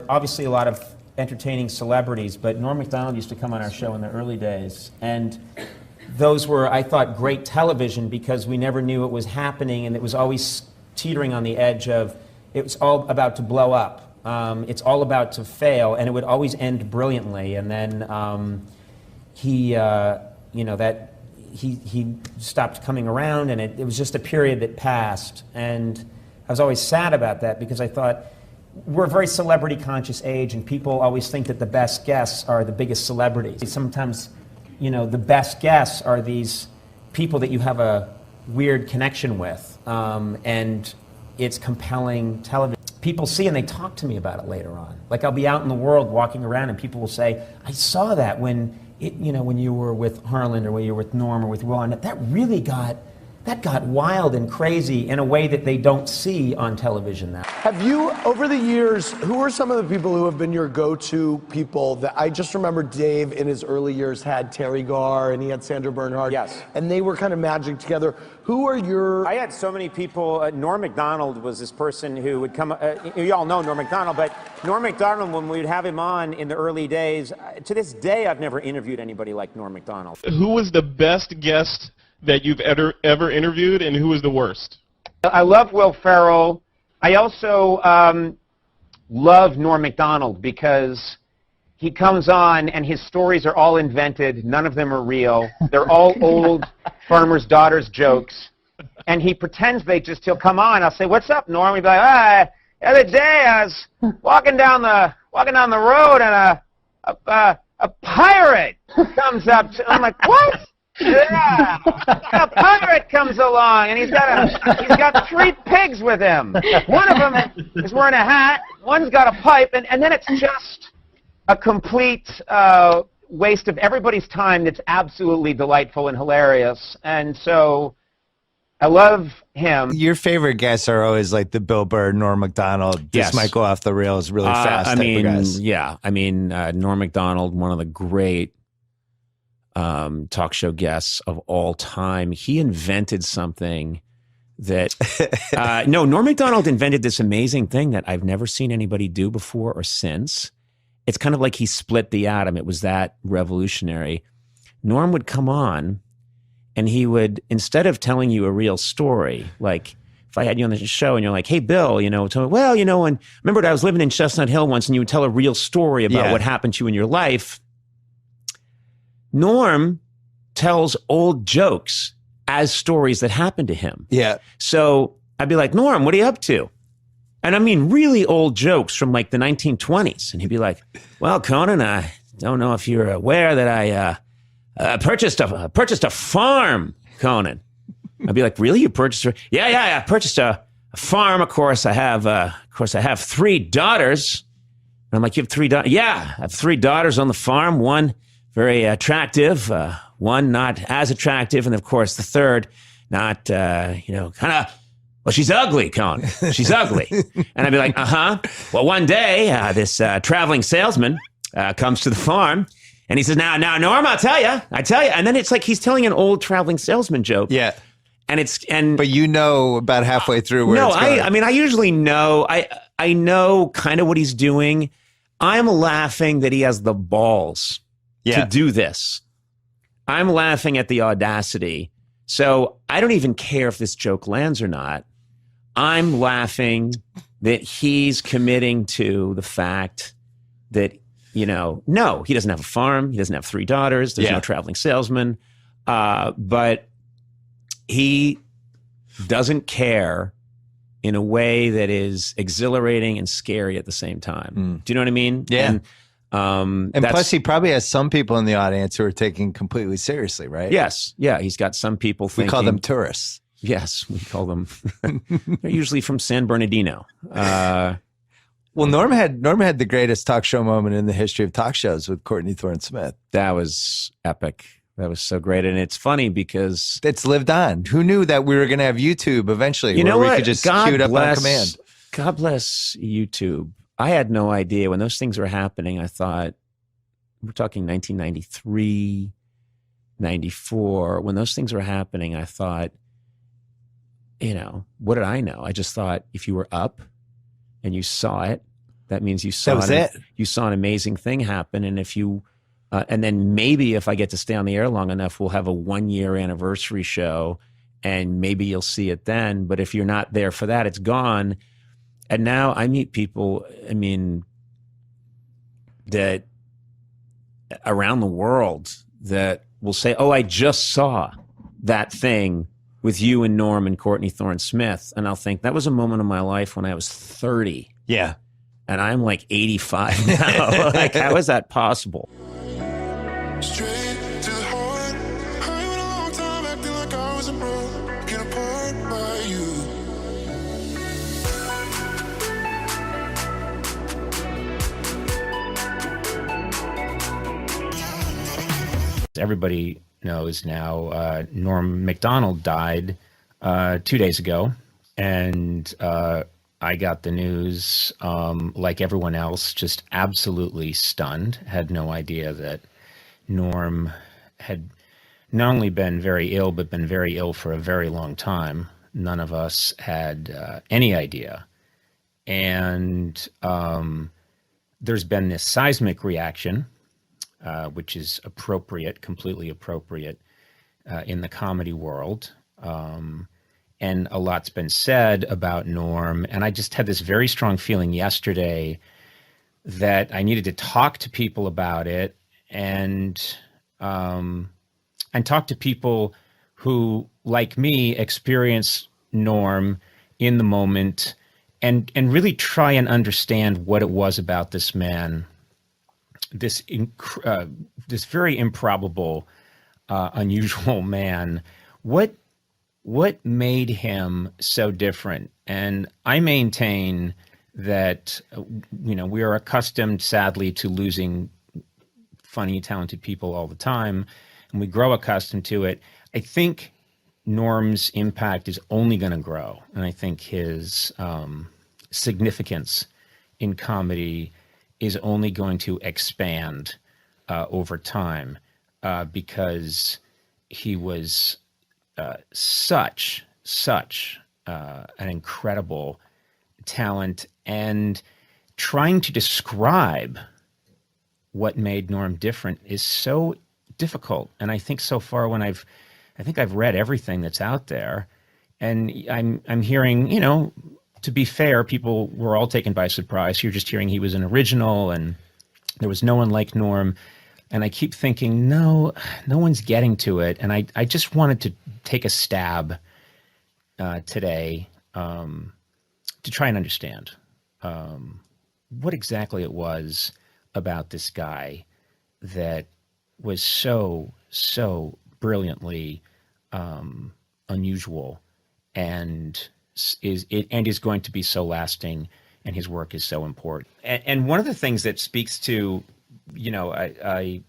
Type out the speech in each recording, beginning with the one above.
obviously a lot of entertaining celebrities, but Norm Macdonald used to come on our show in the early days, and those were, I thought, great television because we never knew it was happening, and it was always teetering on the edge of, it was all about to blow up. It's all about to fail, and it would always end brilliantly. And then he stopped coming around, and it was just a period that passed. And I was always sad about that because I thought, we're a very celebrity-conscious age, and people always think that the best guests are the biggest celebrities. Sometimes, the best guests are these people that you have a weird connection with, and it's compelling television. People see and they talk to me about it later on. Like, I'll be out in the world walking around, and people will say, "I saw that when you were with Harlan, or when you were with Norm, or with Will, and that really got wild and crazy in a way that they don't see on television now." Have you, over the years, who are some of the people who have been your go-to people? That I just remember Dave in his early years had Terry Garr and he had Sandra Bernhard. Yes. And they were kind of magic together. Who are your... I had so many people. Norm Macdonald was this person who would come, you all know Norm Macdonald, but Norm Macdonald, when we'd have him on in the early days, to this day I've never interviewed anybody like Norm Macdonald. Who was the best guest that you've ever interviewed, and who was the worst? I love Will Ferrell. I also love Norm Macdonald because he comes on and his stories are all invented. None of them are real. They're all old farmers' daughters jokes. And he pretends he'll come on. I'll say, "What's up, Norm?" He'd be like, the other day I was walking down the road and a pirate comes up to, I'm like, "What?" Yeah, a pirate comes along, and he's got 3 pigs with him. One of them is wearing a hat, one's got a pipe, and then it's just a complete waste of everybody's time that's absolutely delightful and hilarious. And so I love him. Your favorite guests are always like the Bill Burr, Norm Macdonald. This might go off the rails really fast. Type of guys. Yeah. I mean, Norm Macdonald, one of the great talk show guests of all time. He invented something that Norm Macdonald invented this amazing thing that I've never seen anybody do before or since. It's kind of like he split the atom. It was that revolutionary. Norm would come on and he would, instead of telling you a real story, like if I had you on the show and you're like, "Hey, Bill, tell me, and remember I was living in Chestnut Hill once," and you would tell a real story about what happened to you in your life. Norm tells old jokes as stories that happened to him. Yeah. So I'd be like, "Norm, what are you up to?" And I mean, really old jokes from like the 1920s. And he'd be like, "Well, Conan, I don't know if you're aware that I purchased a farm, Conan." I'd be like, "Really? You purchased a..." Yeah, I purchased a farm. Of course, I have 3 daughters. And I'm like, "You have 3 daughters?" "Yeah, I have 3 daughters on the farm. One very attractive, one not as attractive, and of course the third not, kind of, well, she's ugly, Conan. She's ugly." And I'd be like, "Well, one day this traveling salesman comes to the farm, and he says, now, Norm, I tell you," and then it's like he's telling an old traveling salesman joke. Yeah. But about halfway through where it's going. I mean, I usually know. I know kind of what he's doing. I'm laughing that he has the balls to do this. I'm laughing at the audacity. So I don't even care if this joke lands or not. I'm laughing that he's committing to the fact that, no, he doesn't have a farm. He doesn't have 3 daughters. There's no traveling salesman. But he doesn't care in a way that is exhilarating and scary at the same time. Do you know what I mean? Yeah. And plus, he probably has some people in the audience who are taking completely seriously, right? Yes. Yeah. He's got some people thinking. We call them tourists. Yes, we call them. They're usually from San Bernardino. Well, Norm had the greatest talk show moment in the history of talk shows with Courtney Thorne-Smith. That was epic. That was so great. And it's funny because it's lived on. Who knew that we were going to have YouTube eventually? We could just queue it up on command. God bless YouTube. I had no idea when those things were happening. I thought, we're talking 1993, 94. When those things were happening, I thought, what did I know? I just thought if you were up and you saw it, That means you saw was it. You saw an amazing thing happen, and if you, and then maybe if I get to stay on the air long enough, we'll have a 1-year anniversary show, and maybe you'll see it then. But if you're not there for that, it's gone. And now I meet people, I mean, that around the world that will say, "Oh, I just saw that thing with you and Norm and Courtney Thorne Smith," and I'll think that was a moment of my life when I was 30. Yeah. And I'm like 85 now. Like, how is that possible? Straight to the heart. I went a long time acting like I was a broken apart by you. Everybody knows now Norm MacDonald died 2 days ago, and I got the news like everyone else, just absolutely stunned. Had no idea that Norm had not only been very ill, but been very ill for a very long time. None of us had any idea. And there's been this seismic reaction, which is appropriate, completely appropriate in the comedy world. And a lot's been said about Norm. And I just had this very strong feeling yesterday that I needed to talk to people about it and talk to people who, like me, experience Norm in the moment and really try and understand what it was about this man, this very improbable, unusual man. What made him so different? And I maintain that, we are accustomed, sadly, to losing funny, talented people all the time, and we grow accustomed to it. I think Norm's impact is only going to grow, and I think his significance in comedy is only going to expand over time because he was such an incredible talent, and trying to describe what made Norm different is so difficult. And I think so far I've read everything that's out there, and I'm hearing, to be fair, people were all taken by surprise. You're just hearing he was an original and there was no one like Norm. And I keep thinking, no one's getting to it. And I just wanted to take a stab today to try and understand what exactly it was about this guy that was so brilliantly unusual and is going to be so lasting, and his work is so important. And one of the things that speaks to, I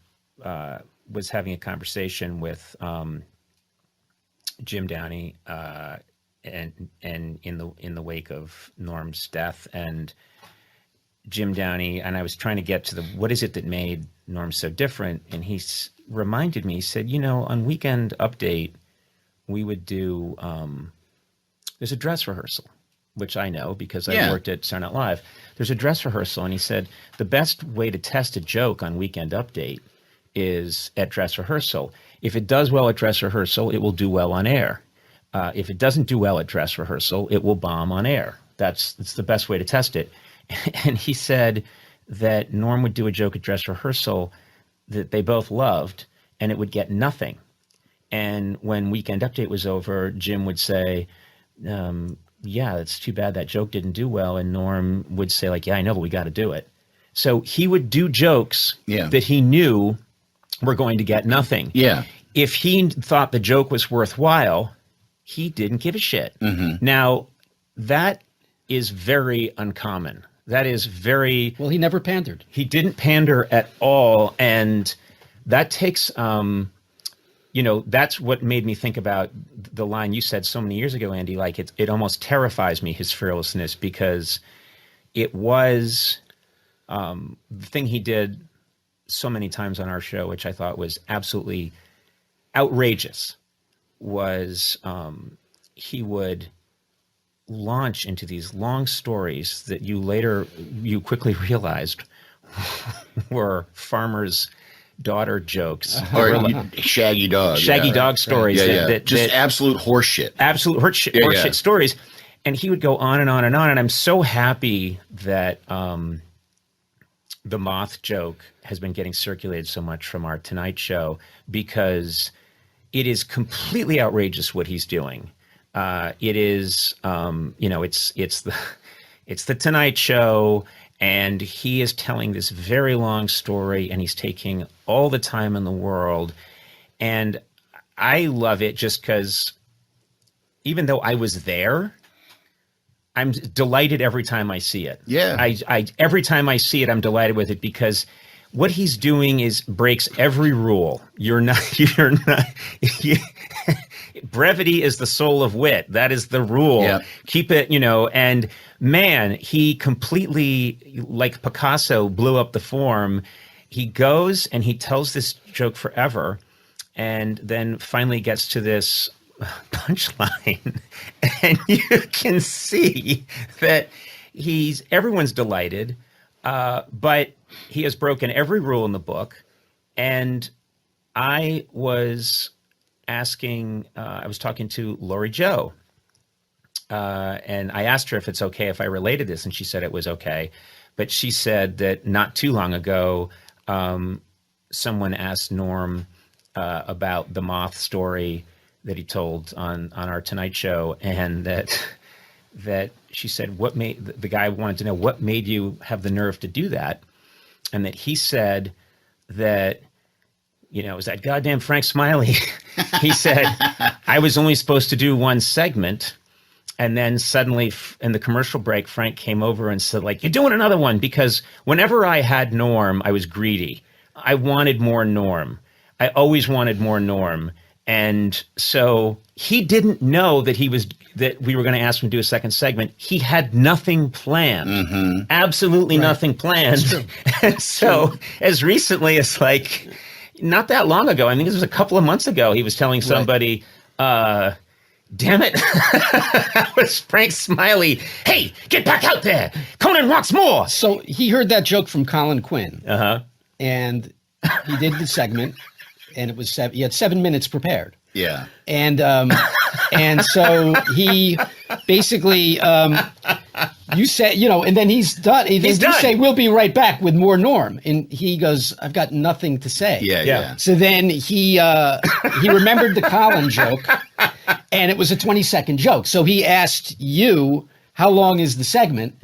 was having a conversation with Jim Downey and in the wake of Norm's death, and Jim Downey, and I was trying to get to what is it that made Norm so different, and he reminded me, he said, on Weekend Update, we would do, there's a dress rehearsal, which I know because I worked at Saturday Night Live. There's a dress rehearsal, and he said, the best way to test a joke on Weekend Update is at dress rehearsal. If it does well at dress rehearsal, it will do well on air. If it doesn't do well at dress rehearsal, it will bomb on air. It's the best way to test it. And he said that Norm would do a joke at dress rehearsal that they both loved, and it would get nothing. And when Weekend Update was over, Jim would say, yeah, it's too bad that joke didn't do well. And Norm would say, yeah, I know, but we got to do it. So he would do jokes that he knew were going to get nothing. Yeah. If he thought the joke was worthwhile, he didn't give a shit. Mm-hmm. Now, that is very uncommon. That is very... Well, he never pandered. He didn't pander at all. And that takes... that's what made me think about the line you said so many years ago, Andy. Like, it almost terrifies me, his fearlessness, because it was the thing he did so many times on our show, which I thought was absolutely outrageous, was he would launch into these long stories that you quickly realized were farmers' daughter jokes. Or shaggy dog. Shaggy dog stories. Just absolute horseshit. Absolute horseshit stories. And he would go on and on and on. And I'm so happy that the moth joke has been getting circulated so much from our Tonight Show, because it is completely outrageous what he's doing. It is, it's the Tonight Show, and he is telling this very long story, and he's taking all the time in the world. And I love it just because even though I was there, I'm delighted every time I see it. Yeah. Every time I see it, I'm delighted with it, because what he's doing breaks every rule. Brevity is the soul of wit. That is the rule. Yeah. Keep it, and man, he completely, like Picasso, blew up the form. He goes and he tells this joke forever, and then finally gets to this punchline, and you can see that everyone's delighted, but he has broken every rule in the book. And I was talking to Lori Joe, and I asked her if it's okay if I related this, and she said it was okay. But she said that not too long ago, someone asked Norm about the moth story that he told on our Tonight Show, and that she said, the guy wanted to know what made you have the nerve to do that, and that he said that, it was that goddamn Frank Smiley. He said, I was only supposed to do one segment, and then suddenly in the commercial break, Frank came over and said, like, you're doing another one, because whenever I had Norm, I was greedy. I wanted more Norm. I always wanted more Norm. And so he didn't know that we were going to ask him to do a second segment. He had nothing planned, absolutely nothing planned. And so as recently as not that long ago, I think this was a couple of months ago, he was telling somebody, damn it, that was Frank Smiley. Hey, get back out there. Conan wants more. So he heard that joke from Colin Quinn. And he did the segment. And it was he had 7 minutes prepared. Yeah. And so he basically, you say, and then he's done. He's done. You say, we'll be right back with more Norm. And he goes, I've got nothing to say. Yeah. So then he remembered the Colin joke, and it was a 20-second joke. So he asked you, how long is the segment?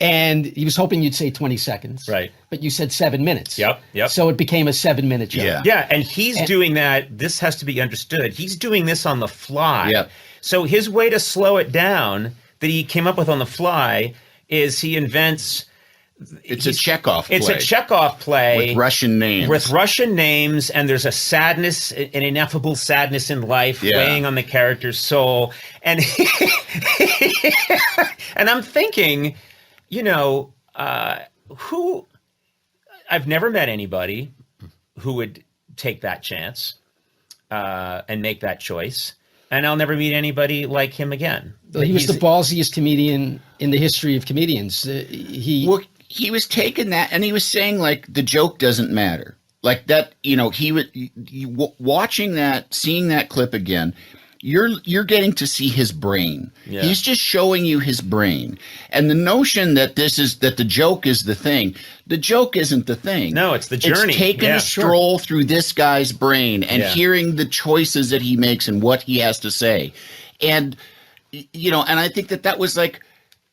And he was hoping you'd say 20 seconds. Right. But you said 7 minutes. Yep. So it became a 7-minute joke. Yeah, and he's doing that. This has to be understood. He's doing this on the fly. Yep. So his way to slow it down that he came up with on the fly is he invents... It's a Chekhov play. It's a Chekhov play. With Russian names. And there's a sadness, an ineffable sadness in life weighing on the character's soul. And and I'm thinking, I've never met anybody who would take that chance and make that choice. And I'll never meet anybody like him again. He was the ballsiest comedian in the history of comedians. He was taking that, and he was saying, like, the joke doesn't matter. Like that, he would watching that, seeing that clip again. You're getting to see his brain. Yeah. He's just showing you his brain. And the notion that the joke is the thing. The joke isn't the thing. No, it's the journey. It's taking a stroll through this guy's brain and hearing the choices that he makes and what he has to say. And and I think that was like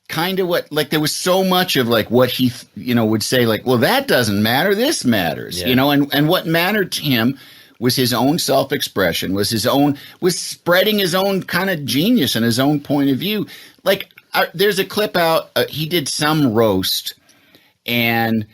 kind of what, like, there was so much of like what he would say, like, well, that doesn't matter, this matters. And what mattered to him was his own self-expression, was spreading his own kind of genius and his own point of view. Like, there's a clip out, he did some roast, and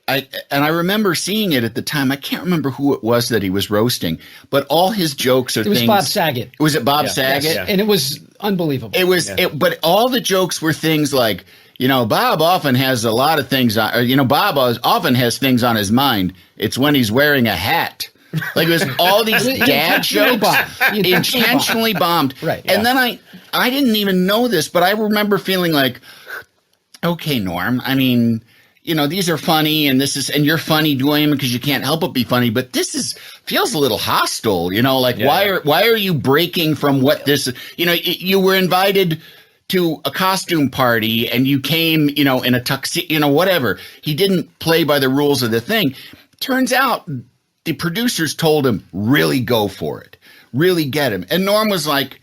I remember seeing it at the time. I can't remember who it was that he was roasting, but all his jokes are things. It was Bob Saget. Was it Bob Saget? Yes. And it was unbelievable. It was, but all the jokes were things like, Bob often has a lot of things on, Bob often has things on his mind. It's when he's wearing a hat. Like, it was all these dad jokes, intentionally bombed. Right. And then I didn't even know this, but I remember feeling like, okay, Norm, I mean, you know, these are funny and you're funny doing them because you can't help but be funny, but feels a little hostile, you know, like why are you breaking from what this, you know, you were invited to a costume party and you came, you know, in a tuxedo, you know, whatever. He didn't play by the rules of the thing. Turns out the producers told him, really go for it, really get him. And Norm was like,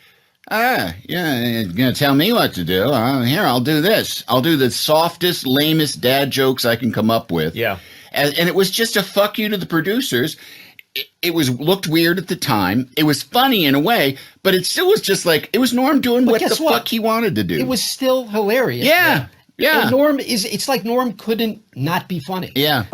yeah, you're going to tell me what to do. Here, I'll do this. I'll do the softest, lamest dad jokes I can come up with. Yeah. And it was just a fuck you to the producers. It looked weird at the time. It was funny in a way, but it still was just like, it was Norm doing what the fuck he wanted to do. It was still hilarious. Yeah. And it's like Norm couldn't not be funny. Yeah.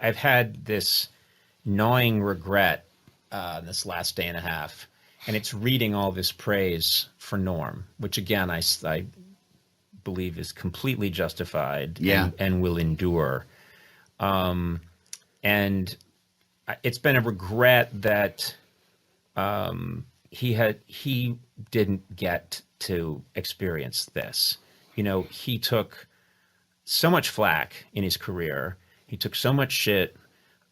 I've had this gnawing regret this last day and a half, and it's reading all this praise for Norm, which again I believe is completely justified and will endure. And it's been a regret that he didn't get to experience this. You know, he took so much flack in his career. He took so much shit.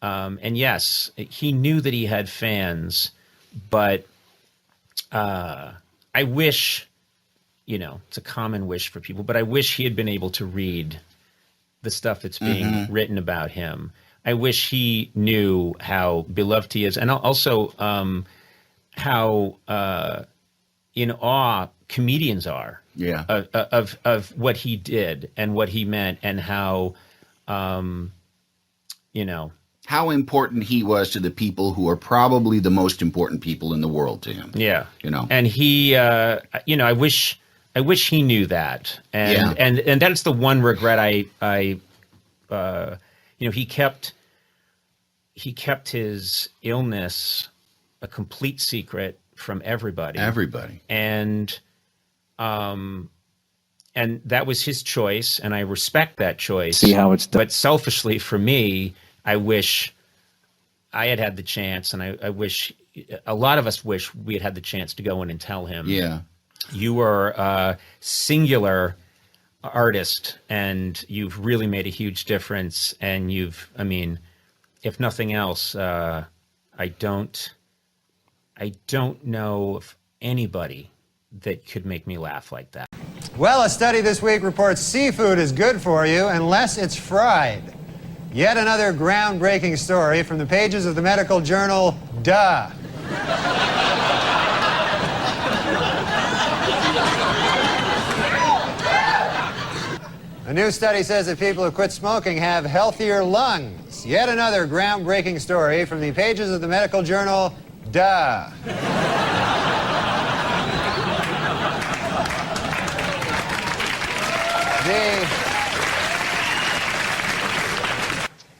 And yes, he knew that he had fans, but I wish, you know, it's a common wish for people, but I wish he had been able to read the stuff that's being written about him. I wish he knew how beloved he is, and also how in awe comedians are of what he did and what he meant, and how you know, how important he was to the people who are probably the most important people in the world to him. Yeah, you know, and he, you know, I wish he knew that, and that's the one regret I you know, he kept his illness a complete secret from everybody. And that was his choice, and I respect that choice. See how it's done. But selfishly, for me, I wish I had the chance, and I wish a lot of us wish we had the chance to go in and tell him, you were a singular artist, and you've really made a huge difference, and I mean, if nothing else, I don't know of anybody that could make me laugh like that. Well, a study this week reports seafood is good for you unless it's fried. Yet another groundbreaking story from the pages of the medical journal, Duh. A new study says that people who quit smoking have healthier lungs. Yet another groundbreaking story from the pages of the medical journal, Duh.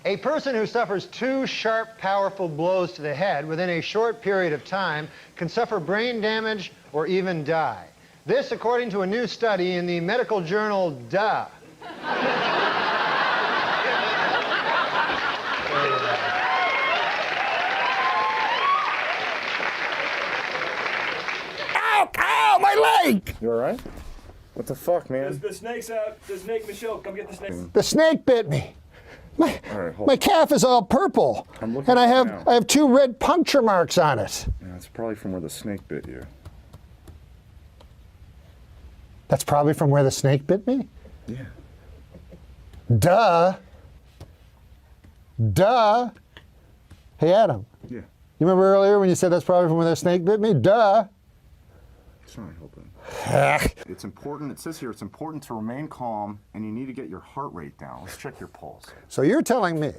A person who suffers 2 sharp, powerful blows to the head within a short period of time can suffer brain damage or even die. This, according to a new study in the medical journal, Duh. Ow, my leg! You all right? What the fuck, man? The snake's out. The snake, Michelle, come get the snake. The snake bit me. My calf is all purple, and I have 2 red puncture marks on it. Yeah, it's probably from where the snake bit you. That's probably from where the snake bit me? Yeah. Duh. Duh. Hey, Adam. Yeah. You remember earlier when you said that's probably from where the snake bit me? Duh. It's not helping. It's important. It says here it's important to remain calm, and you need to get your heart rate down. Let's check your pulse. So you're telling me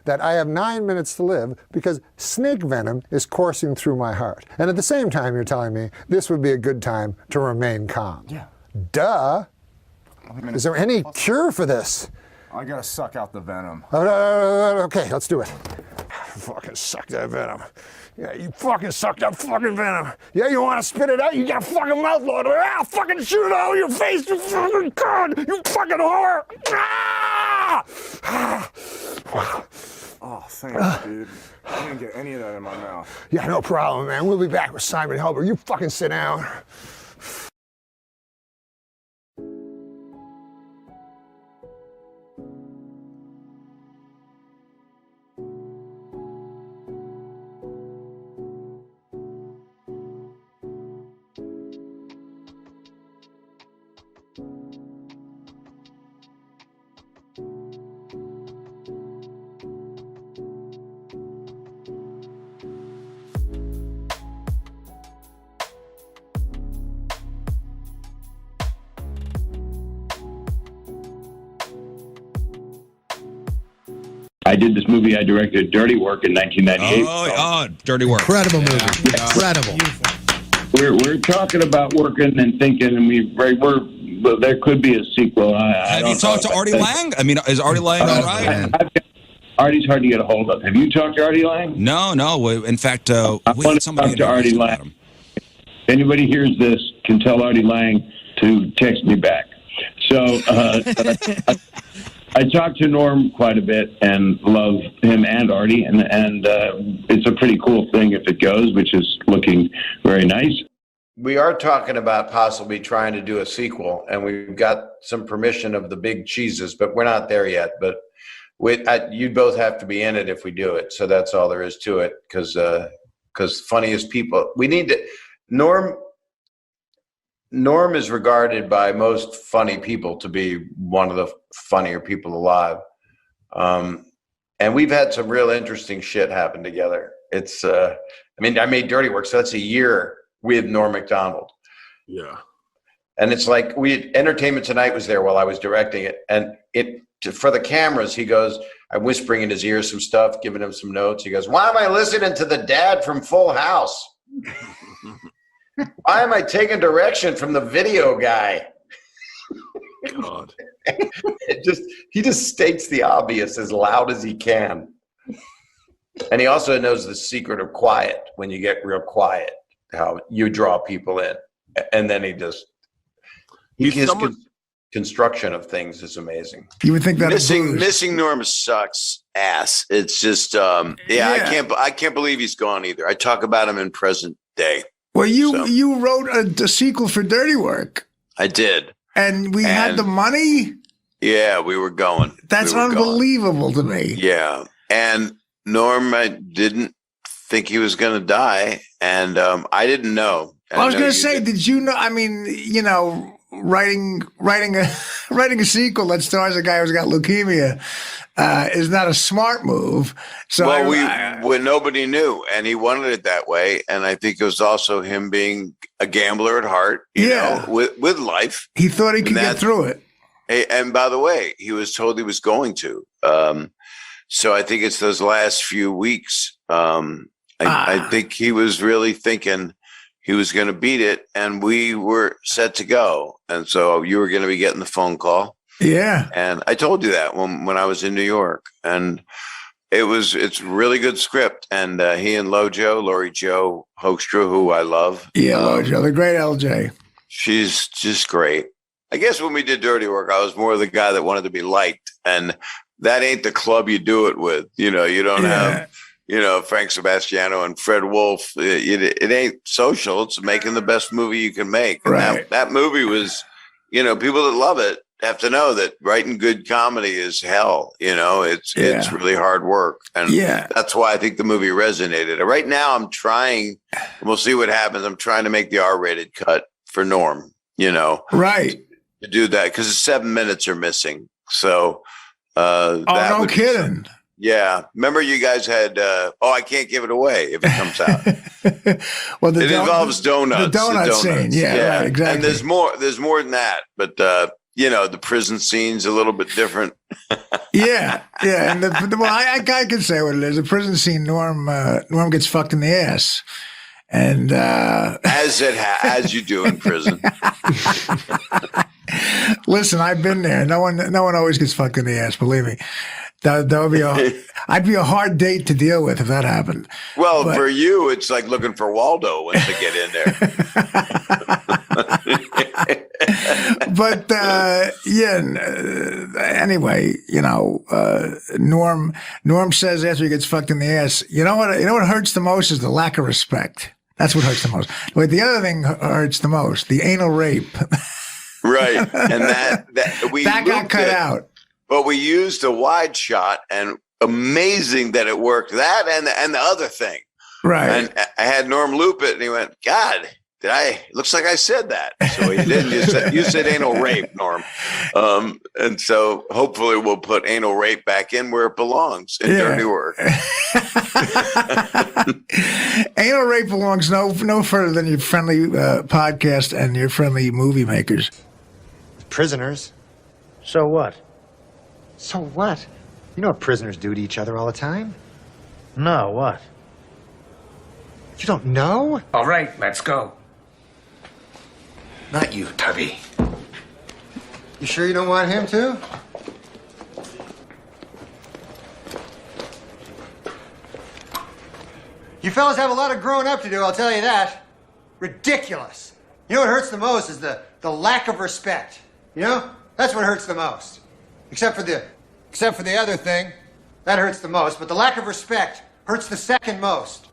that I have 9 minutes to live because snake venom is coursing through my heart. And at the same time, you're telling me this would be a good time to remain calm. Yeah. Duh. Is there any cure for this? I gotta suck out the venom. Okay, let's do it. Fucking suck that venom. Yeah, you fucking suck that fucking venom. Yeah, you want to spit it out? You got a fucking mouth load. Ah, fucking shoot it out of your face, you fucking cunt. You fucking whore. Ah! Oh, thanks, dude. I didn't get any of that in my mouth. Yeah, no problem, man. We'll be back with Simon Helber. You fucking sit down. I did this movie. I directed Dirty Work in 1998. Oh, Dirty Work. Incredible movie. Incredible. We're talking about working and thinking, and well, there could be a sequel. Have you talked to Artie Lang? I mean, is Artie Lang all right? Artie's hard to get a hold of. Have you talked to Artie Lang? No. In fact, I want to talk to Artie Lang. If anybody hears this, can tell Artie Lang to text me back. So I talked to Norm quite a bit and love him and Artie, and it's a pretty cool thing if it goes, which is looking very nice. We are talking about possibly trying to do a sequel, and we've got some permission of the big cheeses, but we're not there yet. But you'd both have to be in it if we do it, so that's all there is to it. Because funniest people, we need to. Norm is regarded by most funny people to be one of the funnier people alive. And we've had some real interesting shit happen together. It's, I made Dirty Work, so that's a year with Norm MacDonald. Yeah. And it's like Entertainment Tonight was there while I was directing it. And for the cameras, he goes, I'm whispering in his ear some stuff, giving him some notes. He goes, why am I listening to the dad from Full House? Why am I taking direction from the video guy? God. He just states the obvious as loud as he can. And he also knows the secret of quiet. When you get real quiet, how you draw people in. And then his construction of things is amazing. You would think that missing Norm sucks ass. It's just I can't believe he's gone either. I talk about him in present day. Well, you wrote a sequel for Dirty Work. I did. And we had the money? Yeah, we were going. That's unbelievable to me. Yeah. And Norm, I didn't think he was going to die. And I didn't know. I was going to say, did you know? I mean, writing a sequel that stars a guy who's got leukemia is not a smart move. So when nobody knew, and he wanted it that way, and I think it was also him being a gambler at heart. You know, with life, he thought he could get through it. And by the way, he was told he was going to. So I think it's those last few weeks. I think he was really thinking he was going to beat it, and we were set to go. And so you were going to be getting the phone call. Yeah. And I told you that when I was in New York. And it's really good script. And he and Laurie Jo Hoekstra, who I love. Yeah, Lojo, the great LJ. She's just great. I guess when we did Dirty Work, I was more the guy that wanted to be liked. And that ain't the club you do it with. You don't have... Frank Sebastiano and Fred Wolf. It ain't social. It's making the best movie you can make. And right. that movie was, people that love it have to know that writing good comedy is hell. It's really hard work. And that's why I think the movie resonated. Right now I'm trying, and we'll see what happens. I'm trying to make the R-rated cut for Norm, Right. To do that, because 7 minutes are missing. So, no kidding. Yeah. Remember you guys had, I can't give it away if it comes out. Well, it involves donuts. The donut scene. Yeah, right, exactly. And there's more than that. But, the prison scene's a little bit different. Yeah. And I can say what it is. The prison scene, Norm gets fucked in the ass. And as you do in prison. Listen, I've been there. No one always gets fucked in the ass. Believe me, that would be I'd be a hard date to deal with if that happened. Well, for you, it's like looking for Waldo once they get in there. But anyway, Norm says after he gets fucked in the ass, you know what hurts the most is the lack of respect. That's what hurts the most. But the other thing hurts the most, the anal rape. Right. And that got cut out. But we used a wide shot, and amazing that it worked. That and the other thing. Right. And I had Norm loop it, and he went, God, looks like I said that. So he didn't. You said anal rape, Norm. And so hopefully we'll put anal rape back in where it belongs, in dirty work. Anal rape belongs no further than your friendly podcast and your friendly movie makers. Prisoners? So what? So what? You know what prisoners do to each other all the time? No, what? You don't know? All right, let's go. Not you, Tubby. You sure you don't want him to? You fellas have a lot of growing up to do, I'll tell you that. Ridiculous. You know what hurts the most is the lack of respect. You know? That's what hurts the most. Except for the other thing. That hurts the most, but the lack of respect hurts the second most.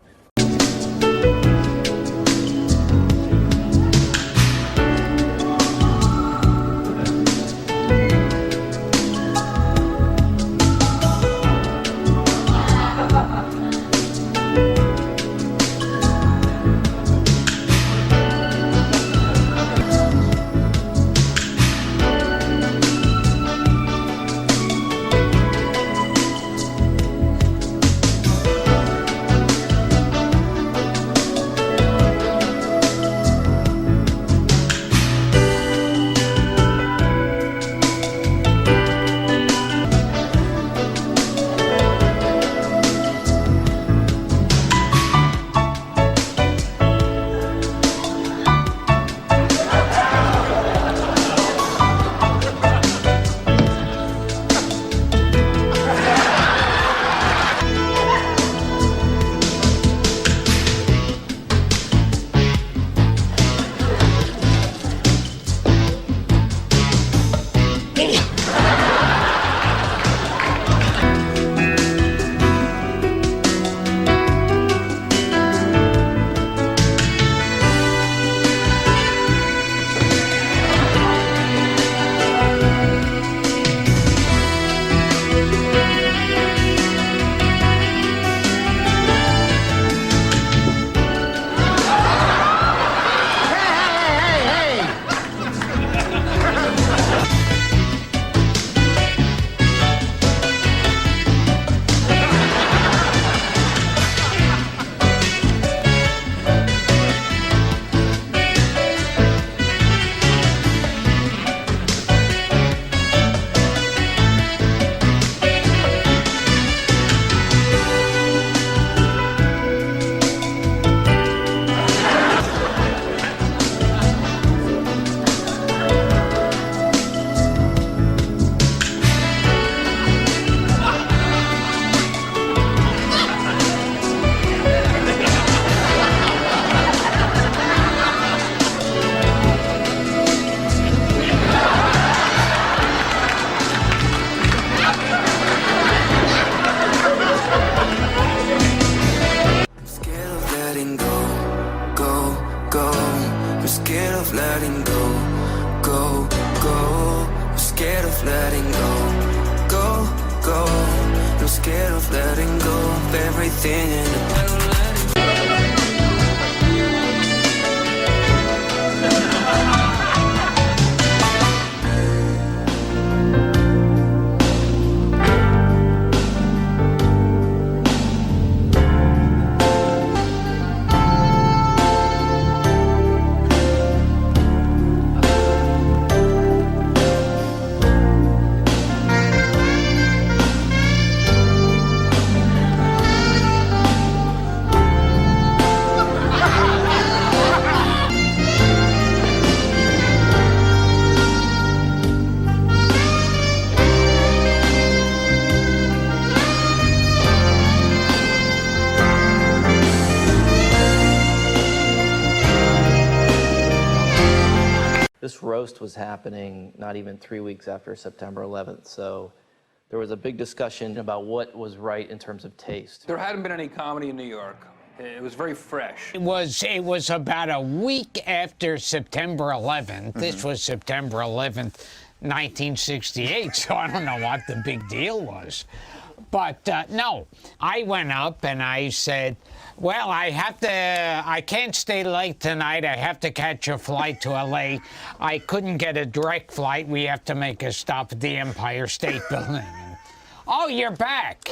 scared of letting go of everything and I don't let it roast was happening not even 3 weeks after September 11th. So there was a big discussion about what was right in terms of taste. There hadn't been any comedy in New York. It was very fresh. It was about a week after September 11th. This was September 11th, 1968, so I don't know what the big deal was. But no, I went up and I said, well, I can't stay late tonight. I have to catch a flight to LA. I couldn't get a direct flight. We have to make a stop at the Empire State Building. Oh, you're back.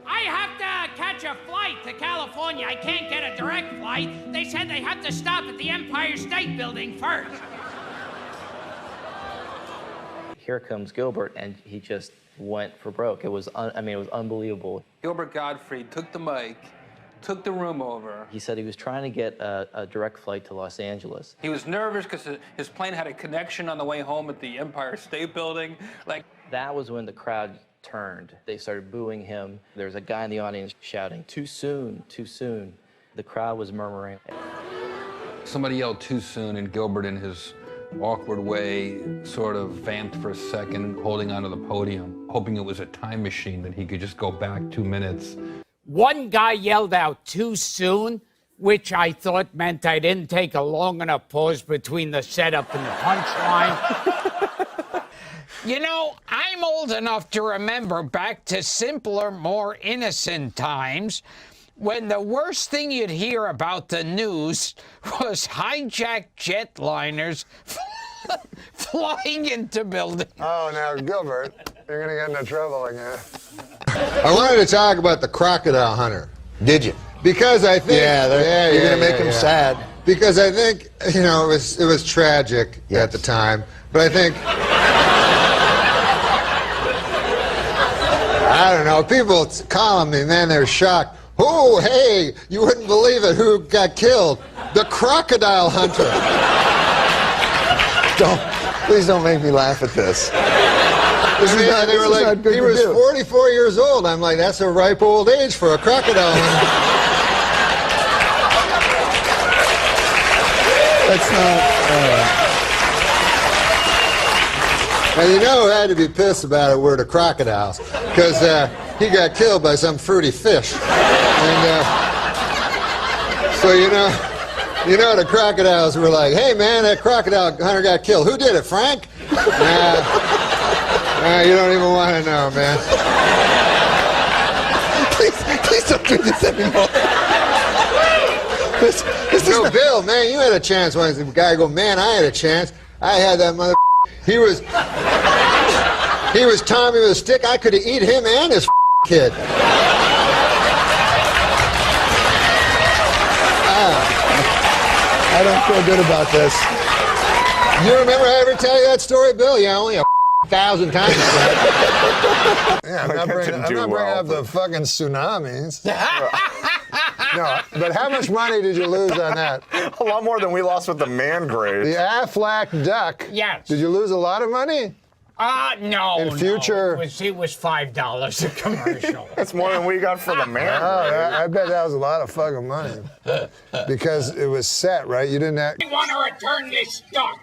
I have to catch a flight to California. I can't get a direct flight. They said they have to stop at the Empire State Building first. Here comes Gilbert, and he just went for broke. It was, it was unbelievable. Gilbert Gottfried took the mic, took the room over. He said he was trying to get a direct flight to Los Angeles. He was nervous because his plane had a connection on the way home at the Empire State Building. That was when the crowd turned. They started booing him. There was a guy in the audience shouting, "Too soon, too soon." The crowd was murmuring. Somebody yelled too soon, and Gilbert, in his awkward way, sort of vamped for a second, holding onto the podium, hoping it was a time machine that he could just go back 2 minutes. One guy yelled out too soon, which I thought meant I didn't take a long enough pause between the setup and the punchline. You know, I'm old enough to remember back to simpler, more innocent times when the worst thing you'd hear about the news was hijacked jetliners flying into buildings. Oh, now, Gilbert, you're going to get into trouble again. I wanted to talk about the crocodile hunter. Did you? Because I think... you're going to make him sad. Because I think, you know, it was tragic at the time. But I think... I don't know. People calling me, man, they're shocked. Oh, hey, you wouldn't believe it. Who got killed? The crocodile hunter. Please don't make me laugh at this. They were like, he was 44 years old. I'm like, that's a ripe old age for a crocodile hunter. That's not... And you know who had to be pissed about it were the crocodiles, because he got killed by some fruity fish. And so you know the crocodiles were like, hey man, that crocodile hunter got killed. Who did it, Frank? Nah, you don't even want to know, man. Please don't do this anymore. This no, Bill, man, you had a chance once. The guy go, man, I had a chance. I had that mother. He was Tommy with a stick. I could have eaten him and his kid. I don't feel good about this. You remember I ever tell you that story, Bill? Yeah, only 1,000 times. Yeah, I'm not bringing up the fucking tsunamis. No, but how much money did you lose on that? A lot more than we lost with the man grade. The Aflac duck. Yes. Did you lose a lot of money? No. In future, no. It was $5 a commercial. That's more than we got for the man grade. I bet that was a lot of fucking money. Because it was set, right? You didn't have... I want to return this duck.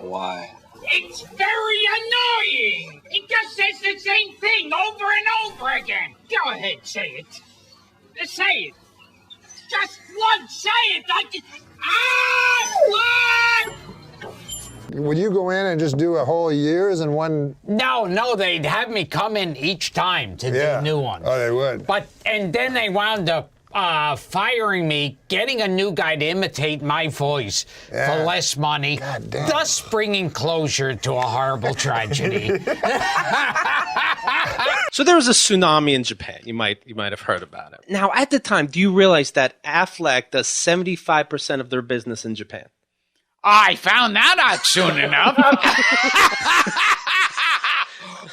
Why? It's very annoying. It just says the same thing over and over again. Go ahead, say it. Say it. Just once, say it. Would you go in and just do a whole year's in one? No, they'd have me come in each time to do new ones. Oh, they would. And then they wound up firing me, getting a new guy to imitate my voice for less money, thus bringing closure to a horrible tragedy. So there was a tsunami in Japan. You might have heard about it. Now, at the time, do you realize that Aflac does 75% of their business in Japan? I found that out soon enough.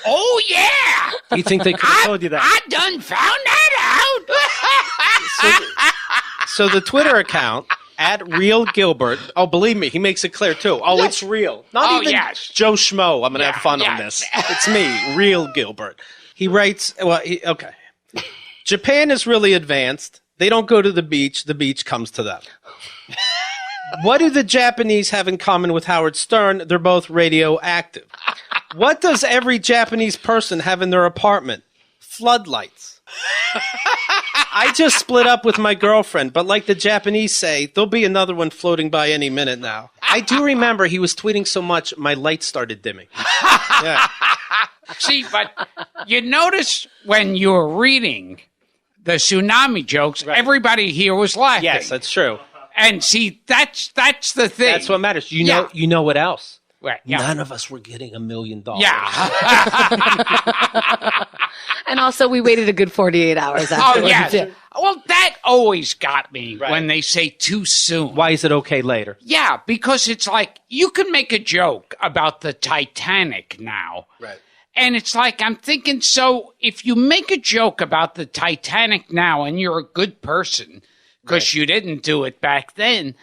Oh, yeah. You think they could have told you that? I done found that out. So the Twitter account, @RealGilbert, oh, believe me, he makes it clear, too. Oh, it's real. Not even Joe Schmo. I'm going to have fun on this. It's me, Real Gilbert. He writes, okay. Japan is really advanced. They don't go to the beach. The beach comes to them. What do the Japanese have in common with Howard Stern? They're both radioactive. What does every Japanese person have in their apartment? Floodlights. I just split up with my girlfriend, but like the Japanese say, there'll be another one floating by any minute now. I do remember he was tweeting so much, my lights started dimming. Yeah. See, but you notice when you were reading the tsunami jokes, everybody here was laughing. Yes, that's true. And see, that's the thing. That's what matters. You know what else? Right, yeah. None of us were getting $1 million. Yeah. And also, we waited a good 48 hours after. Oh, yeah. Well, that always got me when they say too soon. Why is it okay later? Yeah, because it's like, you can make a joke about the Titanic now. Right. And it's like, I'm thinking, so if you make a joke about the Titanic now and you're a good person because you didn't do it back then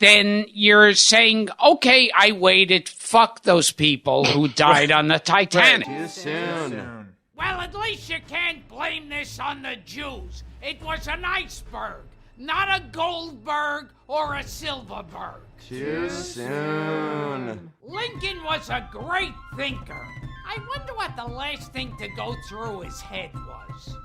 you're saying, okay, I waited, fuck those people who died on the Titanic. Too soon. Well, at least you can't blame this on the Jews. It was an iceberg, not a Goldberg or a Silverberg. Too soon. Lincoln was a great thinker. I wonder what the last thing to go through his head was.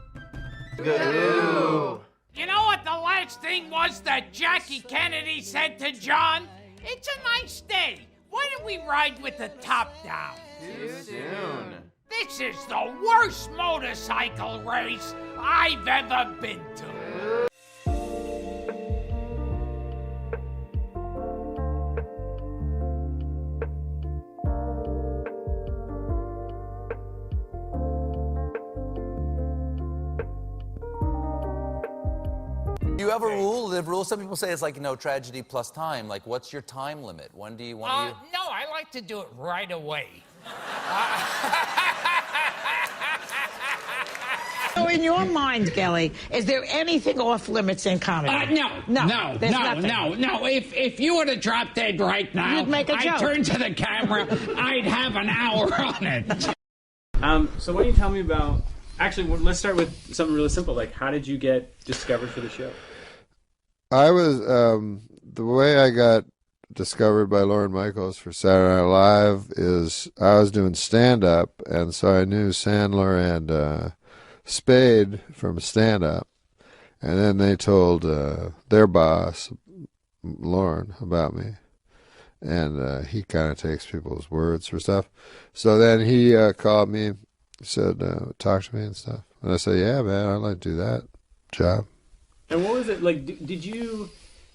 Ooh. You know what the last thing was that Jackie Kennedy said to John? It's a nice day. Why don't we ride with the top down? Too soon. This is the worst motorcycle race I've ever been to. Do you have a rule? The rule, some people say it's like, tragedy plus time. Like, what's your time limit? When do you want to... No, I like to do it right away. So in your mind, Kelly, is there anything off limits in comedy? No. There's nothing. No. If you were to drop dead right now, You'd make a joke. I'd turn to the camera, I'd have an hour on it. So why don't you tell me about... Actually, let's start with something really simple. Like, how did you get discovered for the show? I was, the way I got discovered by Lorne Michaels for Saturday Night Live is I was doing stand-up, and so I knew Sandler and Spade from stand-up, and then they told their boss, Lorne, about me, and he kind of takes people's words for stuff. So then he called me, said, talk to me and stuff, and I said, yeah, man, I'd like to do that job. And what was it like?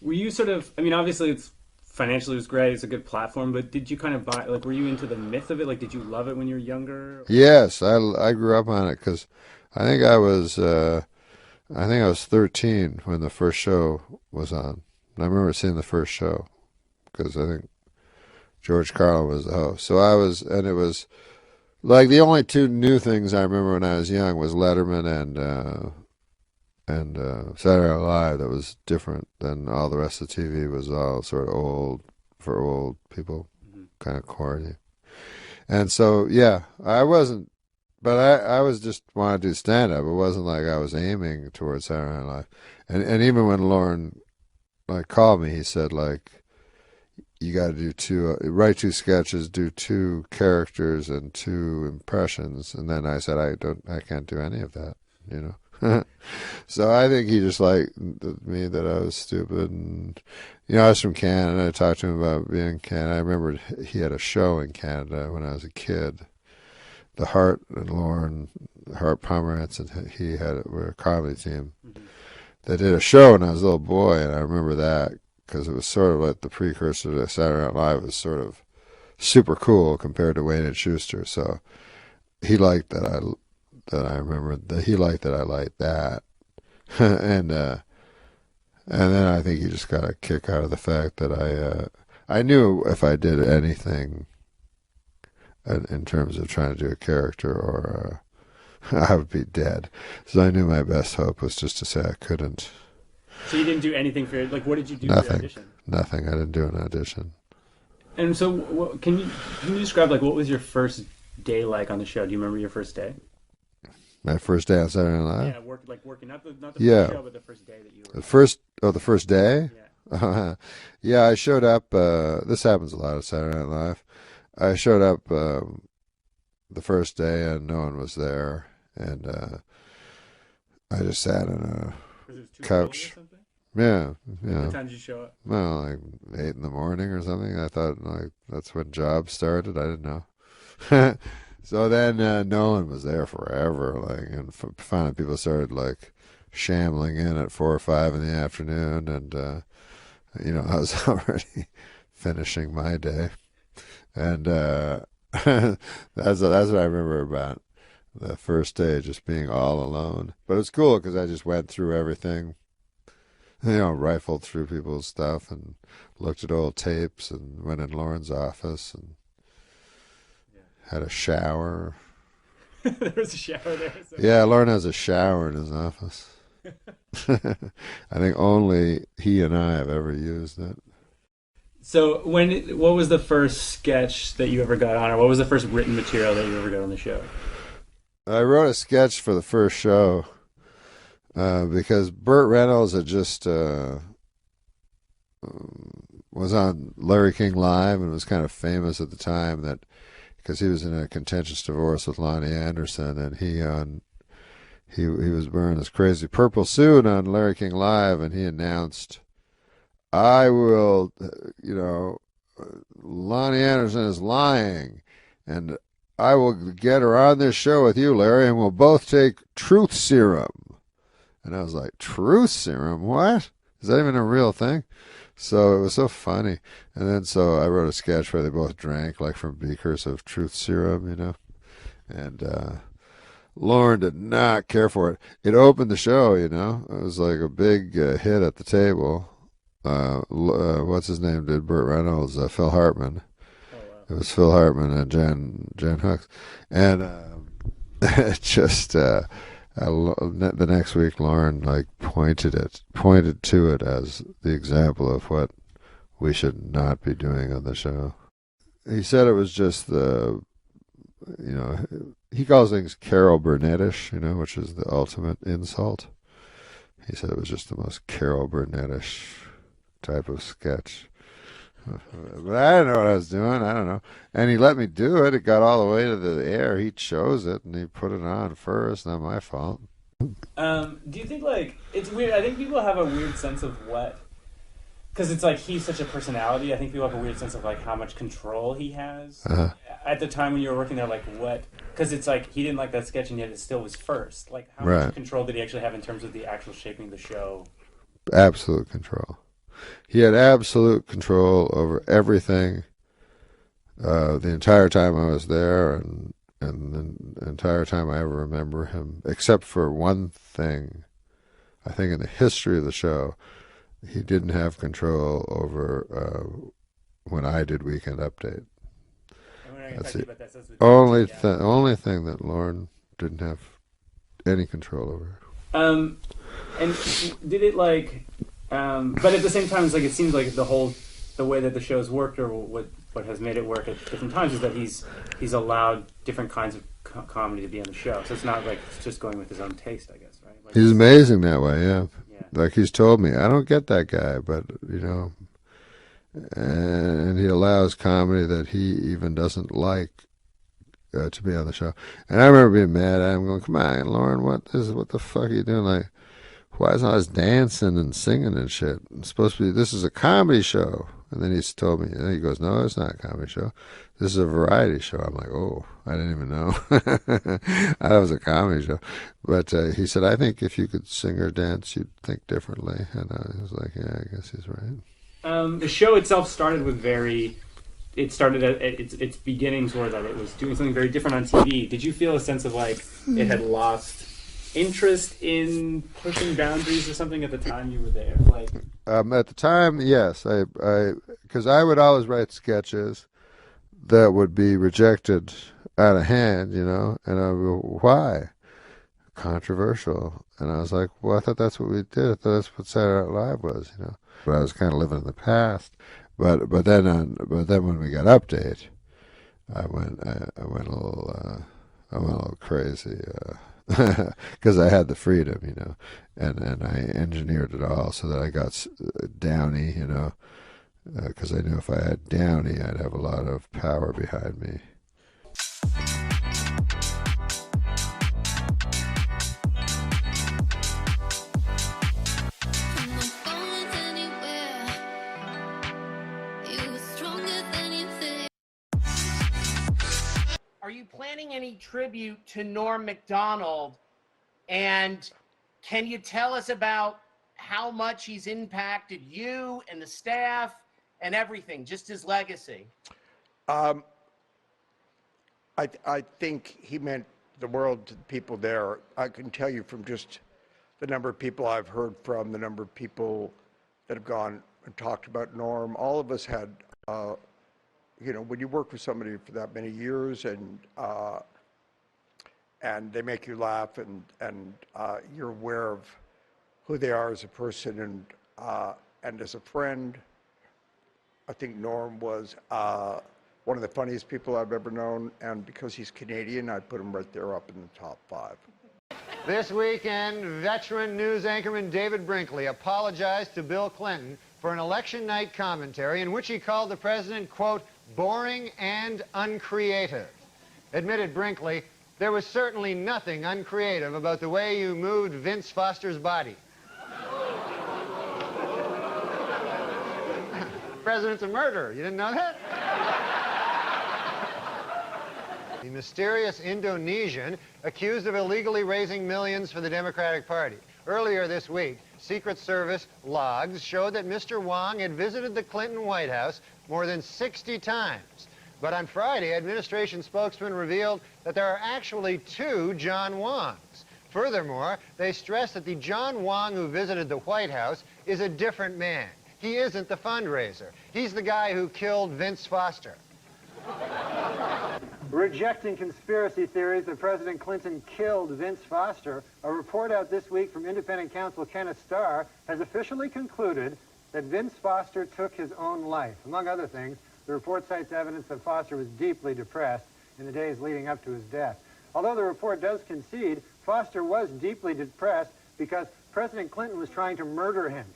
Were you sort of? I mean, obviously, it's financially it was great. It's a good platform, but did you kind of buy? Like, were you into the myth of it? Like, did you love it when you were younger? Yes, I grew up on it because I think I was 13 when the first show was on. And I remember seeing the first show because I think George Carlin was the host. So I was, and it was like the only two new things I remember when I was young was Letterman and Saturday Night Live. That was different than all the rest of TV. Was all sort of old for old people, kind of corny. And so yeah, I wasn't, but I was just wanted to do stand up. It wasn't like I was aiming towards Saturday Night Live. And even when Lorne called me, he said you got to do write 2 sketches, do 2 characters and 2 impressions. And then I said I can't do any of that, So I think he just liked me, that I was stupid. And, I was from Canada. I talked to him about being in Canada. I remember he had a show in Canada when I was a kid. The Hart and Lorne, Hart Pomerantz, and he were a comedy team that did a show when I was a little boy. And I remember that because it was sort of like the precursor to Saturday Night Live. It was sort of super cool compared to Wayne and Schuster. So he liked that I remember that he liked that I liked that. And then I think he just got a kick out of the fact that I knew if I did anything in terms of trying to do a character or I would be dead. So I knew my best hope was just to say I couldn't. So you didn't do anything for it? Like, what did you do for your audition? Nothing. I didn't do an audition. And so can you describe, what was your first day like on the show? Do you remember your first day? My first day on Saturday Night Live? Yeah, working, not the yeah. first show, but the first day that you were... The first day? Yeah, I showed up. This happens a lot at Saturday Night Live. I showed up the first day and no one was there, and I just sat on a couch. Yeah. What time did you show up? Well, like 8 in the morning or something. I thought like that's when jobs started. I didn't know. So then no one was there forever. Like, and finally people started like shambling in at 4 or 5 in the afternoon, and I was already finishing my day, and that's what I remember about the first day, just being all alone. But it's cool because I just went through everything, rifled through people's stuff and looked at old tapes and went in Lauren's office and had a shower. There was a shower there. So. Yeah, Lauren has a shower in his office. I think only he and I have ever used it. So what was the first sketch that you ever got on, or what was the first written material that you ever got on the show? I wrote a sketch for the first show because Burt Reynolds had just was on Larry King Live and was kind of famous at the time that because he was in a contentious divorce with Lonnie Anderson, and he was wearing this crazy purple suit on Larry King Live, and he announced, I will, Lonnie Anderson is lying, and I will get her on this show with you, Larry, and we'll both take truth serum. And I was like, truth serum? What? Is that even a real thing? So it was so funny. And then so I wrote a sketch where they both drank like from beakers of truth serum, and Lauren did not care for it. It opened the show, It was like a big hit at the table. What's his name did Burt Reynolds? Phil Hartman. Oh, wow. It was Phil Hartman and Jan Hooks. And it just the next week Lauren like pointed to it as the example of what we should not be doing on the show. He said it was just he calls things Carol Burnettish, which is the ultimate insult. He said it was just the most Carol Burnettish type of sketch. But I didn't know what I was doing. I don't know. And he let me do it. It got all the way to the air. He chose it, and he put it on first. Not my fault. Do you think, it's weird? I think people have a weird sense of what... Because it's like he's such a personality. I think people have a weird sense of, how much control he has. Uh-huh. At the time when you were working there, what... Because it's like he didn't like that sketch, and yet it still was first. How much control did he actually have in terms of the actual shaping of the show? Absolute control. He had absolute control over everything the entire time I was there, and the entire time I ever remember him, except for one thing. I think in the history of the show, he didn't have control over when I did Weekend Update. That's the only thing that Lauren didn't have any control over. And did it but at the same time, it's it seems like the way that the show's worked, or what has made it work at different times, is that he's allowed different kinds of comedy to be on the show. So it's not it's just going with his own taste, I guess, right? He's amazing that way, yeah. Like he's told me, I don't get that guy, but and he allows comedy that he even doesn't like to be on the show. And I remember being mad at him, going, "Come on, Lauren, what the fuck are you doing? Why is all this dancing and singing and shit? It's supposed to be, this is a comedy show." And then he's told me, he goes, "No, it's not a comedy show. This is a variety show." I'm like, "Oh, I didn't even know." I thought it was a comedy show. But he said, "I think if you could sing or dance, you'd think differently." And I was like, "Yeah, I guess he's right." The show itself started with it started at its beginnings were that it was doing something very different on TV. Did you feel a sense of it had lost interest in pushing boundaries or something at the time you were there? At the time, yes, because I would always write sketches that would be rejected out of hand, and I would go, "Why? Controversial." And I was like, "Well, I thought that's what we did. I thought that's what Saturday Night Live was, But I was kind of living in the past. But then when we got Update, I went a little crazy. because I had the freedom, you know, and I engineered it all so that I got Downey, you know, because I knew if I had Downey, I'd have a lot of power behind me. Are you planning any tribute to Norm MacDonald? And can you tell us about how much he's impacted you and the staff and everything, just his legacy? I think he meant the world to the people there. I can tell you from just the number of people I've heard from, the number of people that have gone and talked about Norm. All of us had, you know, when you work with somebody for that many years and they make you laugh and you're aware of who they are as a person and as a friend, I think Norm was one of the funniest people I've ever known, and because he's Canadian, I'd put him right there up in the top 5. This weekend, veteran news anchorman David Brinkley apologized to Bill Clinton for an election night commentary in which he called the president, quote, boring and uncreative. Admitted Brinkley, there was certainly nothing uncreative about the way you moved Vince Foster's body. The president's a murderer. You didn't know that? The mysterious Indonesian accused of illegally raising millions for the Democratic Party. Earlier this week, Secret Service logs showed that Mr. Wong had visited the Clinton White House more than 60 times. But on Friday, administration spokesman revealed that there are actually 2 John Wongs. Furthermore, they stressed that the John Wong who visited the White House is a different man. He isn't the fundraiser. He's the guy who killed Vince Foster. Rejecting conspiracy theories that President Clinton killed Vince Foster, a report out this week from independent counsel Kenneth Starr has officially concluded that Vince Foster took his own life. Among other things, the report cites evidence that Foster was deeply depressed in the days leading up to his death. Although the report does concede, Foster was deeply depressed because President Clinton was trying to murder him.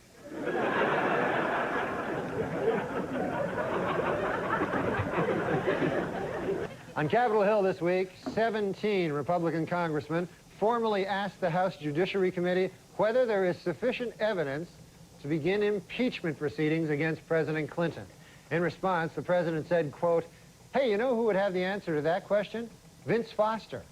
On Capitol Hill this week, 17 Republican congressmen formally asked the House Judiciary Committee whether there is sufficient evidence to begin impeachment proceedings against President Clinton. In response, the president said, quote, hey, you know who would have the answer to that question? Vince Foster.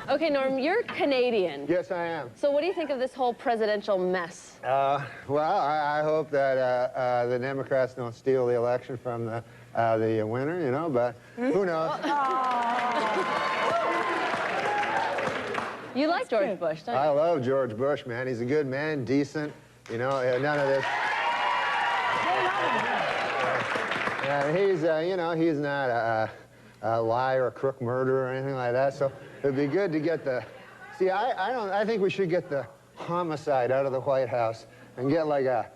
Okay, Norm, you're Canadian. Yes, I am. So what do you think of this whole presidential mess? Well, I hope that the Democrats don't steal the election from the winner, you know, but who knows? You like George Bush, don't you? I love George Bush, man. He's a good man, decent, you know, none of this. He's, you know, he's not a liar, a crook, murderer, or anything like that, so it'd be good to get the... See, I think we should get the homicide out of the White House and get like a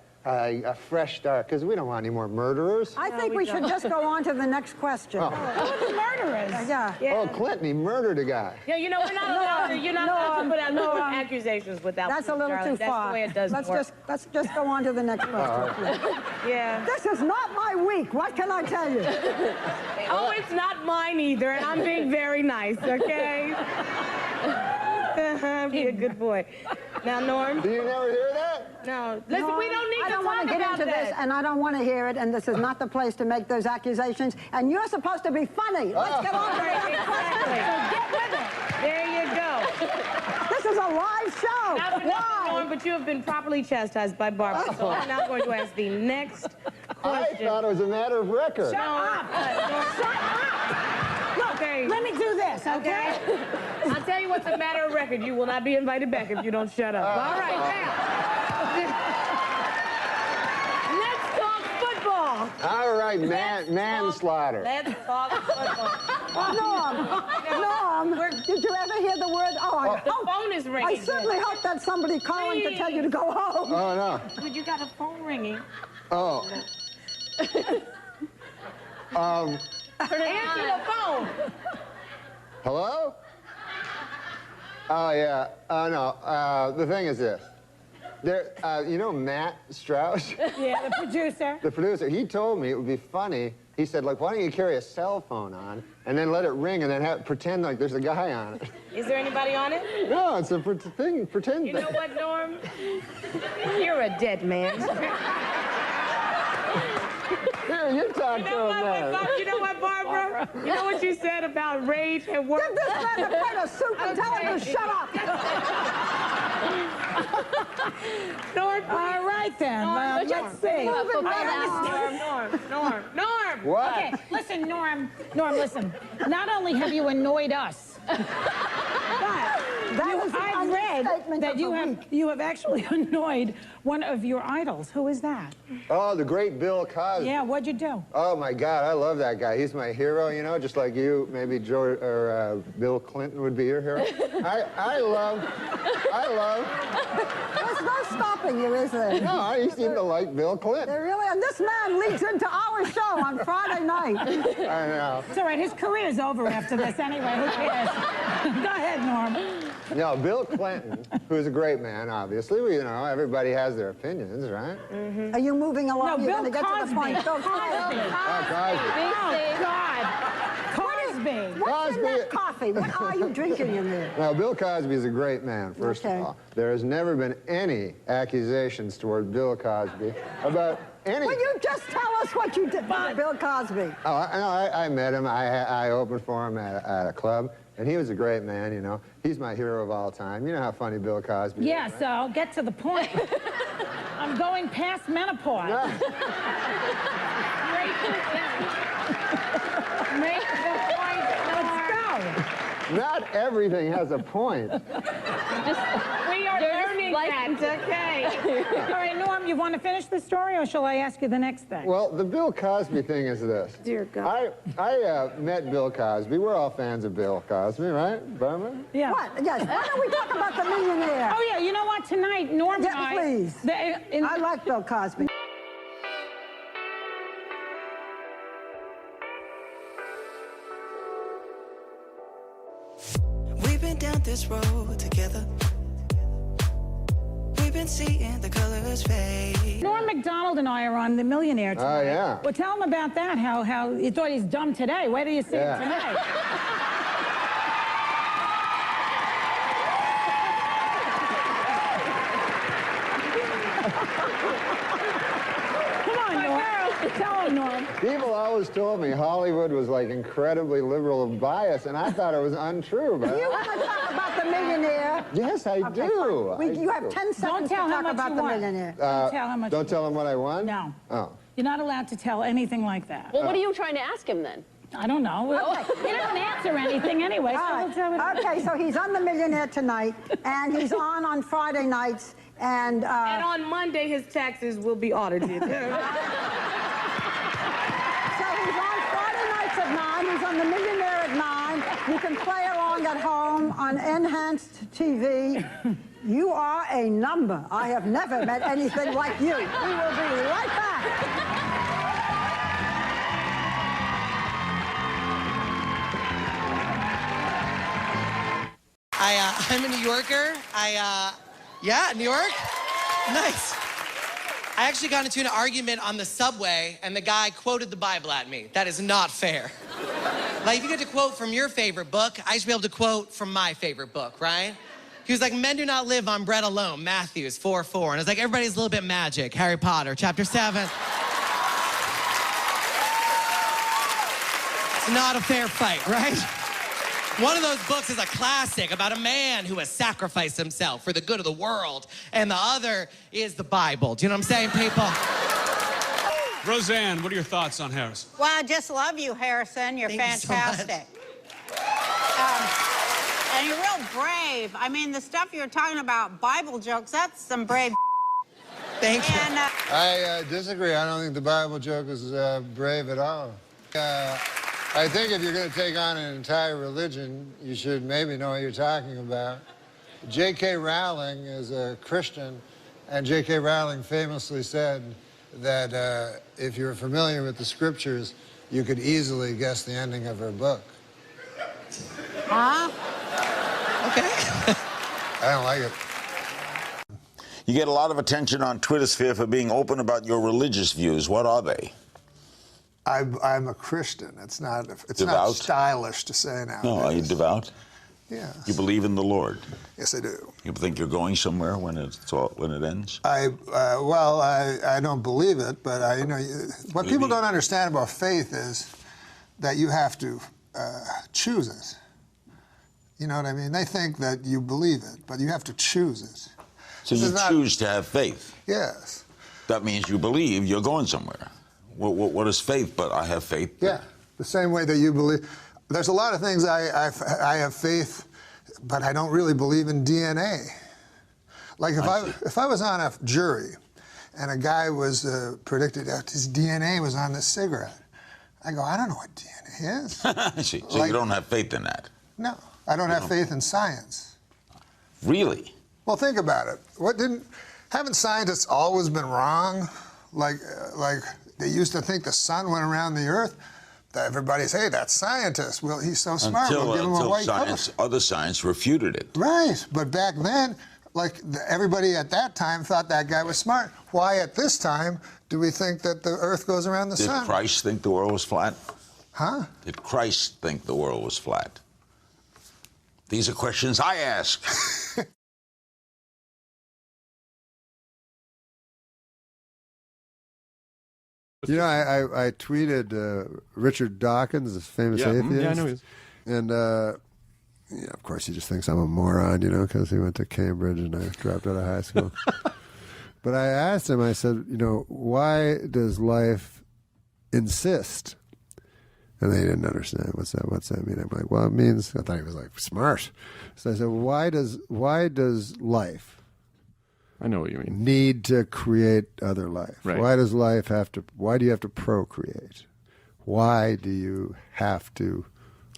fresh start, because we don't want any more murderers. I think we should just go on to the next question. Oh. Who are the murderers? Yeah. Oh, Clinton, he murdered a guy. Yeah, you know, we're not allowed to, you're not allowed to put out no accusations without That's a little Charlie. too far. That's the way it does work. Let's just go on to the next question. Yeah. This is not my week. What can I tell you? Oh, it's not mine either, and I'm being very nice, okay? Be a good boy. Now, Norm. Do you never hear that? No. Listen, No, we don't need I don't want to get into this, and I don't want to hear it, and this is not the place to make those accusations, and you're supposed to be funny. Let's get on to the next question. So get with it. There you go. This is a live show. Not for nothing, Norm, but you have been properly chastised by Barbara, so I'm now going to ask the next question. I thought it was a matter of record. Shut up. Shut up. Look, Okay. let me do this, okay? I'll tell you what's a matter of record. You will not be invited back if you don't shut up. All right, now. Let's talk football. All right, manslaughter. Let's talk football. Norm, did you ever hear the word? The phone is ringing. I certainly hope that's somebody calling to tell you to go home. Oh, no. Good, you got a phone ringing. Oh. Answer the phone. Hello? Oh, yeah. No. The thing is this. You know Matt Strauss? Yeah, the producer. The producer. He told me it would be funny. He said, like, why don't you carry a cell phone on and then let it ring and then pretend like there's a guy on it. Is there anybody on it? No, it's a thing. Pretend. You know what, Norm? You're a dead man. Here, you talk to him now. You know what, Barbara? You know what you said about rage and work? Give this man a plate of soup and tell him to shut up. Norm, all right then. Let's see. Norm. What? Okay, listen, Norm, listen. Not only have you annoyed us, but I've read that you have actually annoyed one of your idols. Who is that? Oh, the great Bill Cosby. Yeah, what'd you do? Oh, my God, I love that guy. He's my hero, you know, just like you, maybe Bill Clinton would be your hero. I love. There's no stopping you, is there? No, you seem to like Bill Clinton. There really, and this man leads into our show on Friday night. I know. It's all right, his career's over after this anyway, who cares? Go ahead, Norm. No, Bill Clinton, who's a great man, obviously. You know, everybody has their opinions, right? Are you moving along? No, You're Bill going to get to the point. Cosby. Cosby. Oh, God. Cosby. What's in that coffee? What are you drinking in there? Now, Bill Cosby is a great man, first of all. There has never been any accusations toward Bill Cosby about any... Will you just tell us what you did with Bill Cosby? Oh, I met him. I opened for him at a club, and he was a great man, you know. He's my hero of all time. You know how funny Bill Cosby is, Yeah, right? so I'll get to the point. I'm going past menopause. Make the point. Let's go. Not everything has a point. We are learning that, okay? All right, Norm, you want to finish the story, or shall I ask you the next thing? Well, the Bill Cosby thing is this. Dear God. I met Bill Cosby. We're all fans of Bill Cosby, right, Barbara? Yeah. What? Yes. Why don't we talk about the millionaire? Oh, yeah, you know what? Tonight, Norm and I... please. I like Bill Cosby. We've been down this road together. We've been seeing the colors fade. Norm MacDonald and I are on The Millionaire tonight. Oh, yeah. Well, tell him about that, how you thought he's dumb today. Where do you see him tonight? Come on, Norm. Tell him, Norm. People always told me Hollywood was like incredibly liberal and biased, and I thought it was untrue. But You want to talk about the millionaire? Yes, I do. You have 10 seconds to talk about the millionaire. Don't tell how much Don't tell him what I won? No. Oh. You're not allowed to tell anything like that. Well, what are you trying to ask him then? I don't know. He doesn't answer anything anyway. So All we'll tell him. right. Okay, so he's on The Millionaire tonight, and he's on Friday nights, and on Monday, his taxes will be audited. So he's on Friday nights at 9. He's on The Millionaire at 9. You can play along at home on Enhanced TV. You are a number. I have never met anything like you. We will be right back. I'm a New Yorker. Yeah, New York? Nice. I actually got into an argument on the subway, and the guy quoted the Bible at me. That is not fair. Like, if you get to quote from your favorite book, I should be able to quote from my favorite book, right? He was like, men do not live on bread alone, Matthew 4:4. And I was like, everybody's a little bit magic, Harry Potter, chapter 7. It's not a fair fight, right? One of those books is a classic about a man who has sacrificed himself for the good of the world, and the other is the Bible. Do you know what I'm saying, people? Roseanne, what are your thoughts on Harrison? Well, I just love you, Harrison. You're Thank you so much. fantastic. And you're real brave. I mean, the stuff you're talking about, Bible jokes, that's some brave. Thank you. And, I disagree. I don't think the Bible joke is brave at all. I think if you're going to take on an entire religion, you should maybe know what you're talking about. J.K. Rowling is a Christian, and J.K. Rowling famously said that if you're familiar with the scriptures, you could easily guess the ending of her book. Huh? I don't like it. You get a lot of attention on Twitter sphere for being open about your religious views. What are they? I'm a Christian. It's not Devout? stylish to say now. No, are you devout? Yeah. You believe in the Lord? Yes, I do. You think you're going somewhere when it ends? I don't believe it, but what people don't understand about faith is that you have to choose it. You know what I mean? They think that you believe it, but you have to choose it. So you choose to have faith? Yes. That means you believe you're going somewhere. What is faith? But I have faith. Yeah, the same way that you believe. There's a lot of things I have faith, but I don't really believe in DNA. Like if I was on a jury and a guy was predicted that his DNA was on this cigarette, I go, I don't know what DNA is. I see. So you don't have faith in that? No, I don't have faith in science. Really? Well, think about it. Haven't scientists always been wrong? Like they used to think the sun went around the earth. Everybody's, hey, that scientist. Well, he's so smart. We'll give him a white cover. Other science refuted it. Right, but back then, everybody at that time thought that guy was smart. Why at this time do we think that the earth goes around the sun? Did Christ think the world was flat? Huh? Did Christ think the world was flat? These are questions I ask. You know, I tweeted Richard Dawkins, this famous atheist. Yeah, I know he is. And, of course, he just thinks I'm a moron, because he went to Cambridge and I dropped out of high school. But I asked him, I said, why does life insist? And they didn't understand. What's that mean? I'm like, well, it means, I thought he was smart. So I said, why does life, I know what you mean, need to create other life? Right. Why do you have to procreate? Why do you have to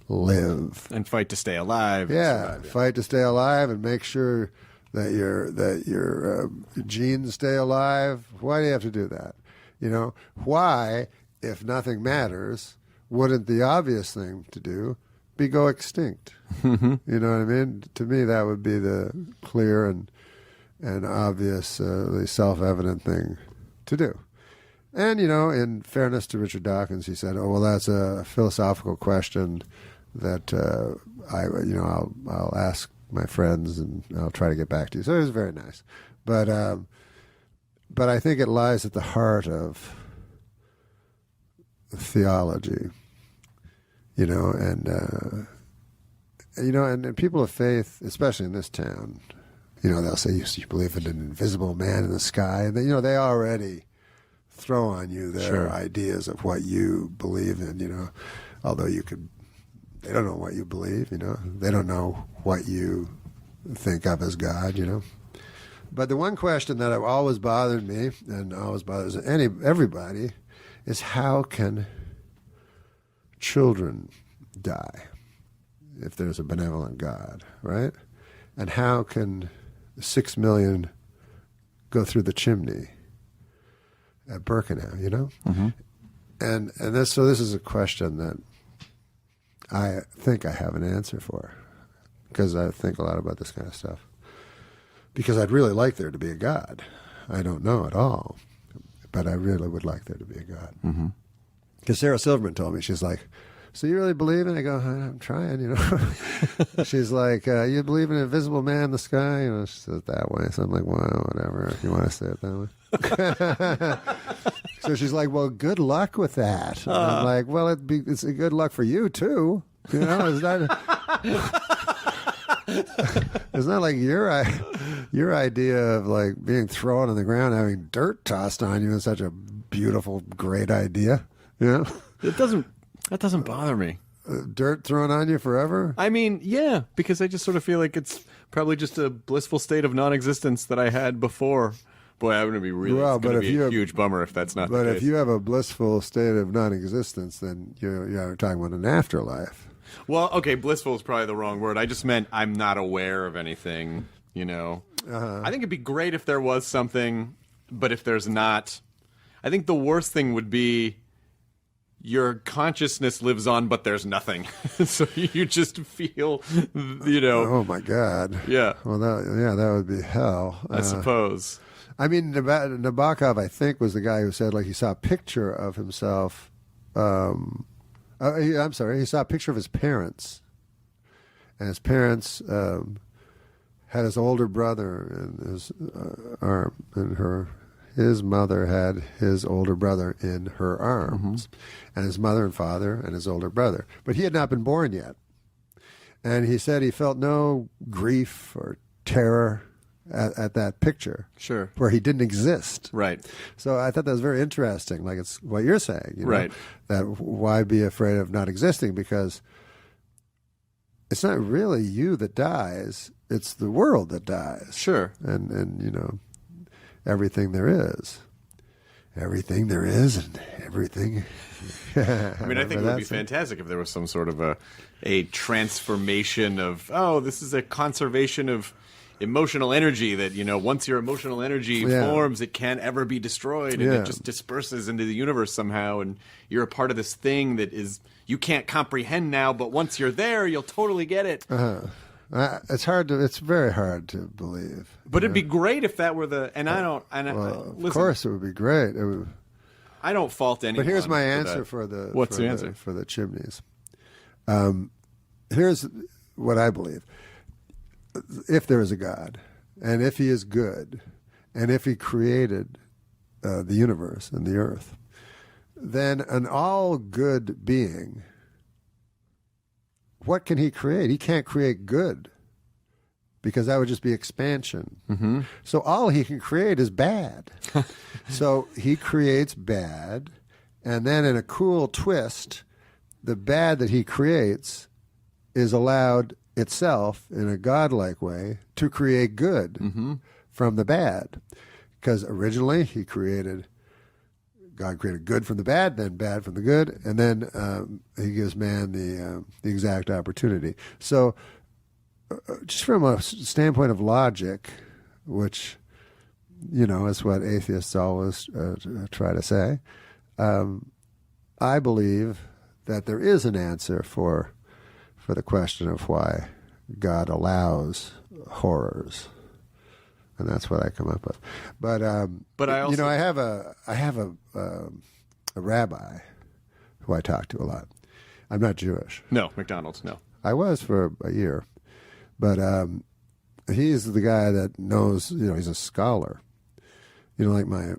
live and fight to stay alive? Yeah, fight to stay alive and make sure that your genes stay alive. Why do you have to do that? Why, if nothing matters, wouldn't the obvious thing to do be go extinct? Mm-hmm. You know what I mean? To me, that would be the clear and obviously self-evident thing to do. And, in fairness to Richard Dawkins, he said, oh, well, that's a philosophical question that I'll ask my friends and I'll try to get back to you. So it was very nice. But I think it lies at the heart of theology, and people of faith, especially in this town, they'll say, you believe in an invisible man in the sky. And they already throw on you their ideas of what you believe in, although they don't know what you believe, They don't know what you think of as God, But the one question that always bothered me and always bothers everybody is, how can children die if there's a benevolent God, right? And how can 6 million go through the chimney at Birkenau, Mm-hmm. And this is a question that I think I have an answer for, because I think a lot about this kind of stuff. Because I'd really like there to be a God. I don't know at all, but I really would like there to be a God. Mm-hmm. Because Sarah Silverman told me, she's like, so you really believe in it? I go, I'm trying, She's like, you believe in an invisible man in the sky? She says it that way. So I'm like, well, whatever, if you want to say it that way. So she's like, well, good luck with that. And I'm like, well, it's a good luck for you, too. It's not like your idea of being thrown on the ground, having dirt tossed on you is such a beautiful, great idea. That doesn't bother me. Dirt thrown on you forever? I mean, yeah, because I just sort of feel like it's probably just a blissful state of non-existence that I had before. Boy, I'm going to be really, it's going to be a huge bummer if that's not the case. But if you have a blissful state of non-existence, then you're talking about an afterlife. Well, okay, blissful is probably the wrong word. I just meant I'm not aware of anything, I think it'd be great if there was something, but if there's not, I think the worst thing would be your consciousness lives on, but there's nothing. So you just feel, Oh my God. Yeah. Well, that would be hell. I suppose. I mean, Nabokov, I think, was the guy who said, like, he saw a picture of himself. I'm sorry, he saw a picture of his parents. And his parents had his older brother in his arm, and his mother had his older brother in her arms, and his mother and father and his older brother. But he had not been born yet. And he said he felt no grief or terror at that picture. Sure. Where he didn't exist. Right. So I thought that was very interesting. Like, it's what you're saying. Right. That why be afraid of not existing? Because it's not really you that dies. It's the world that dies. Sure. And everything there is. Everything there is and everything. I mean, I think it would be fantastic if there was some sort of a transformation of, this is a conservation of emotional energy that, once your emotional energy forms, it can't ever be destroyed, and it just disperses into the universe somehow, and you're a part of this thing that is you can't comprehend now, but once you're there, you'll totally get it. It's very hard to believe. But it'd be great if that were the, of course it would be great. I don't fault anyone. But here's my answer What's the answer? For the chimneys. Here's what I believe. If there is a God, and if he is good, and if he created the universe and the earth, then an all good being, what can he create? He can't create good, because that would just be expansion. So all he can create is bad. So he creates bad, and then in a cool twist, the bad that he creates is allowed itself in a godlike way to create good from the bad. Because originally God created good from the bad, then bad from the good, and then he gives man the exact opportunity. So just from a standpoint of logic, which, is what atheists always try to say, I believe that there is an answer for the question of why God allows horrors, and that's what I come up with. But I also, I have a rabbi who I talk to a lot. I'm not Jewish. No, McDonald's. No, I was for a year, but he's the guy that knows. He's a scholar. Like my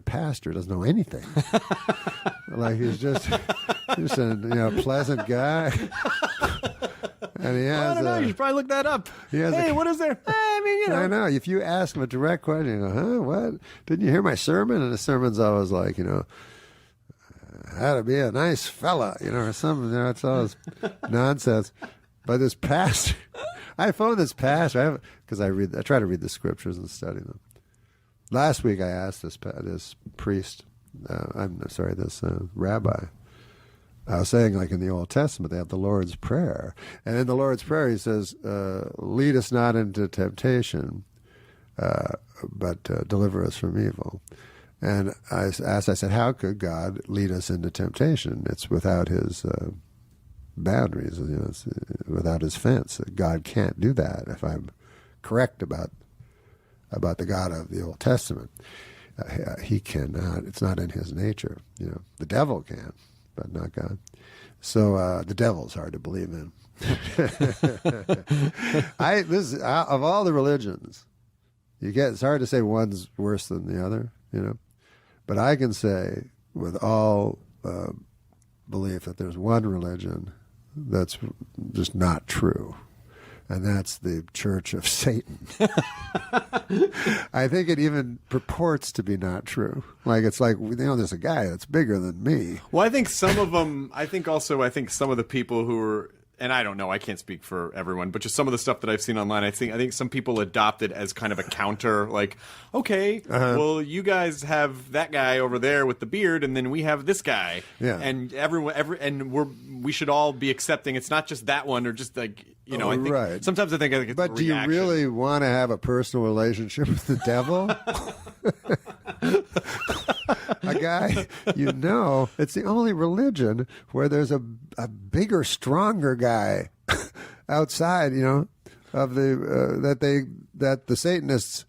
pastor doesn't know anything. Like he's just a pleasant guy. And he has. I don't know. You should probably look that up. Hey, what is there? I know. If you ask him a direct question, you go, "Huh? What? Didn't you hear my sermon?" And the sermon's always like, how to be a nice fella, or something. It's always nonsense. But this pastor, I phoned this pastor because I try to read the scriptures and study them. Last week I asked this priest, this rabbi. I was saying, like in the Old Testament, they have the Lord's Prayer. And in the Lord's Prayer, he says, lead us not into temptation, but deliver us from evil. And I said, how could God lead us into temptation? It's without his boundaries, it's without his fence. God can't do that, if I'm correct about the God of the Old Testament. He cannot. It's not in his nature. The devil can, but not God. So the devil's hard to believe in. Of all the religions, it's hard to say one's worse than the other, But I can say with all belief that there's one religion that's just not true. And that's the Church of Satan. I think it even purports to be not true. It's like, there's a guy that's bigger than me. Well, I think some of them, I think some of the people who are, and I don't know, I can't speak for everyone, but just some of the stuff that I've seen online, I think some people adopt it as kind of a counter, like, okay, well, you guys have that guy over there with the beard, and then we have this guy. Yeah. And we should all be accepting it's not just that one, or just like, I think right. Sometimes I think it's But a do you really want to have a personal relationship with the devil? a guy, it's the only religion where there's a bigger, stronger guy outside, of that the Satanists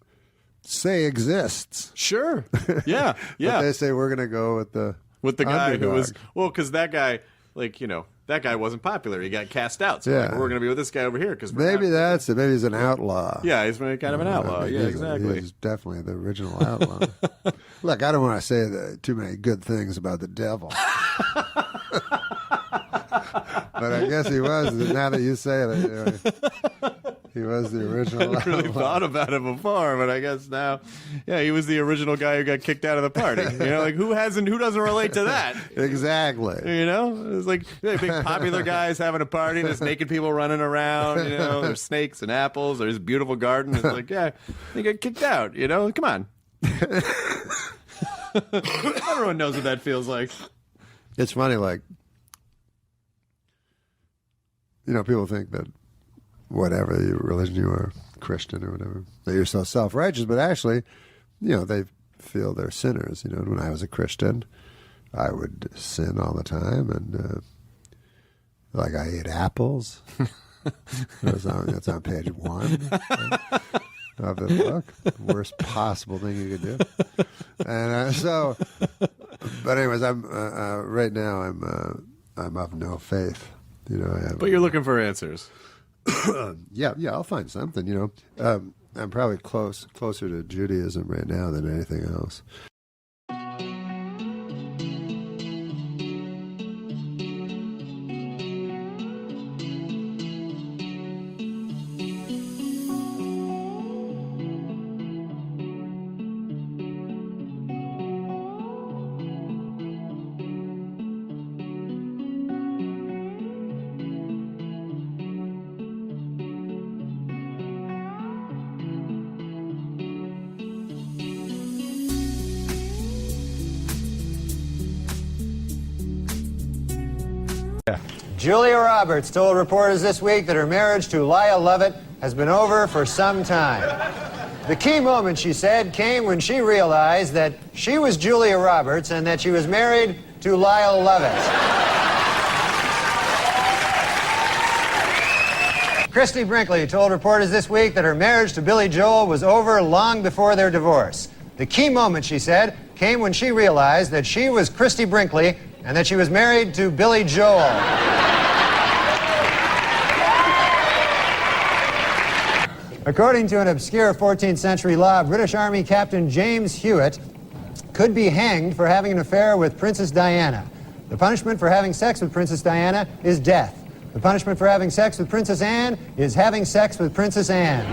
say exists. Sure. Yeah. Yeah. But they say we're going to go with the guy underdog. who was, because that guy, that guy wasn't popular. He got cast out. So we're going to be with this guy over here because maybe that's it. Maybe he's an outlaw. Yeah, he's kind of an outlaw. Yeah, exactly. He's definitely the original outlaw. Look, I don't want to say too many good things about the devil. But I guess he was, now that you say it, he was the original I hadn't really thought about it before, but I guess now, he was the original guy who got kicked out of the party. Who doesn't relate to that? Exactly. It's like big popular guys having a party, there's naked people running around, there's snakes and apples, there's a beautiful garden. It's like, they get kicked out, come on. Everyone knows what that feels like. It's funny, people think that whatever religion you are, Christian or whatever, that you're so self-righteous, but actually, they feel they're sinners. When I was a Christian, I would sin all the time, and I ate apples. That's on page 1 of the book. The worst possible thing you could do. And but anyways, I'm right now I'm of no faith. But you're looking for answers. Yeah, I'll find something. I'm probably closer to Judaism right now than anything else. Julia Roberts told reporters this week that her marriage to Lyle Lovett has been over for some time. The key moment, she said, came when she realized that she was Julia Roberts and that she was married to Lyle Lovett. Christy Brinkley told reporters this week that her marriage to Billy Joel was over long before their divorce. The key moment, she said, came when she realized that she was Christy Brinkley and that she was married to Billy Joel. According to an obscure 14th century law, British Army Captain James Hewitt could be hanged for having an affair with Princess Diana. The punishment for having sex with Princess Diana is death. The punishment for having sex with Princess Anne is having sex with Princess Anne.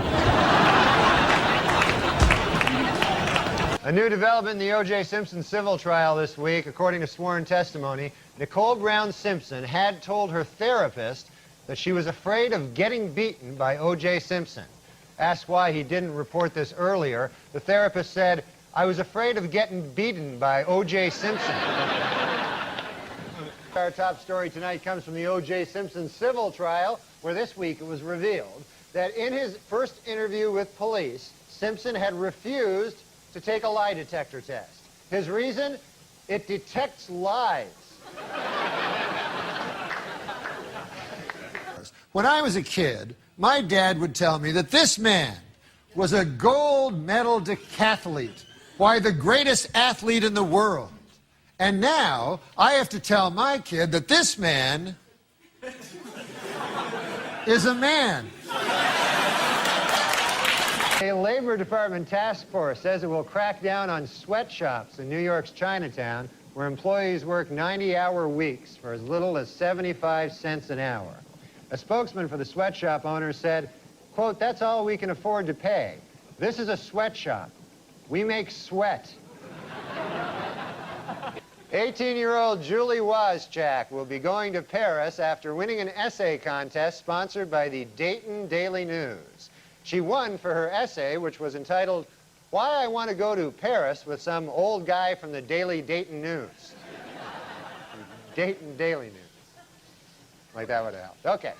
A new development in the O.J. Simpson civil trial this week. According to sworn testimony, Nicole Brown Simpson had told her therapist that she was afraid of getting beaten by O.J. Simpson. Asked why he didn't report this earlier, the therapist said, "I was afraid of getting beaten by O.J. Simpson." Our top story tonight comes from the O.J. Simpson civil trial, where this week it was revealed that in his first interview with police, Simpson had refused to take a lie detector test. His reason? It detects lies. When I was a kid, my dad would tell me that this man was a gold medal decathlete. Why, the greatest athlete in the world. And now I have to tell my kid that this man is a man. A Labor Department task force says it will crack down on sweatshops in New York's Chinatown, where employees work 90-hour weeks for as little as 75 cents an hour. A spokesman for the sweatshop owners said, quote, "That's all we can afford to pay. This is a sweatshop. We make sweat." 18-year-old Julie Wozchak will be going to Paris after winning an essay contest sponsored by the Dayton Daily News. She won for her essay, which was entitled, "Why I Want to Go to Paris with Some Old Guy from the Daily Dayton News." Dayton Daily News. Like that would have helped. Okay.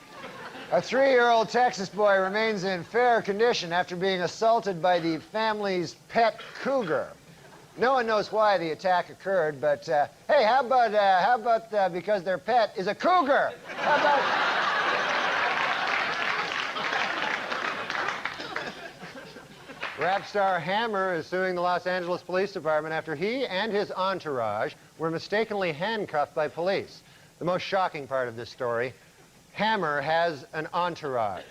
A 3-year-old Texas boy remains in fair condition after being assaulted by the family's pet cougar. No one knows why the attack occurred, but hey, how about because their pet is a cougar? How about... Rap star Hammer is suing the Los Angeles Police Department after he and his entourage were mistakenly handcuffed by police. The most shocking part of this story, Hammer has an entourage.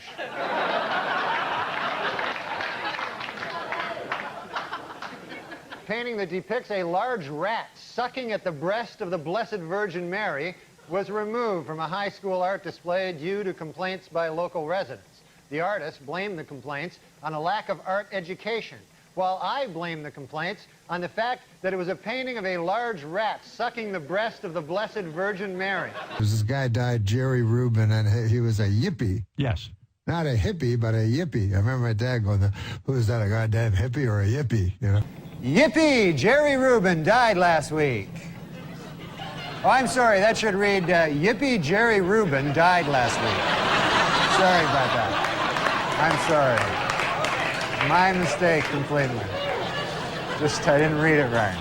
Painting that depicts a large rat sucking at the breast of the Blessed Virgin Mary was removed from a high school art display due to complaints by local residents. The artist blamed the complaints on a lack of art education, while I blame the complaints on the fact that it was a painting of a large rat sucking the breast of the Blessed Virgin Mary. This guy died, Jerry Rubin, and he was a yippie. Yes. Not a hippie, but a yippie. I remember my dad going, who is that, a goddamn hippie or a yippie, you know? Yippee! Jerry Rubin died last week. Oh, I'm sorry, that should read, Yippee Jerry Rubin died last week. Sorry about that. I'm sorry. My mistake completely. Just, I didn't read it right.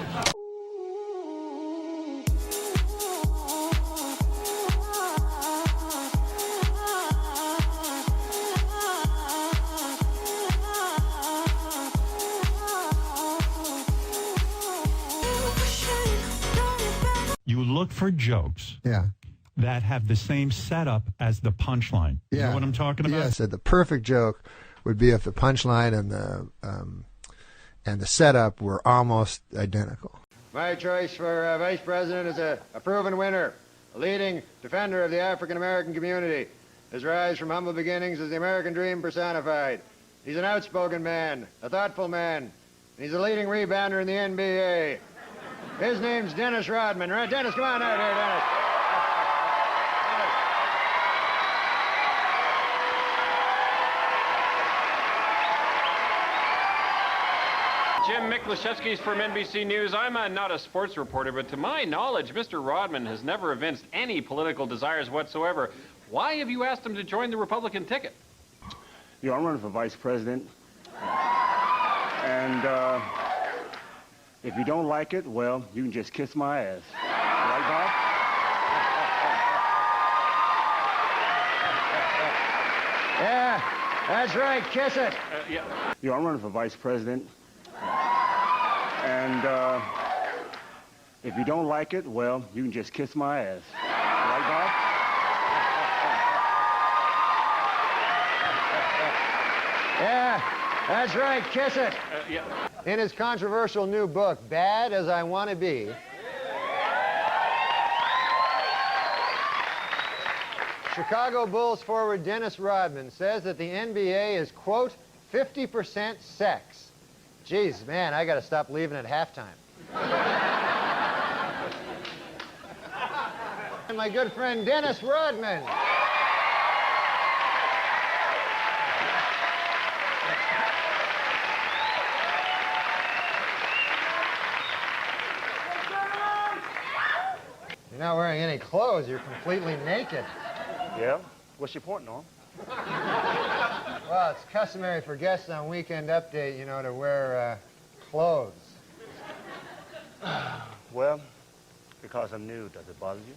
You look for jokes. Yeah. That have the same setup as the punchline. You know what I'm talking about? Yeah, I said the perfect joke would be if the punchline and the setup were almost identical. My choice for vice president is a proven winner, a leading defender of the African-American community. His rise from humble beginnings is the American dream personified. He's an outspoken man, a thoughtful man. He's a leading rebounder in the NBA. His name's Dennis Rodman. Right, Dennis, come on out here, Dennis. Jim Miklaszewski's from NBC News. I'm not a sports reporter, but to my knowledge, Mr. Rodman has never evinced any political desires whatsoever. Why have you asked him to join the Republican ticket? I'm running for vice president. And if you don't like it, well, you can just kiss my ass. Right, Bob? Yeah, that's right, kiss it. I'm running for vice president. And if you don't like it, well, you can just kiss my ass. Right, Bob? Yeah, that's right, kiss it. In his controversial new book, Bad as I Want to Be, Chicago Bulls forward Dennis Rodman says that the NBA is, quote, 50% sex. Jeez, man, I got to stop leaving at halftime. And my good friend Dennis Rodman. You're not wearing any clothes. You're completely naked. Yeah? What's your point, Norm? Well, it's customary for guests on Weekend Update, to wear clothes. Well, because I'm nude, does it bother you?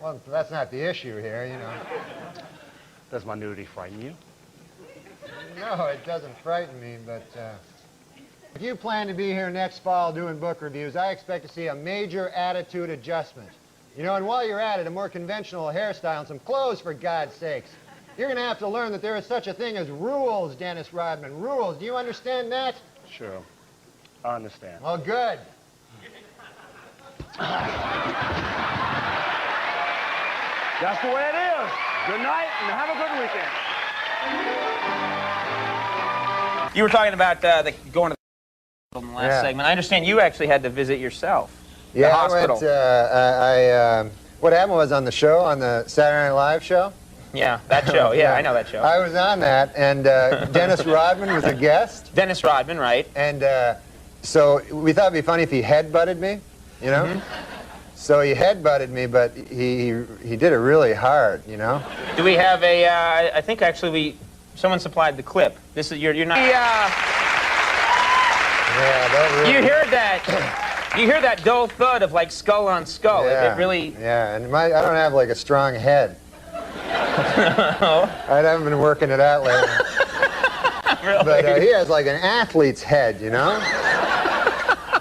Well, that's not the issue here, Does my nudity frighten you? No, it doesn't frighten me, but if you plan to be here next fall doing book reviews, I expect to see a major attitude adjustment. And while you're at it, a more conventional hairstyle and some clothes, for God's sakes. You're going to have to learn that there is such a thing as rules, Dennis Rodman. Rules. Do you understand that? Sure. I understand. Well, good. That's the way it is. Good night and have a good weekend. You were talking about going to the in the last segment. I understand you actually had to visit yourself. Yeah, the hospital. I went, what happened was on the show, on the Saturday Night Live show. Yeah, that show. Yeah, I know that show. I was on that, and Dennis Rodman was a guest. Dennis Rodman, right. And so we thought it'd be funny if he headbutted me, So he headbutted me, but he did it really hard, Do we have a, I think actually someone supplied the clip. This is, you're not... Yeah, that really... You hear that? You hear that dull thud of like skull on skull. Yeah, It really. Yeah, and I don't have like a strong head. I haven't been working it out lately. Really? But he has like an athlete's head, you know?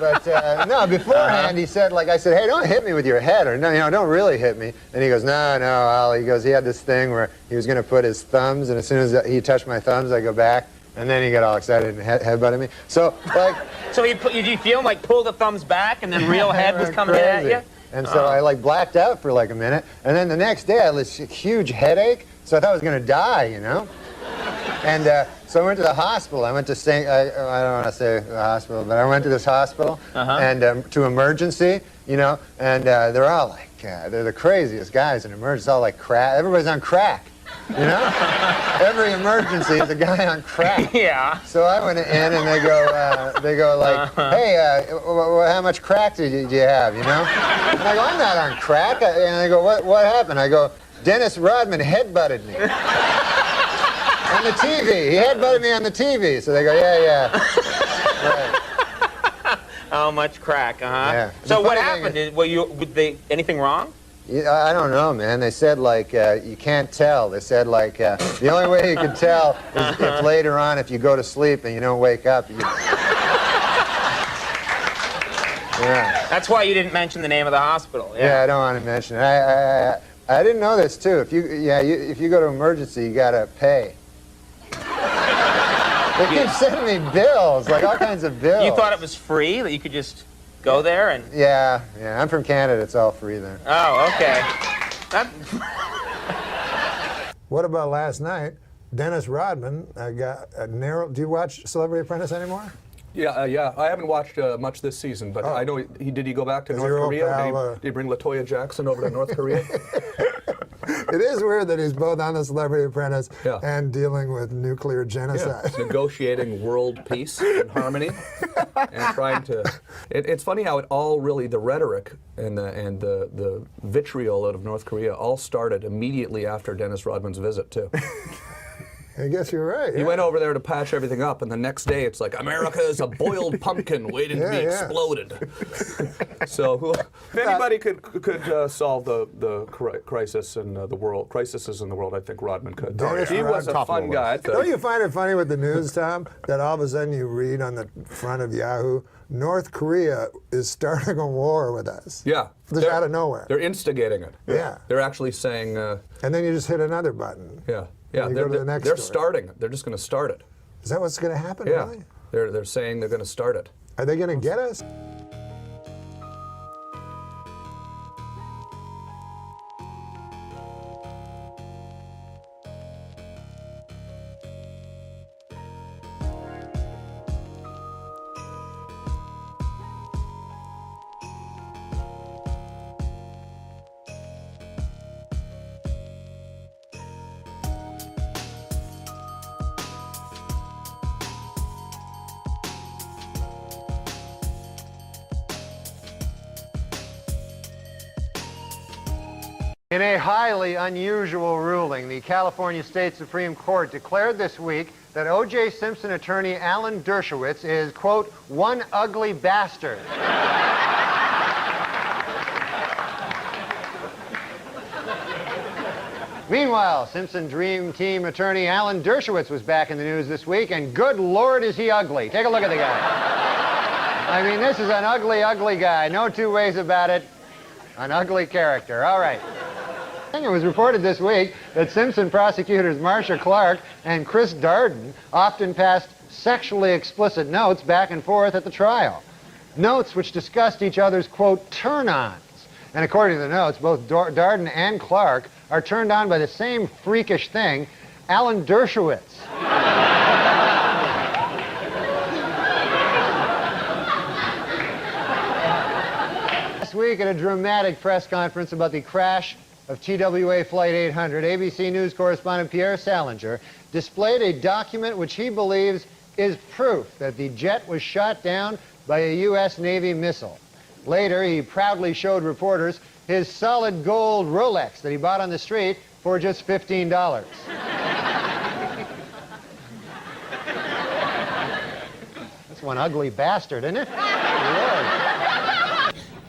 But no, beforehand he said, like, I said, hey, don't hit me with your head, or no, you know, don't really hit me. And he goes, no, Al. He goes, he had this thing where he was going to put his thumbs, and as soon as he touched my thumbs, I go back, and then he got all excited and headbutted me. So, like... So did you feel him, like, pull the thumbs back, and then real head was coming at you? And so I, like, blacked out for, like, a minute, and then the next day I had this huge headache, so I thought I was going to die, you know? And so I went to the hospital. I went to I don't want to say the hospital, but I went to this hospital and to emergency, you know, and they're all like, they're the craziest guys in emergency, all like crack. Everybody's on crack, you know? Every emergency is a guy on crack. Yeah. So I went in and they go like, hey, how much crack do you have, you know? And I go, I'm not on crack. And they go, what happened? I go, Dennis Rodman headbutted me. On the TV. He headbutted me on the TV. So they go, yeah. Right. How much crack, Yeah. So what happened? Anything wrong? Yeah, I don't know, man. They said, like, you can't tell. They said, like, the only way you can tell is if later on, if you go to sleep and you don't wake up. Yeah. That's why you didn't mention the name of the hospital. Yeah, I don't want to mention it. I didn't know this, too. If you go to emergency, you got to pay. They keep sending me bills, like all kinds of bills. You thought it was free, that you could just go there and... Yeah. I'm from Canada. It's all free there. Oh, okay. What about last night? Dennis Rodman got a narrow... Do you watch Celebrity Apprentice anymore? Yeah. I haven't watched much this season, but I know did he go back to North Korea? Did he bring LaToya Jackson over to North Korea? It is weird that he's both on the Celebrity Apprentice and dealing with nuclear genocide. Yeah, negotiating world peace and harmony, and trying to. It's funny how it all really, the rhetoric and the vitriol out of North Korea all started immediately after Dennis Rodman's visit too. I guess you're right. He went over there to patch everything up, and the next day it's like, America is a boiled pumpkin waiting to be exploded. So if anybody could solve the crisis in the world, crises in the world, I think Rodman could. He was a fun guy. Don't you find it funny with the news, Tom, that all of a sudden you read on the front of Yahoo, North Korea is starting a war with us. Yeah. Just out of nowhere. They're instigating it. Yeah. They're actually saying... and then you just hit another button. Yeah. They're starting it. They're just going to start it. Is that what's going to happen? Yeah. Really? They're saying they're going to start it. Are they going to get us? In a highly unusual ruling, the California State Supreme Court declared this week that O.J. Simpson attorney Alan Dershowitz is, quote, one ugly bastard. Meanwhile, Simpson Dream Team attorney Alan Dershowitz was back in the news this week, and good Lord is he ugly. Take a look at the guy. I mean, this is an ugly, ugly guy. No two ways about it. An ugly character. All right. It was reported this week that Simpson prosecutors Marcia Clark and Chris Darden often passed sexually explicit notes back and forth at the trial. Notes which discussed each other's, quote, turn-ons. And according to the notes, both Darden and Clark are turned on by the same freakish thing, Alan Dershowitz. Last week at a dramatic press conference about the crash of TWA Flight 800, ABC News correspondent Pierre Salinger displayed a document which he believes is proof that the jet was shot down by a U.S. Navy missile. Later, he proudly showed reporters his solid gold Rolex that he bought on the street for just $15. That's That's one ugly bastard, isn't it? Lord.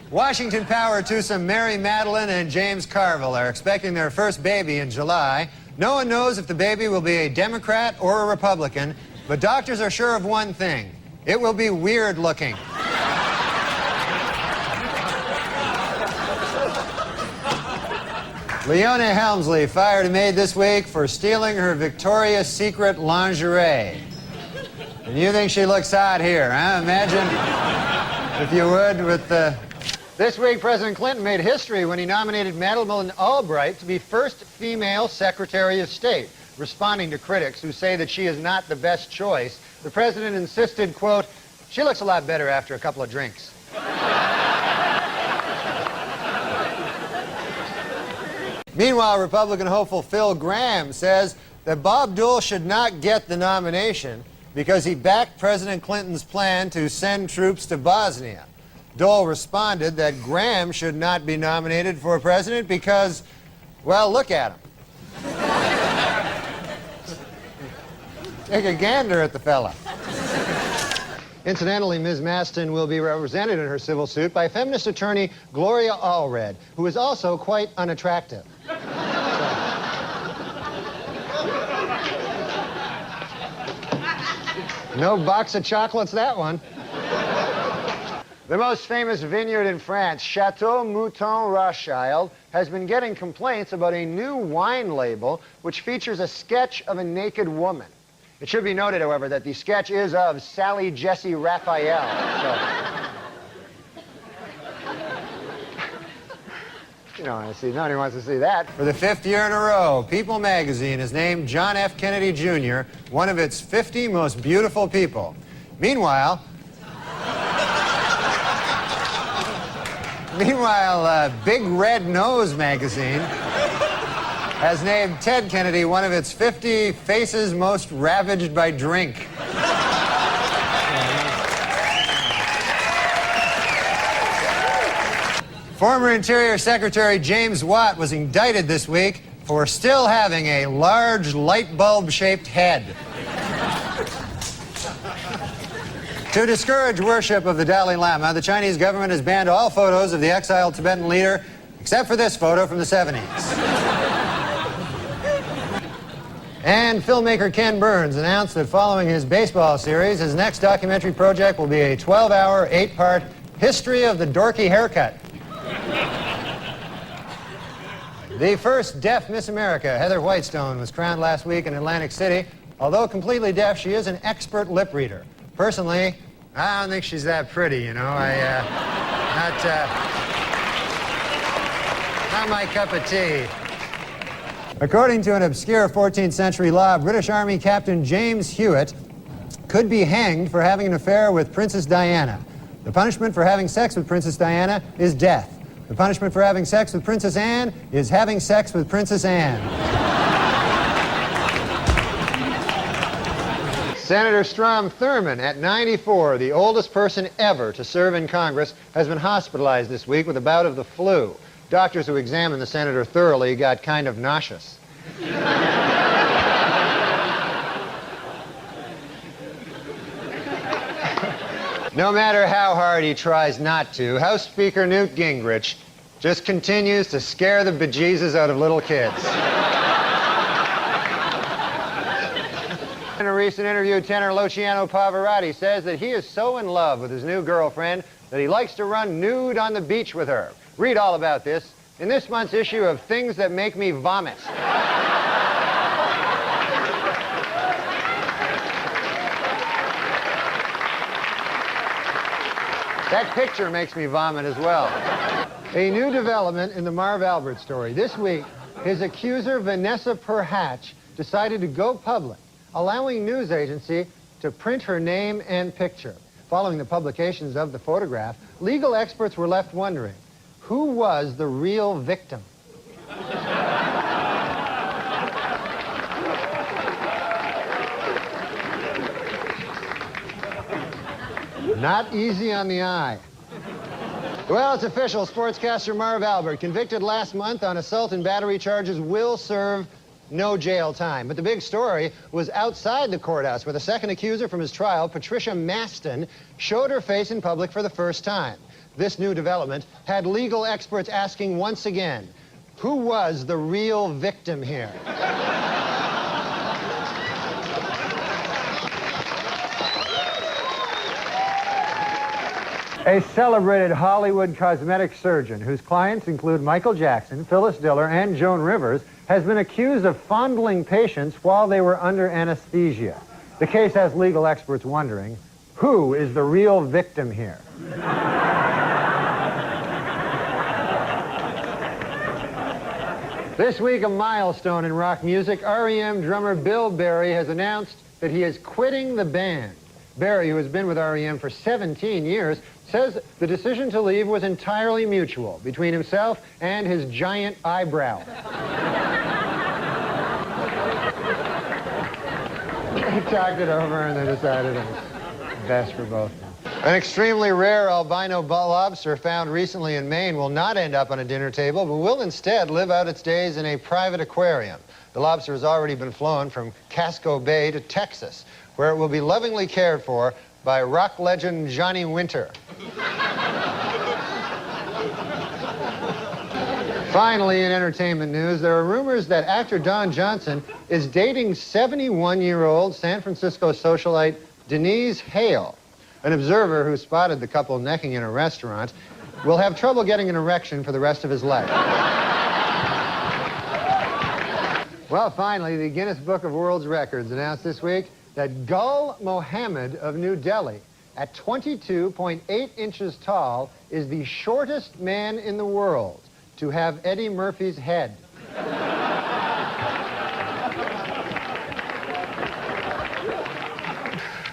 Washington Power to some Mary Madeline and James Carville are expecting their first baby in July. No one knows if the baby will be a Democrat or a Republican, but doctors are sure of one thing. It will be weird looking. Leona Helmsley fired a maid this week for stealing her Victoria's Secret lingerie. And you think she looks hot here, huh? Imagine, if you would, with the... This week, President Clinton made history when he nominated Madeleine Albright to be first female Secretary of State. Responding to critics who say that she is not the best choice, the president insisted, quote, "She looks a lot better after a couple of drinks." Meanwhile, Republican hopeful Phil Gramm says that Bob Dole should not get the nomination because he backed President Clinton's plan to send troops to Bosnia. Dole responded that Gramm should not be nominated for president because, well, look at him. Take a gander at the fella. Incidentally, Ms. Maston will be represented in her civil suit by feminist attorney Gloria Allred, who is also quite unattractive. No box of chocolates, that one. The most famous vineyard in France, Chateau Mouton Rothschild, has been getting complaints about a new wine label which features a sketch of a naked woman. It should be noted, however, that the sketch is of Sally Jesse Raphael. You don't want to see, nobody wants to see that. For the fifth year in a row, People magazine has named John F. Kennedy Jr. one of its 50 most beautiful people. Meanwhile, Big Red Nose magazine has named Ted Kennedy one of its 50 faces most ravaged by drink. Former Interior Secretary James Watt was indicted this week for still having a large light bulb-shaped head. To discourage worship of the Dalai Lama, the Chinese government has banned all photos of the exiled Tibetan leader, except for this photo from the 70s. And filmmaker Ken Burns announced that following his baseball series, his next documentary project will be a 12-hour, 8-part history of the dorky haircut. The first deaf Miss America, Heather Whitestone, was crowned last week in Atlantic City. Although completely deaf, she is an expert lip reader. Personally, I don't think she's that pretty, you know. Not my cup of tea. According to an obscure 14th century law, British Army Captain James Hewitt could be hanged for having an affair with Princess Diana. The punishment for having sex with Princess Diana is death. The punishment for having sex with Princess Anne is having sex with Princess Anne. Senator Strom Thurmond, at 94, the oldest person ever to serve in Congress, has been hospitalized this week with a bout of the flu. Doctors who examined the senator thoroughly got kind of nauseous. No matter how hard he tries not to, House Speaker Newt Gingrich just continues to scare the bejesus out of little kids. In a recent interview, tenor Luciano Pavarotti says that he is so in love with his new girlfriend that he likes to run nude on the beach with her. Read all about this in this month's issue of Things That Make Me Vomit. That picture makes me vomit as well. A new development in the Marv Albert story. This week, his accuser, Vanessa Perhatch, decided to go public, allowing news agency to print her name and picture. Following the publications of the photograph, legal experts were left wondering, who was the real victim? Not easy on the eye. Well, it's official. Sportscaster Marv Albert, convicted last month on assault and battery charges, will serve no jail time. But the big story was outside the courthouse, where the second accuser from his trial, Patricia Maston, showed her face in public for the first time. This new development had legal experts asking once again, who was the real victim here? A celebrated Hollywood cosmetic surgeon whose clients include Michael Jackson, Phyllis Diller, and Joan Rivers has been accused of fondling patients while they were under anesthesia. The case has legal experts wondering, who is the real victim here? This week, a milestone in rock music. REM drummer Bill Berry has announced that he is quitting the band. Berry, who has been with REM for 17 years, says the decision to leave was entirely mutual between himself and his giant eyebrow. They talked it over and they decided it was best for both of them. An extremely rare albino lobster found recently in Maine will not end up on a dinner table, but will instead live out its days in a private aquarium. The lobster has already been flown from Casco Bay to Texas, where it will be lovingly cared for by rock legend Johnny Winter. Finally, in entertainment news, there are rumors that actor Don Johnson is dating 71-year-old San Francisco socialite Denise Hale. An observer who spotted the couple necking in a restaurant will have trouble getting an erection for the rest of his life. Well, finally, the Guinness Book of World Records announced this week that Gul Mohammed of New Delhi, at 22.8 inches tall, is the shortest man in the world to have Eddie Murphy's head.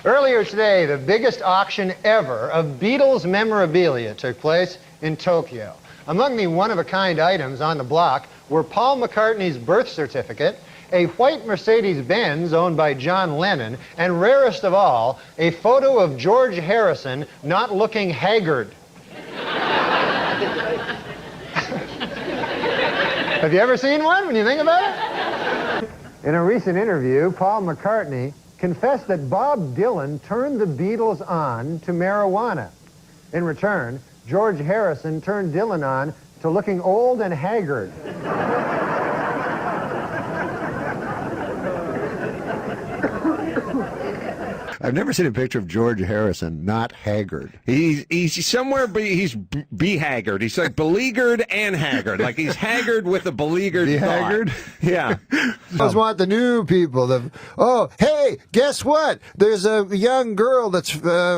Earlier today, the biggest auction ever of Beatles memorabilia took place in Tokyo. Among the one-of-a-kind items on the block were Paul McCartney's birth certificate, a white Mercedes-Benz owned by John Lennon, and rarest of all, a photo of George Harrison not looking haggard. Have you ever seen one when you think about it? In a recent interview, Paul McCartney confessed that Bob Dylan turned the Beatles on to marijuana. In return, George Harrison turned Dylan on to looking old and haggard. I've never seen a picture of George Harrison not haggard. He's somewhere, he's be-haggard. He's like beleaguered and haggard. Like he's haggard with a beleaguered Be-haggard? Yeah. I always want the new people. Oh, hey, guess what? There's a young girl that's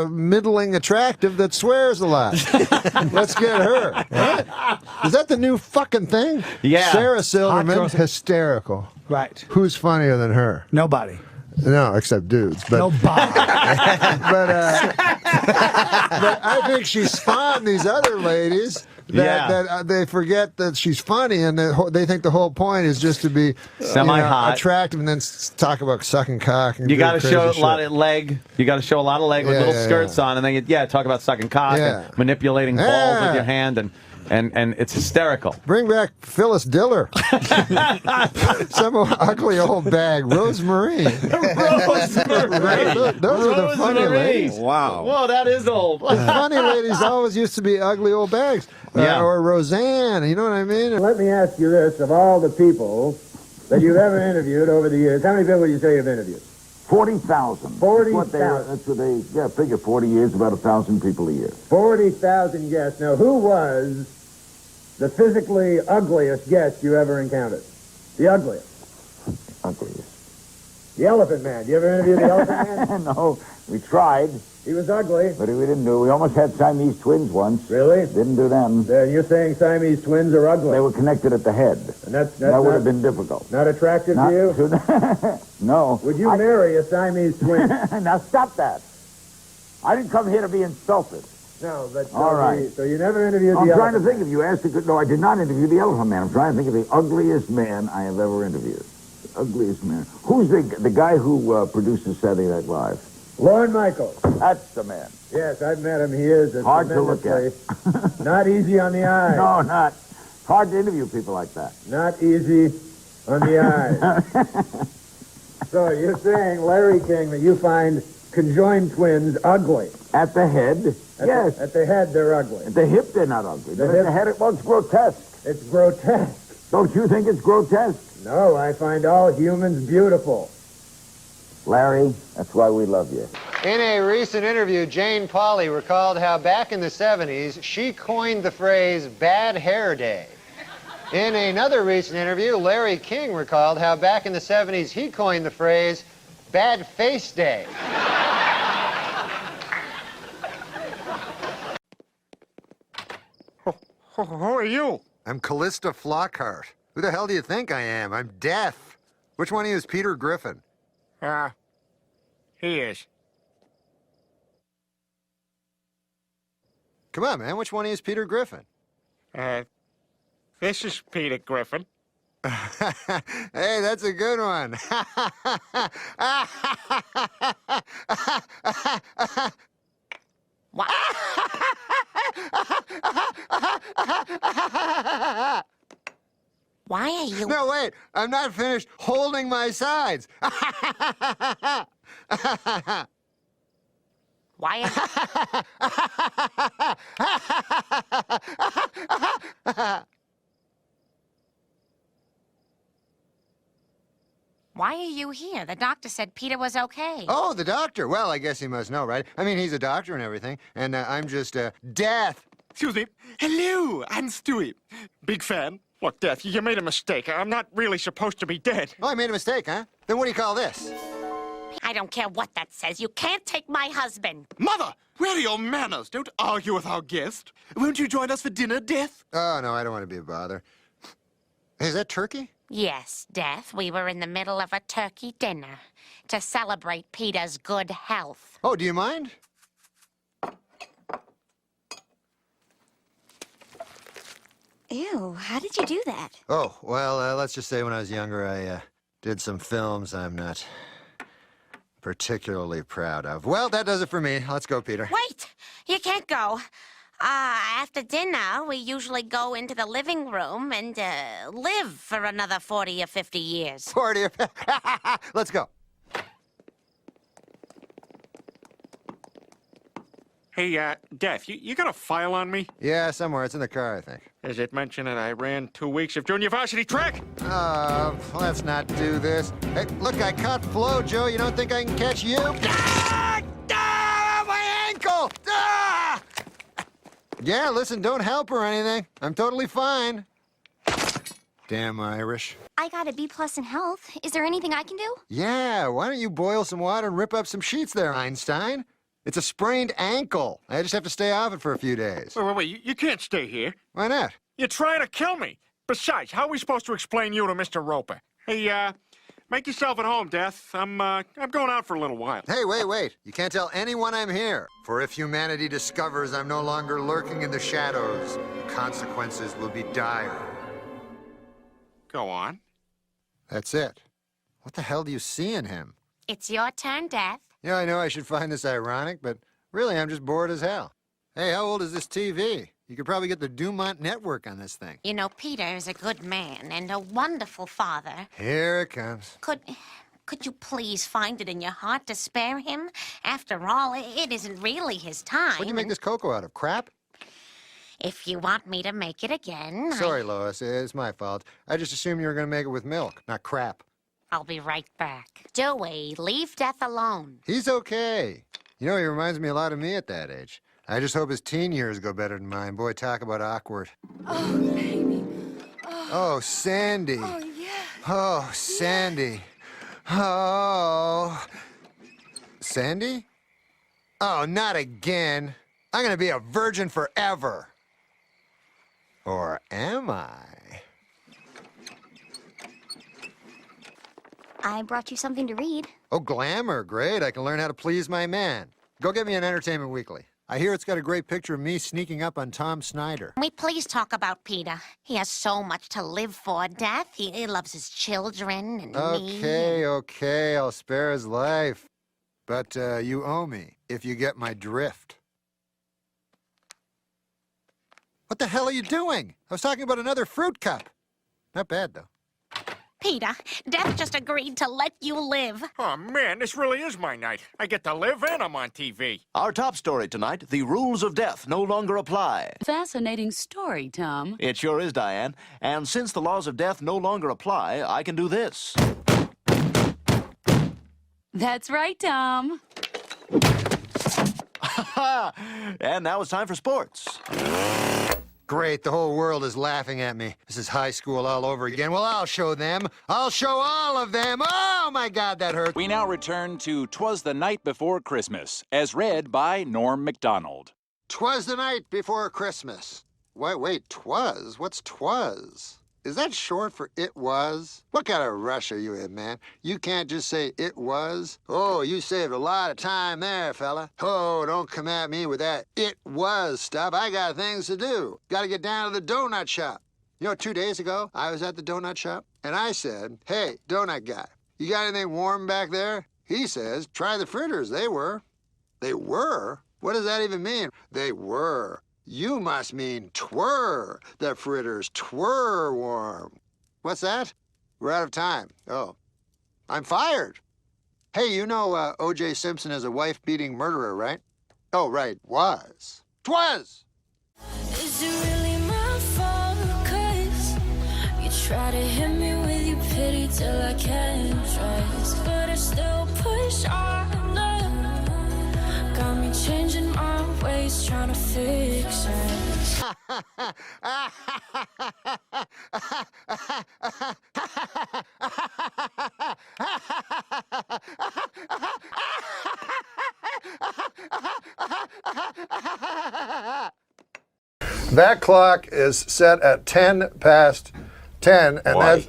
middling attractive that swears a lot. Let's get her. Right? Is that the new fucking thing? Yeah. Sarah Silverman, hysterical. Right. Who's funnier than her? Nobody. No, except dudes. But, Nobody. but I think she spawned these other ladies that they forget that she's funny, and they think the whole point is just to be semi-hot, attractive, and then talk about sucking cock. And you got to show a shit. lot of leg. You got to show a lot of leg with little skirts on, and then talk about sucking cock and manipulating balls with your hand, and it's hysterical. Bring back Phyllis Diller. Some ugly old bag. Rosemary. Rosemary. Those are the funny ladies. Wow. Whoa, that is old. The funny ladies always used to be ugly old bags. Or Roseanne. You know what I mean? Let me ask you this. Of all the people that you've ever interviewed over the years, how many people would you say you've interviewed? 40,000. 40,000. That's what they figure 40 years, about 1,000 people a year. 40,000 guests. Now, who was the physically ugliest guest you ever encountered? The ugliest. Ugliest. The Elephant Man. You ever interview the Elephant Man? No, we tried. He was ugly. But we didn't do it. We almost had Siamese twins once. Really? Didn't do them. You're saying Siamese twins are ugly? They were connected at the head. And that would have been difficult. Not attractive to you? No. Would you marry a Siamese twin? Now stop that. I didn't come here to be insulted. No, but all right. So you never interviewed I'm the trying Elephant to think if you asked. No, I did not interview the Elephant Man. I'm trying to think of the ugliest man I have ever interviewed. The ugliest man. Who's the guy who produces Saturday Night Live? Lorne Michaels. That's the man. Yes, I've met him. He is hard to look at. Not easy on the eye. No, not. It's hard to interview people like that. Not easy on the eyes. So you're saying, Larry King, that you find conjoined twins ugly? At the head, yes. At the head, they're ugly. At the hip, they're not ugly. But at the head, well, it's grotesque. It's grotesque. Don't you think it's grotesque? No, I find all humans beautiful. Larry, that's why we love you. In a recent interview, Jane Pauley recalled how back in the 70s, she coined the phrase bad hair day. In another recent interview, Larry King recalled how back in the 70s, he coined the phrase bad face day. Who are you? I'm Callista Flockhart. Who the hell do you think I am? I'm deaf. Which one of you is Peter Griffin? He is. Come on, man. Which one of you is Peter Griffin? This is Peter Griffin. Hey, that's a good one. What? Why are you... No, wait. I'm not finished holding my sides. Why Why are you here? The doctor said Peter was okay. Oh, the doctor. Well, I guess he must know, right? I mean, he's a doctor and everything, and I'm just, Death. Excuse me. Hello, I'm Stewie. Big fan. Look, Death, you made a mistake. I'm not really supposed to be dead. Oh, I made a mistake, huh? Then what do you call this? I don't care what that says. You can't take my husband. Mother, where are your manners? Don't argue with our guest. Won't you join us for dinner, Death? Oh, no, I don't want to be a bother. Hey, is that turkey? Yes, Death. We were in the middle of a turkey dinner to celebrate Peter's good health. Oh, do you mind? Ew, how did you do that? Oh, well, let's just say when I was younger, I did some films I'm not particularly proud of. Well, that does it for me. Let's go, Peter. Wait! You can't go. After dinner, we usually go into the living room and live for another 40 or 50 years. 40 or 50? Let's go. Hey, Death, you got a file on me? Yeah, somewhere. It's in the car, I think. Does it mention that I ran 2 weeks of junior varsity track? Let's not do this. Hey, look, I caught Flo, Joe. You don't think I can catch you? My ankle! Yeah, listen, don't help or anything. I'm totally fine. Damn Irish. I got a B+ in health. Is there anything I can do? Yeah, why don't you boil some water and rip up some sheets there, Einstein? It's a sprained ankle. I just have to stay off it for a few days. Wait, you can't stay here. Why not? You're trying to kill me. Besides, how are we supposed to explain you to Mr. Roper? Hey, make yourself at home, Death. I'm going out for a little while. Hey, wait. You can't tell anyone I'm here. For if humanity discovers I'm no longer lurking in the shadows, the consequences will be dire. Go on. That's it. What the hell do you see in him? It's your turn, Death. Yeah, I know I should find this ironic, but really I'm just bored as hell. Hey, how old is this TV? You could probably get the Dumont network on this thing. You know, Peter is a good man and a wonderful father. Here it comes. Could you please find it in your heart to spare him? After all, it isn't really his time. What'd you make this cocoa out of, crap? If you want me to make it again... Sorry, Lois, it's my fault. I just assumed you were going to make it with milk, not crap. I'll be right back. Joey, leave Death alone. He's okay. You know, he reminds me a lot of me at that age. I just hope his teen years go better than mine. Boy, talk about awkward. Oh, baby. Oh, Sandy. Oh, yeah. Oh, Sandy. Oh. Sandy? Oh, not again. I'm going to be a virgin forever. Or am I? I brought you something to read. Oh, glamour. Great. I can learn how to please my man. Go get me an Entertainment Weekly. I hear it's got a great picture of me sneaking up on Tom Snyder. Can we please talk about Peter? He has so much to live for, Death. He loves his children and me. Okay. I'll spare his life. But you owe me, if you get my drift. What the hell are you doing? I was talking about another fruit cup. Not bad, though. Peter, Death just agreed to let you live. Oh, man, this really is my night. I get to live and I'm on TV. Our top story tonight, the rules of death no longer apply. Fascinating story, Tom. It sure is, Diane. And since the laws of death no longer apply, I can do this. That's right, Tom. And now it's time for sports. Great, the whole world is laughing at me. This is high school all over again. Well, I'll show them. I'll show all of them. Oh, my God, that hurt. We now return to 'Twas the Night Before Christmas, as read by Norm MacDonald. 'Twas the night before Christmas. Wait, 'twas? What's 'twas? Is that short for it was? What kind of rush are you in, man? You can't just say it was. Oh, you saved a lot of time there, fella. Oh, don't come at me with that it was stuff. I got things to do. Got to get down to the donut shop. You know, 2 days ago, I was at the donut shop, and I said, hey, donut guy, you got anything warm back there? He says, try the fritters. They were. They were? What does that even mean? They were. You must mean twere. The fritters twere warm. What's that? We're out of time. Oh. I'm fired. Hey, you know O.J. Simpson is a wife-beating murderer, right? Oh, right. Was. 'Twas! Is it really my fault? 'Cause you try to hit me with your pity till I can't trust, but I still push on. Got me changing my ways, trying to fix it. That clock is set at 10 past 10, and that's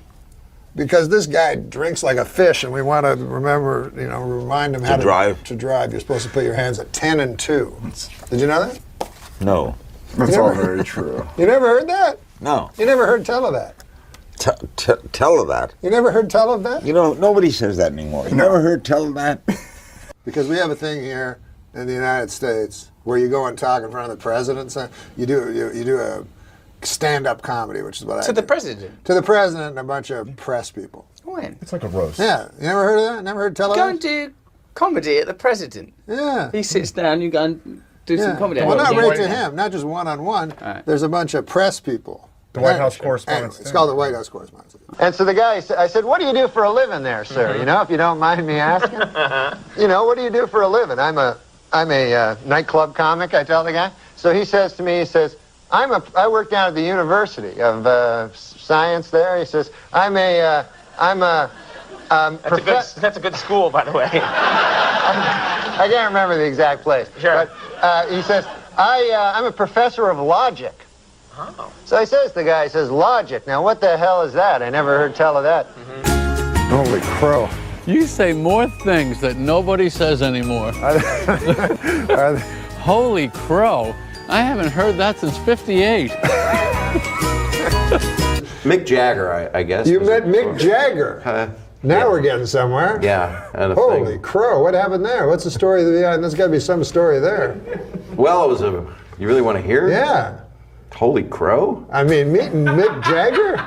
because this guy drinks like a fish, and we want to remember, remind him how to drive. To drive, you're supposed to put your hands at 10 and 2. Did you know that? No. That's all very true. You never heard that? No. You never heard tell of that? Tell of that? You never heard tell of that? You know, nobody says that anymore. You never heard tell of that? Because we have a thing here in the United States where you go and talk in front of the president. So you do a stand-up comedy, which is what I do. To the president? To the president and a bunch of press people. When? It's like a roast. Yeah. You never heard of that? Never heard tell of that? Go and do comedy at the president. Yeah. He sits down, you go and do some comedy. Well, not right to him, not just one-on-one. Right. There's a bunch of press people. The White House correspondence. It's called the White House correspondence. And so the guy, I said, what do you do for a living there, sir? You know, if you don't mind me asking. What do you do for a living? I'm a nightclub comic, I tell the guy. So he says to me, I work down at the University of Science there. He says, that's a good school, by the way. I can't remember the exact place. Sure. But he says, I'm a professor of logic. Oh. So he says, the guy says, logic. Now, what the hell is that? I never heard tell of that. Holy crow. You say more things that nobody says anymore. Holy crow. I haven't heard that since '58. Mick Jagger, I guess. You met Mick Jagger. Now we're getting somewhere. Yeah. Holy crow, what happened there? What's the story? There's got to be some story there. Well, it was you really want to hear? Yeah. Holy crow? I mean, meeting Mick Jagger?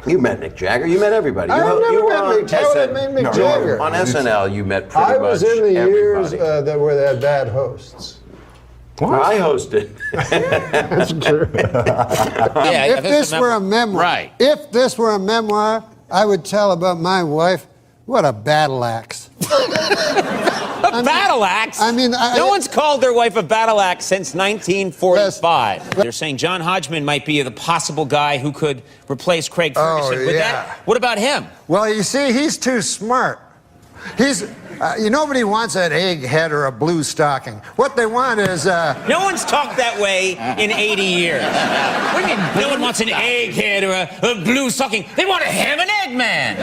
You met Mick Jagger. You met everybody. I've never met Mick Jagger. On SNL, you met pretty much I was in the years everybody. where they had bad hosts. What? I hosted. That's true. If this were a memoir, if this were a memoir, I would tell about my wife. What a battle axe. Battle axe? I mean, no one's called their wife a battle axe since 1945. They're saying John Hodgman might be the possible guy who could replace Craig Ferguson. What about him? Well, you see, he's too smart. Nobody wants an egghead or a blue stocking. What they want is No one's talked that way in 80 years. What do you mean? No one wants an egghead or a blue stocking. They want a ham and egg man.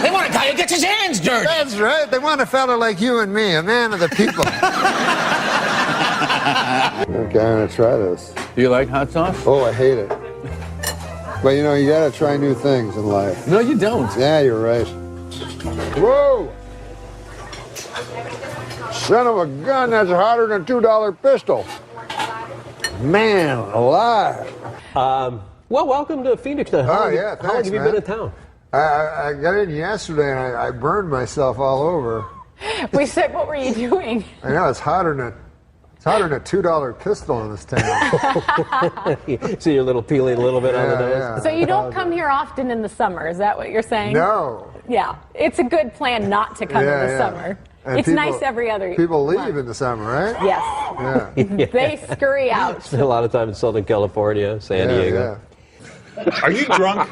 They want a guy who gets his hands dirty. That's right. They want a fella like you and me, a man of the people. Okay, I'm gonna try this. Do you like hot sauce? Oh, I hate it. But you gotta try new things in life. No, you don't. Yeah, you're right. Whoa! Son of a gun, that's hotter than a $2 pistol. Man alive. Well, welcome to Phoenix. How long have you been in town? I got in yesterday and I burned myself all over. We said, what were you doing? I know, it's hotter than a $2 pistol in this town. See your little peeling a little bit on the nose? Yeah. So you don't come here often in the summer, is that what you're saying? No. Yeah, it's a good plan not to come in the summer. And it's nice every other People leave month. in the summer, right? Yes. Yeah. They scurry out. Spent a lot of time in Southern California, San Diego. Are you drunk?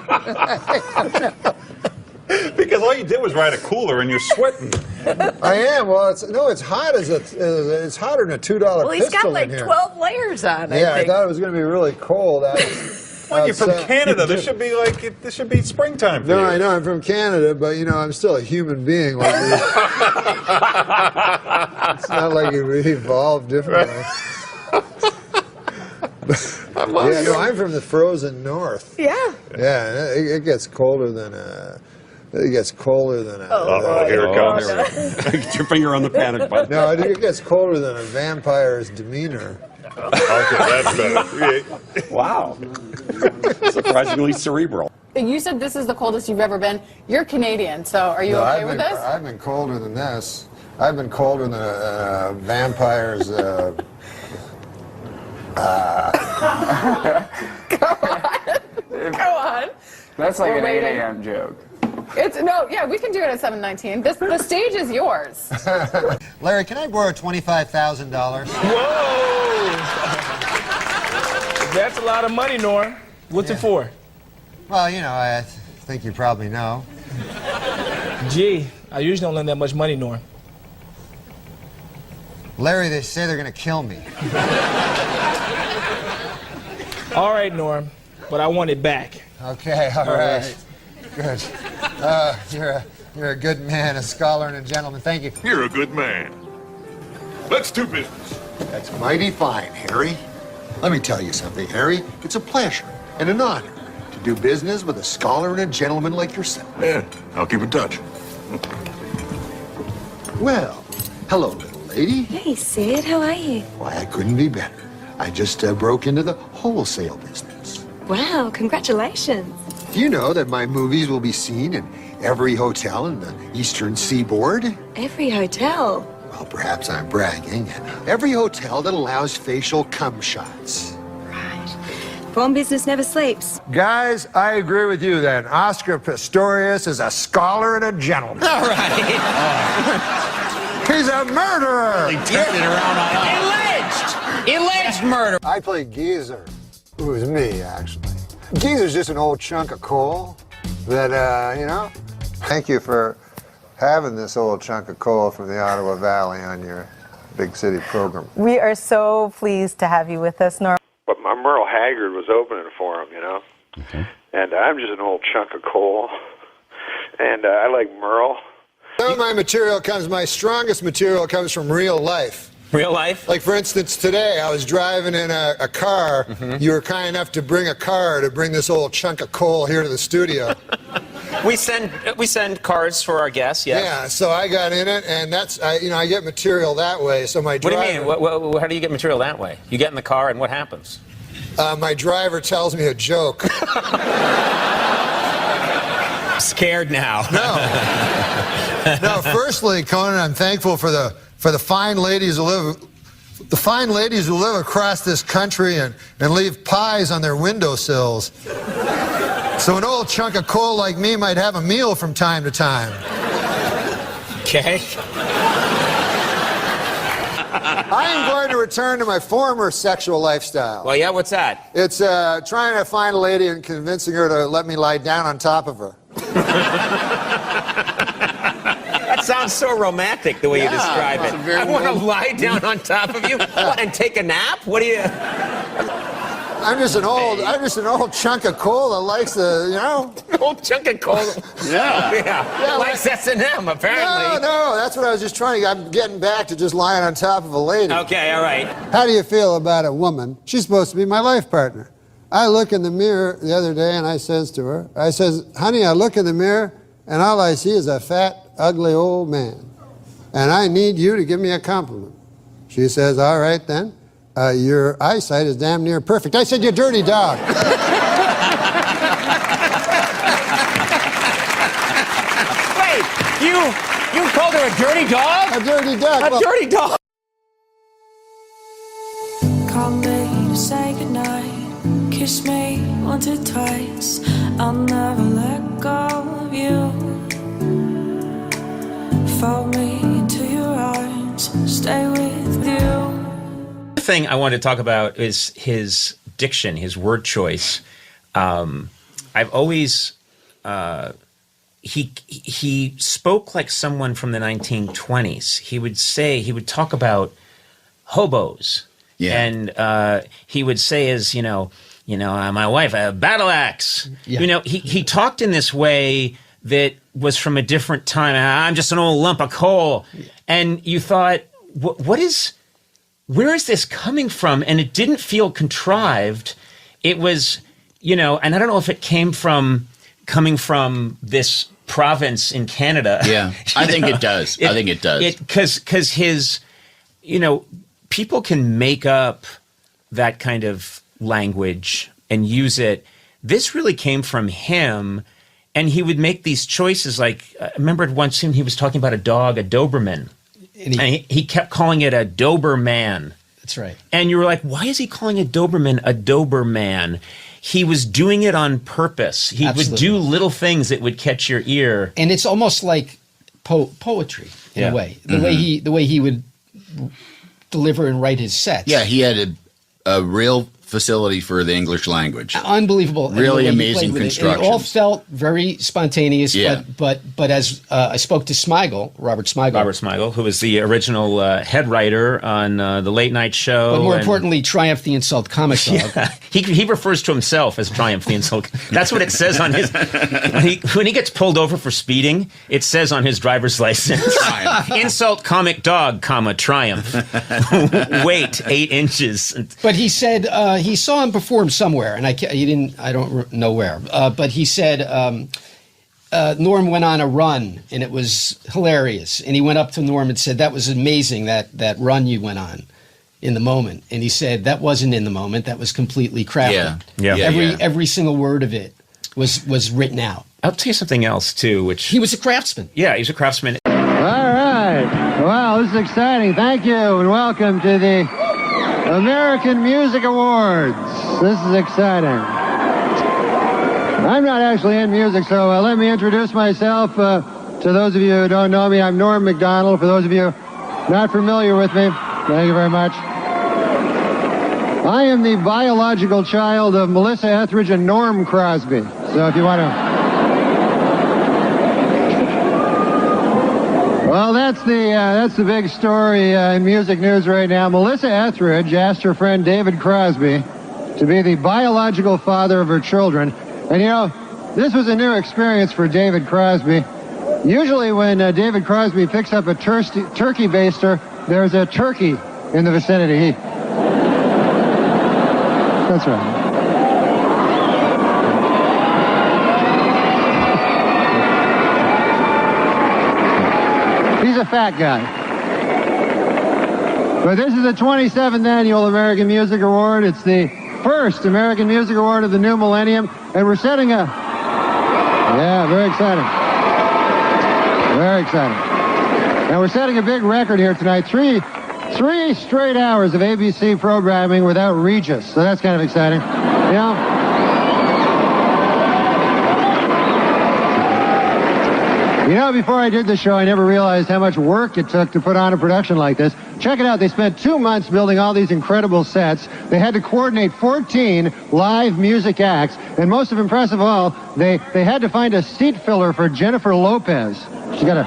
Because all you did was ride a cooler and you're sweating. I am. Well, it's hot it's hotter than a $2 Well, he's pistol got like in here. 12 layers on, Yeah, I think. thought it was going to be really cold. Well, you're from Canada. This should be springtime for you. No, I know I'm from Canada, but I'm still a human being. Like it's not like we evolved differently. I'm from the frozen north. Yeah. Yeah, it gets colder than here it comes. Get your finger on the panic button. No, it gets colder than a vampire's demeanor. Okay, that's better. Wow. Surprisingly cerebral. You said this is the coldest you've ever been. You're Canadian, so are you okay with this? I've been colder than this. I've been colder than a vampire's. Go on. That's like We're an waiting. 8 a.m. joke. We can do it at 7:19. The stage is yours. Larry, can I borrow $25,000? Whoa! That's a lot of money, Norm. What's it for? Well, I think you probably know. Gee, I usually don't lend that much money, Norm. Larry, they say they're going to kill me. All right, Norm, but I want it back. Okay, all right. Good. You're a good man, a scholar, and a gentleman. Thank you. You're a good man. Let's do business. That's mighty fine, Harry. Let me tell you something, Harry. It's a pleasure and an honor to do business with a scholar and a gentleman like yourself. Yeah, I'll keep in touch. Well, hello, little lady. Hey, Sid, how are you? Why, I couldn't be better. I just broke into the wholesale business. Wow, congratulations. Do you know that my movies will be seen in every hotel in the Eastern Seaboard? Every hotel. Well, perhaps I'm bragging. Every hotel that allows facial cum shots. Porn business never sleeps. Guys, I agree with you then. Oscar Pistorius is a scholar and a gentleman. All right. He's a murderer. Turn it around on alleged murder. I play Geezer. It was me, actually. Geezer's just an old chunk of coal that, Thank you for having this old chunk of coal from the Ottawa Valley on your big city program. We are so pleased to have you with us, Norm. But my Merle Haggard was opening for him, And I'm just an old chunk of coal. And I like Merle. Some of my strongest material comes from real life. Real life? Like, for instance, today I was driving in a car. You were kind enough to bring a car to bring this old chunk of coal here to the studio. We send cards for our guests, yes. Yeah, so I got in it, and I get material that way. So my driver. What do you mean? How do you get material that way? You get in the car, and what happens? My driver tells me a joke. I'm scared now. No, firstly, Conan, I'm thankful for the fine ladies who live across this country and leave pies on their windowsills. So an old chunk of coal like me might have a meal from time to time. Okay. I am going to return to my former sexual lifestyle. Well, yeah, what's that? It's trying to find a lady and convincing her to let me lie down on top of her. That sounds so romantic, the way you describe it. I want to lie down on top of you and take a nap? What do you... I'm just an old chunk of coal that likes the, Old chunk of coal. Yeah. Likes S&M, apparently. No, that's what I was just trying to... I'm getting back to just lying on top of a lady. Okay, all right. How do you feel about a woman? She's supposed to be my life partner. I look in the mirror the other day and I says to her, honey, I look in the mirror and all I see is a fat, ugly old man. And I need you to give me a compliment. She says, all right then. Your eyesight is damn near perfect. I said, you dirty dog. You called her a dirty dog? A dirty duck. A dirty dog. Call me to say goodnight. Kiss me once or twice. I'll never let go of you. Fold me into your arms. Stay with you. The thing I wanted to talk about is his diction, his word choice. I've always he spoke like someone from the 1920s. He would talk about hobos. Yeah. And he would say my wife, a battle axe. Yeah. He talked in this way that was from a different time. I'm just an old lump of coal. Yeah. And you thought, where is this coming from? And it didn't feel contrived. It was, and I don't know if it coming from this province in Canada. Yeah, I think it does. I think it does. Because his, people can make up that kind of language and use it. This really came from him, and he would make these choices. Like, I remember once he was talking about a dog, a Doberman, and he kept calling it a Doberman. That's right. And you were like, why is he calling a Doberman a Doberman? He was doing it on purpose. He would do little things that would catch your ear. And it's almost like poetry in a way. The way he would deliver and write his sets. Yeah, he had a real facility for the English language. Unbelievable. Really amazing construction. It all felt very spontaneous, but as I spoke to Robert Smigel, who was the original head writer on the Late Night Show. But more importantly, Triumph the Insult Comic Dog. Yeah, he refers to himself as Triumph the Insult. That's what it says on his... When he gets pulled over for speeding, it says on his driver's license, Insult Comic Dog, Triumph. Weight, 8 inches. But he said... he saw him perform somewhere, and I don't know where. But he said Norm went on a run, and it was hilarious. And he went up to Norm and said, "That was amazing, that run you went on in the moment." And he said, "That wasn't in the moment. That was completely crafted. Every single word of it was written out." I'll tell you something else too, which he was a craftsman. Yeah, he was a craftsman. All right. Wow, this is exciting. Thank you, and welcome to the American Music Awards. This is exciting. I'm not actually in music, so let me introduce myself. To those of you who don't know me, I'm Norm MacDonald. For those of you not familiar with me, thank you very much. I am the biological child of Melissa Etheridge and Norm Crosby. So if you want to... Well, that's the big story in music news right now. Melissa Etheridge asked her friend David Crosby to be the biological father of her children. And this was a new experience for David Crosby. Usually when David Crosby picks up a turkey baster, there's a turkey in the vicinity. That's right. He's a fat guy. But this is the 27th Annual American Music Award. It's the first American Music Award of the new millennium. And we're setting a... Yeah, very exciting. Very exciting. And we're setting a big record here tonight. Three straight hours of ABC programming without Regis. So that's kind of exciting. Before I did the show, I never realized how much work it took to put on a production like this. Check it out. They spent 2 months building all these incredible sets. They had to coordinate 14 live music acts. And most impressive of all, they had to find a seat filler for Jennifer Lopez. She got a...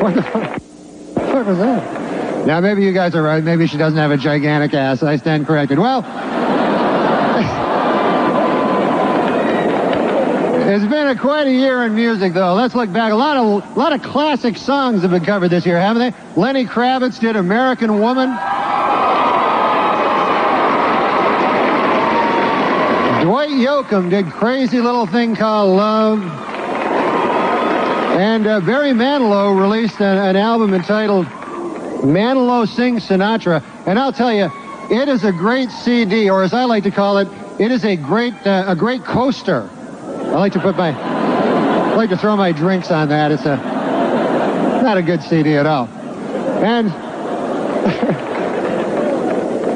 What the fuck was that? Now, maybe you guys are right. Maybe she doesn't have a gigantic ass. I stand corrected. Well, it's been quite a year in music, though. Let's look back. A lot of classic songs have been covered this year, haven't they? Lenny Kravitz did American Woman. Dwight Yoakam did Crazy Little Thing Called Love. And Barry Manilow released an album entitled Manilow Sings Sinatra. And I'll tell you, it is a great CD, or as I like to call it, it is a great coaster. I like to throw my drinks on that. It's not a good CD at all. And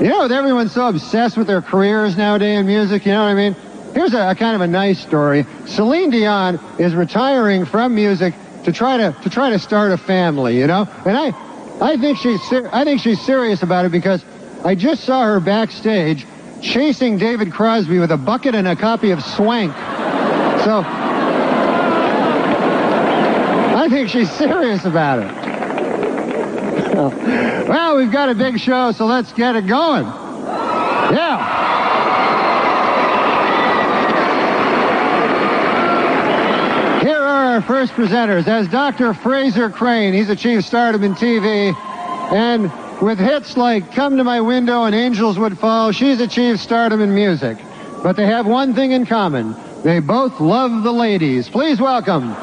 you know, with everyone so obsessed with their careers nowadays in music, you know what I mean? Here's a kind of a nice story. Celine Dion is retiring from music to try to start a family, you know? And I think she's serious about it, because I just saw her backstage chasing David Crosby with a bucket and a copy of Swank. So I think she's serious about it. Well, we've got a big show, so let's get it going. Yeah. Here are our first presenters. As Dr. Fraser Crane, he's achieved stardom in TV, and with hits like Come to My Window and Angels Would Fall, she's achieved stardom in music. But they have one thing in common. They both love the ladies. Please welcome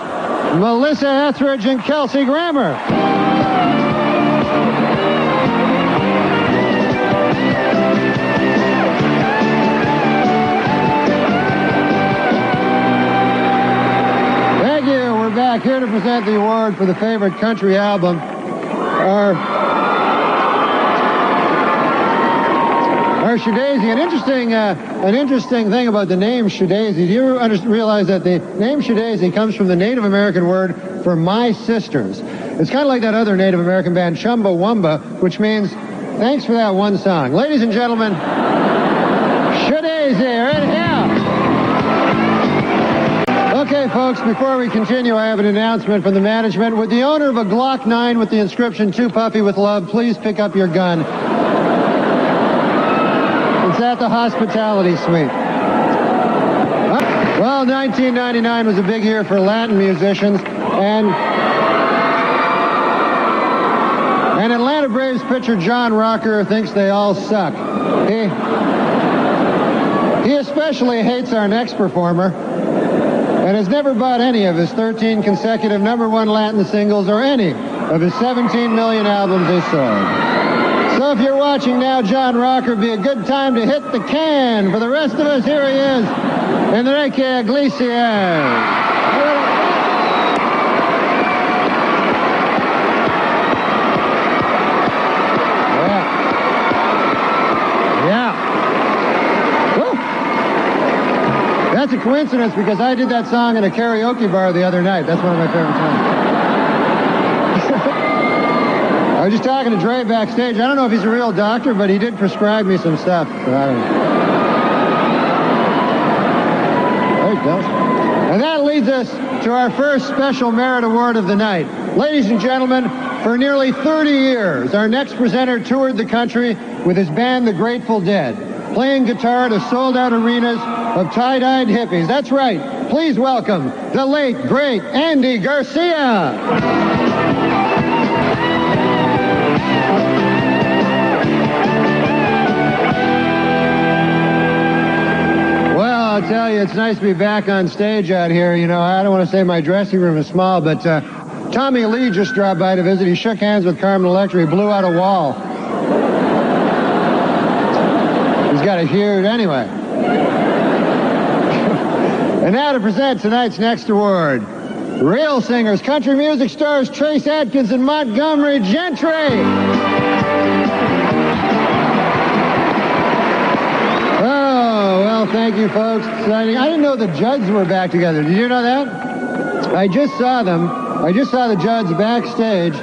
Melissa Etheridge and Kelsey Grammer. Back here to present the award for the favorite country album. Our Shadazy. An interesting thing about the name Shadazy. Do you realize that the name Shadazy comes from the Native American word for my sisters? It's kind of like that other Native American band Chumbawamba, which means thanks for that one song. Ladies and gentlemen, Shadazy, right here. Okay, folks, before we continue, I have an announcement from the management. Would the owner of a Glock 9 with the inscription, "Too Puffy with Love," please pick up your gun? It's at the hospitality suite. Well, 1999 was a big year for Latin musicians, and Atlanta Braves pitcher John Rocker thinks they all suck. He especially hates our next performer, and has never bought any of his 13 consecutive #1 Latin singles or any of his 17 million albums he sold. So if you're watching now, John Rocker, be a good time to hit the can. For the rest of us, here he is, Enrique Iglesias. That's a coincidence, because I did that song in a karaoke bar the other night. That's one of my favorite songs. I was just talking to Dre backstage. I don't know if he's a real doctor, but he did prescribe me some stuff. So I don't know. There he goes. And that leads us to our first special merit award of the night. Ladies and gentlemen, for nearly 30 years, our next presenter toured the country with his band, the Grateful Dead, playing guitar to sold-out arenas of tie-dyed hippies. That's right. Please welcome the late, great Andy Garcia. Well, I'll tell you, it's nice to be back on stage out here. You know, I don't want to say my dressing room is small, but Tommy Lee just dropped by to visit. He shook hands with Carmen Electra. He blew out a wall. He's got a huge, anyway. And now to present tonight's next award. Real singers, country music stars Trace Adkins and Montgomery Gentry. Oh, well, thank you, folks. Exciting. I didn't know the Judds were back together. Did you know that? I just saw them. I just saw the Judds backstage.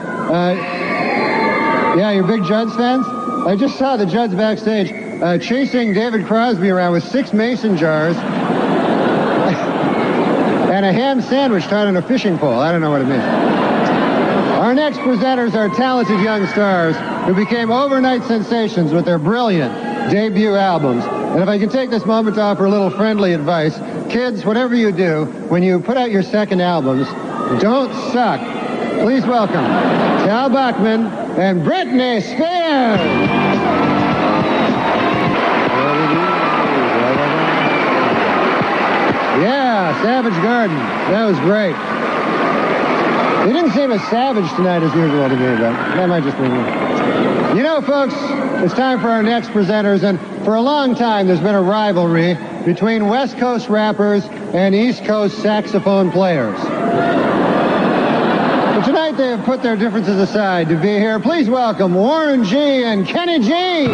Yeah, you're big Judds fans? I just saw the Judds backstage chasing David Crosby around with 6 mason jars and a ham sandwich tied on a fishing pole. I don't know what it means. Our next presenters are talented young stars who became overnight sensations with their brilliant debut albums. And if I can take this moment to offer a little friendly advice, kids, whatever you do, when you put out your second albums, don't suck. Please welcome Tal Bachman and Britney Spears. Yeah, Savage Garden. That was great. He didn't seem as savage tonight as usual to me, but that might just be me. You know, folks, it's time for our next presenters, and for a long time there's been a rivalry between West Coast rappers and East Coast saxophone players. But tonight they have put their differences aside to be here. Please welcome Warren G. and Kenny G.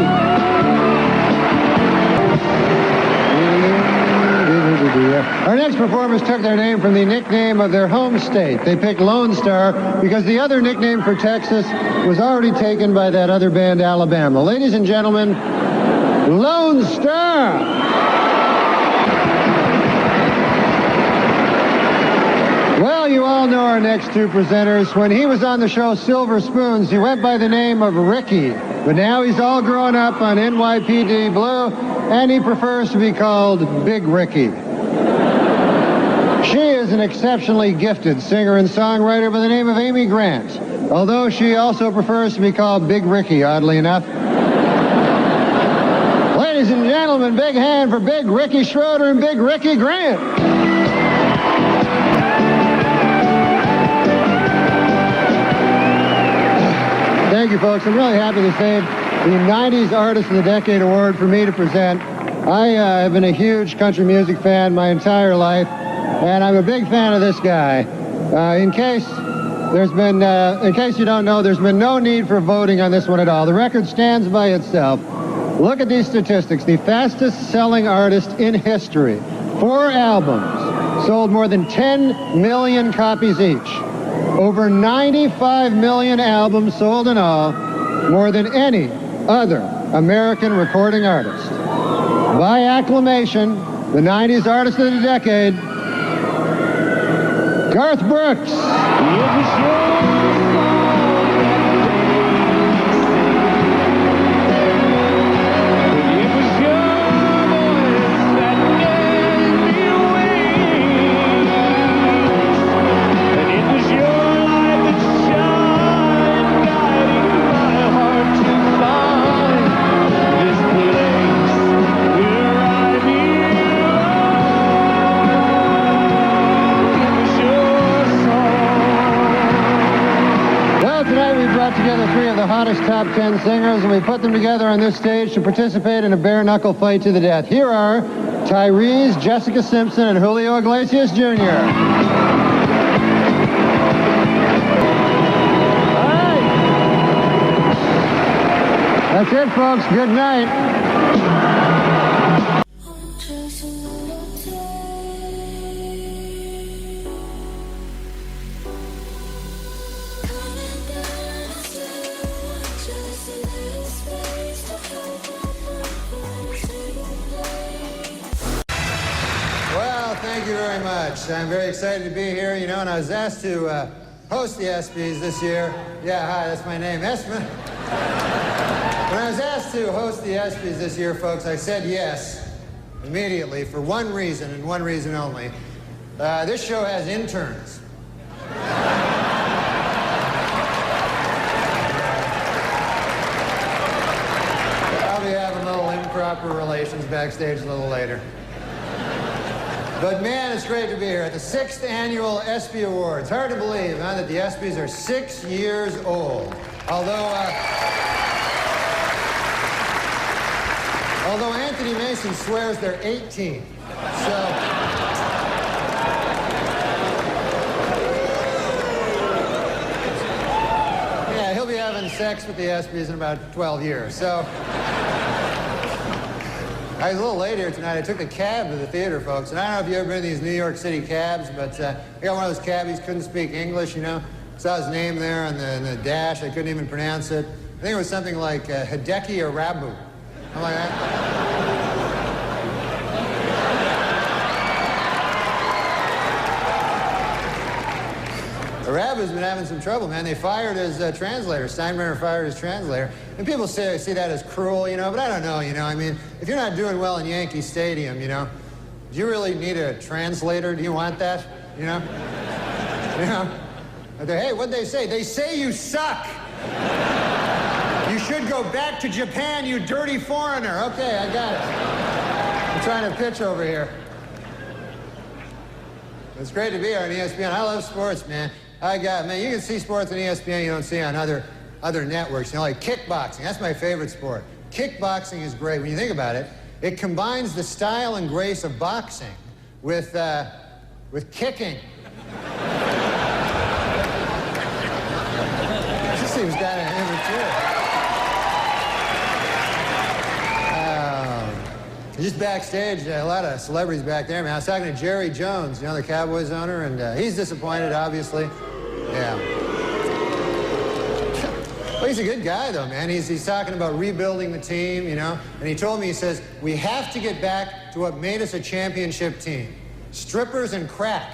Our next performers took their name from the nickname of their home state. They picked Lone Star because the other nickname for Texas was already taken by that other band, Alabama. Ladies and gentlemen, Lone Star! Well, you all know our next two presenters. When he was on the show Silver Spoons, he went by the name of Ricky. But now he's all grown up on NYPD Blue, and he prefers to be called Big Ricky. She is an exceptionally gifted singer and songwriter by the name of Amy Grant, although she also prefers to be called Big Ricky, oddly enough. Ladies and gentlemen, big hand for Big Ricky Schroeder and Big Ricky Grant. Thank you, folks. I'm really happy to save the 90s Artist of the Decade Award for me to present. I have been a huge country music fan my entire life, and I'm a big fan of this guy. In case you don't know, there's been no need for voting on this one at all. The record stands by itself. Look at these statistics. The fastest selling artist in history. 4 albums, sold more than 10 million copies each. Over 95 million albums sold in all, more than any other American recording artist. By acclamation, the 90s Artist of the Decade, Garth Brooks. Together 3 of the hottest top 10 singers, and we put them together on this stage to participate in a bare-knuckle fight to the death. Here are Tyrese, Jessica Simpson, and Julio Iglesias Jr. All right. That's it, folks. Good night. Thank you very much. I'm very excited to be here, you know, and I was asked to host the ESPYs this year. Yeah, hi, that's my name, Espen. When I was asked to host the ESPYs this year, folks, I said yes immediately for one reason and one reason only. This show has interns. I'll be having little improper relations backstage a little later. But man, it's great to be here at the 6th annual ESPY Awards. Hard to believe, huh, that the ESPYs are 6 years old. Although Anthony Mason swears they're 18. So yeah, he'll be having sex with the ESPYs in about 12 years. So I was a little late here tonight. I took the cab to the theater, folks. And I don't know if you've ever been in these New York City cabs, but I got one of those cabbies, couldn't speak English, you know. Saw his name there on the dash. I couldn't even pronounce it. I think it was something like Hideki Arabu. I'm like, Arabu's been having some trouble, man. They fired his translator. Steinbrenner fired his translator. And people see that as cruel, you know, but I don't know, you know. I mean, if you're not doing well in Yankee Stadium, you know, do you really need a translator? Do you want that, you know? You know? Hey, what'd they say? They say you suck. You should go back to Japan, you dirty foreigner. Okay, I got it. I'm trying to pitch over here. It's great to be here on ESPN. I love sports, man. Man, you can see sports on ESPN you don't see on other other networks. You know, like kickboxing. That's my favorite sport. Kickboxing is great. When you think about it, it combines the style and grace of boxing with kicking. This seems kind of immature. Just backstage, a lot of celebrities back there, man. I was talking to Jerry Jones, you know, the Cowboys owner, and he's disappointed, obviously. Yeah. Well, he's a good guy, though, man. He's talking about rebuilding the team, you know. And he told me, he says, we have to get back to what made us a championship team. Strippers and crack.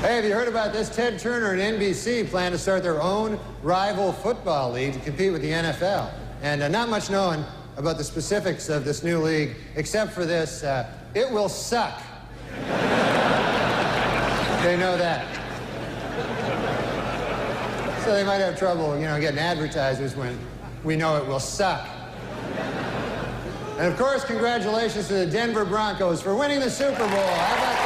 Hey, have you heard about this? Ted Turner and NBC plan to start their own rival football league to compete with the NFL. And not much known about the specifics of this new league, except for this, it will suck. They know that. So they might have trouble, you know, getting advertisers when we know it will suck. And of course, congratulations to the Denver Broncos for winning the Super Bowl. How about that?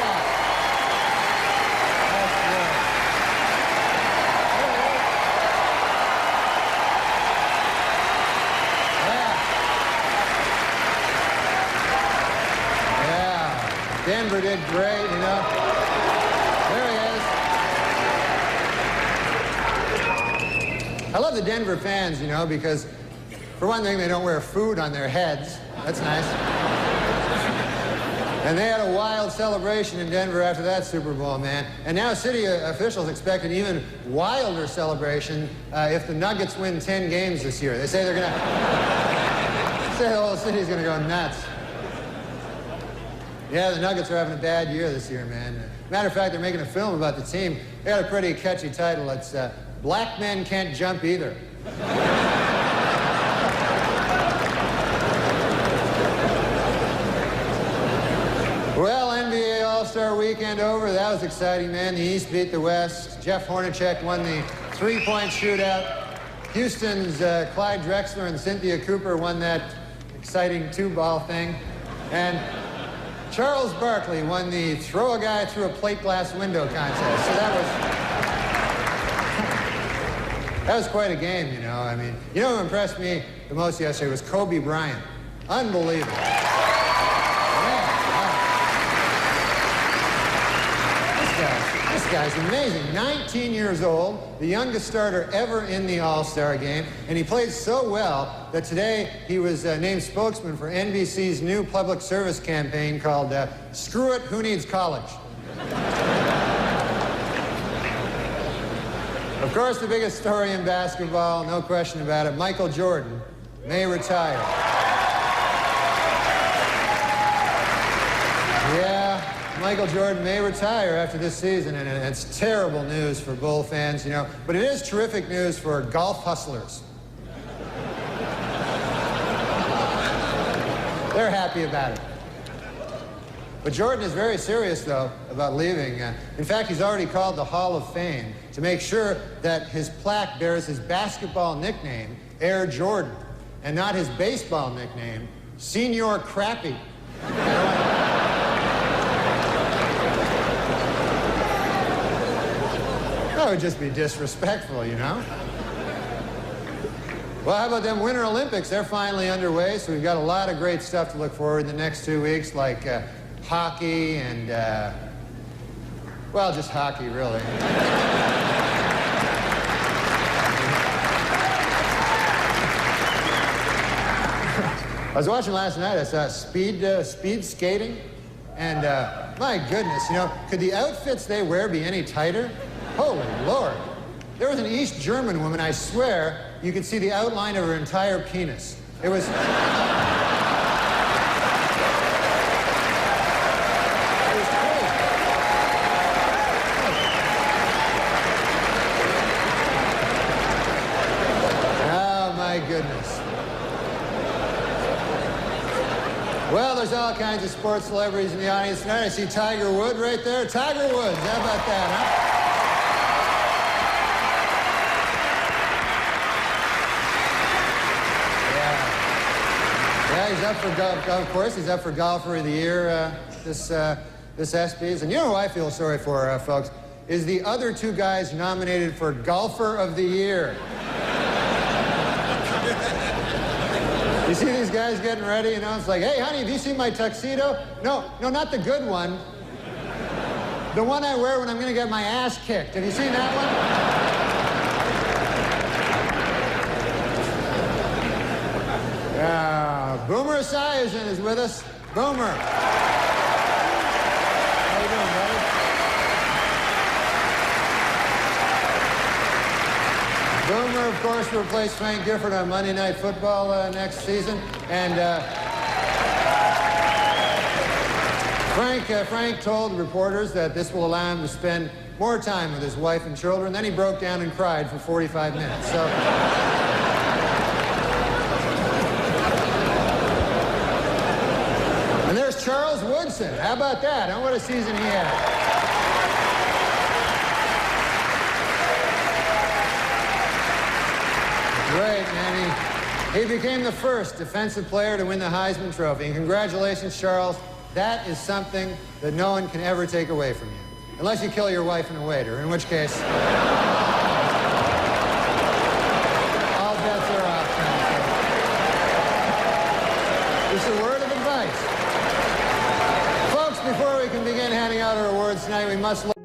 Denver did great, you know. There he is. I love the Denver fans, you know, because for one thing, they don't wear food on their heads. That's nice. And they had a wild celebration in Denver after that Super Bowl, man. And now city officials expect an even wilder celebration if the Nuggets win 10 games this year. They say they're going to... say the whole city's going to go nuts. Yeah, the Nuggets are having a bad year this year, man. Matter of fact, they're making a film about the team. They got a pretty catchy title. It's Black Men Can't Jump Either. Well, NBA All-Star Weekend over. That was exciting, man. The East beat the West. Jeff Hornacek won the three-point shootout. Houston's Clyde Drexler and Cynthia Cooper won that exciting two-ball thing. And Charles Barkley won the throw a guy through a plate glass window contest. So that was quite a game, you know. I mean, you know who impressed me the most yesterday was Kobe Bryant. Unbelievable. This guy's amazing. 19 years old, the youngest starter ever in the All-Star game, and he played so well that today he was named spokesman for NBC's new public service campaign called Screw It, Who Needs College? Of course, the biggest story in basketball, no question about it, Michael Jordan may retire. Yeah, Michael Jordan may retire after this season, and it's terrible news for Bull fans, you know, but it is terrific news for golf hustlers. They're happy about it. But Jordan is very serious, though, about leaving. In fact, he's already called the Hall of Fame to make sure that his plaque bears his basketball nickname, Air Jordan, and not his baseball nickname, Senior Crappy. That would just be disrespectful, you know? Well, how about them Winter Olympics? They're finally underway, so we've got a lot of great stuff to look forward to the next 2 weeks, like hockey and, well, just hockey, really. I was watching last night, I saw speed skating, and my goodness, you know, could the outfits they wear be any tighter? Holy Lord. There was an East German woman, I swear, you could see the outline of her entire penis. It was... Oh, my goodness. Well, there's all kinds of sports celebrities in the audience tonight. I see Tiger Woods right there. Tiger Woods, how about that, huh? Yeah, he's up for golf. Of course, he's up for Golfer of the Year. This ESPYs, and you know who I feel sorry for, folks, is the other two guys nominated for Golfer of the Year. You see these guys getting ready, you know? It's like, hey, honey, have you seen my tuxedo? No, not the good one. The one I wear when I'm going to get my ass kicked. Have you seen that one? Yeah, Boomer Esiason is with us. Boomer. How you doing, buddy? Boomer, of course, will replace Frank Gifford on Monday Night Football next season. And Frank told reporters that this will allow him to spend more time with his wife and children. Then he broke down and cried for 45 minutes. So. And there's Charles Woodson. How about that? What a season he had. Great, man. He became the first defensive player to win the Heisman Trophy. And congratulations, Charles. That is something that no one can ever take away from you. Unless you kill your wife and a waiter, in which case... all bets are off. It's a word of advice. Folks, before we can begin handing out our awards tonight, we must look...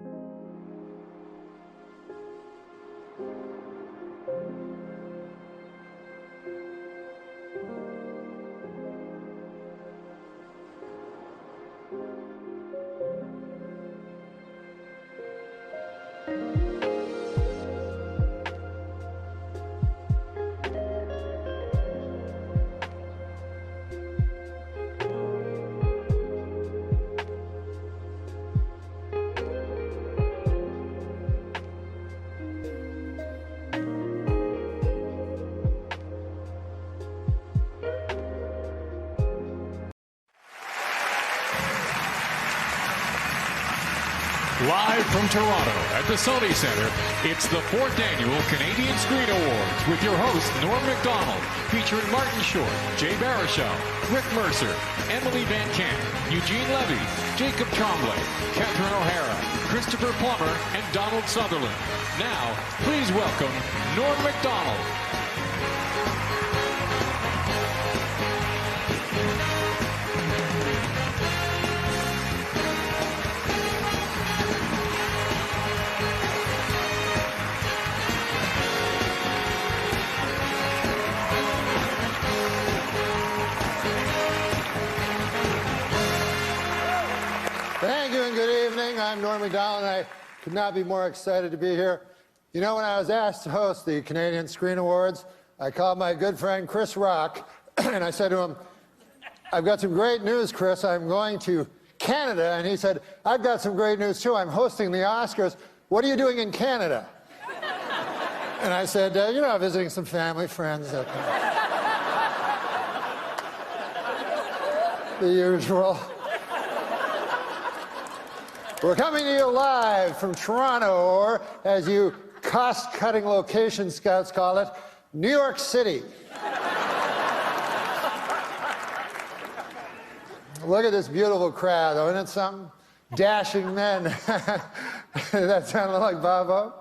Live from Toronto at the Sony Centre, it's the 4th Annual Canadian Screen Awards with your host, Norm MacDonald, featuring Martin Short, Jay Baruchel, Rick Mercer, Emily Van Camp, Eugene Levy, Jacob Tremblay, Catherine O'Hara, Christopher Plummer, and Donald Sutherland. Now, please welcome Norm MacDonald. Thank you and good evening. I'm Norm MacDonald, and I could not be more excited to be here. You know, when I was asked to host the Canadian Screen Awards, I called my good friend Chris Rock, and I said to him, I've got some great news, Chris. I'm going to Canada. And he said, I've got some great news, too. I'm hosting the Oscars. What are you doing in Canada? And I said, you know, visiting some family, friends. The usual. We're coming to you live from Toronto, or as you cost-cutting location scouts call it, New York City. Look at this beautiful crowd, though. Isn't it something? Dashing men. That sounded like Bobo.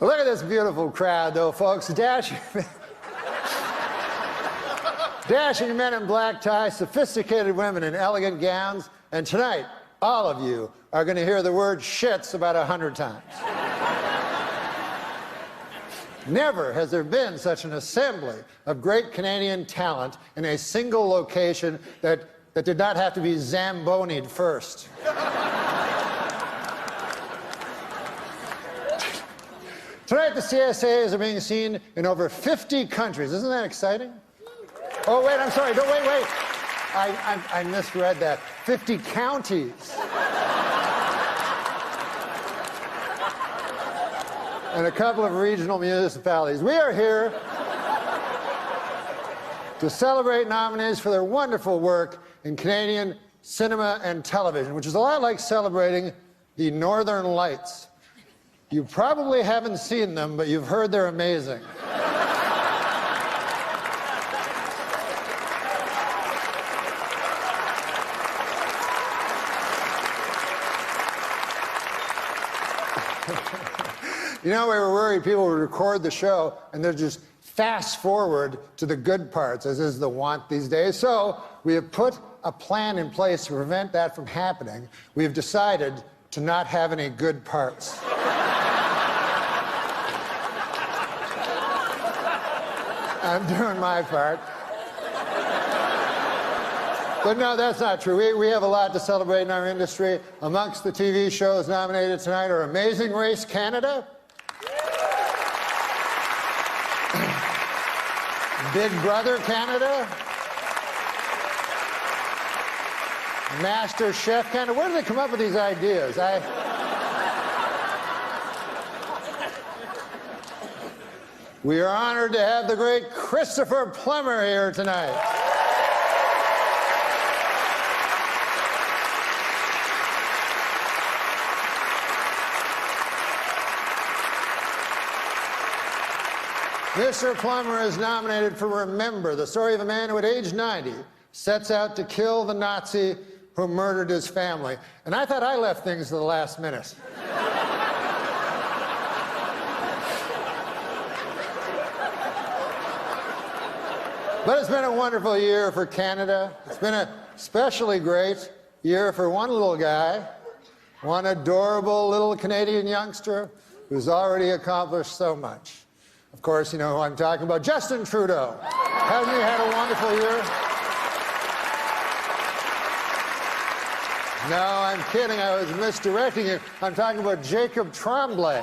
Look at this beautiful crowd, though, folks. Dashing men in black ties, sophisticated women in elegant gowns, and tonight, all of you are going to hear the word shits about 100 times. Never has there been such an assembly of great Canadian talent in a single location that did not have to be Zamboni'd first. Tonight, the CSAs are being seen in over 50 countries. Isn't that exciting? Oh, wait, I'm sorry. No, wait. I misread that. 50 counties. And a couple of regional municipalities. We are here to celebrate nominees for their wonderful work in Canadian cinema and television, which is a lot like celebrating the Northern Lights. You probably haven't seen them, but you've heard they're amazing. You know, we were worried people would record the show and they'd just fast forward to the good parts, as is the want these days. So we have put a plan in place to prevent that from happening. We have decided to not have any good parts. I'm doing my part. But no, that's not true. We have a lot to celebrate in our industry. Amongst the TV shows nominated tonight are Amazing Race Canada, Big Brother Canada, Master Chef Canada. Where do they come up with these ideas? We are honored to have the great Christopher Plummer here tonight. Mr. Plummer is nominated for Remember, the story of a man who at age 90 sets out to kill the Nazi who murdered his family. And I thought I left things to the last minute. But it's been a wonderful year for Canada. It's been a especially great year for one little guy, one adorable little Canadian youngster who's already accomplished so much. Of course, you know who I'm talking about, Justin Trudeau. Hasn't he had a wonderful year? No, I'm kidding. I was misdirecting you. I'm talking about Jacob Tremblay.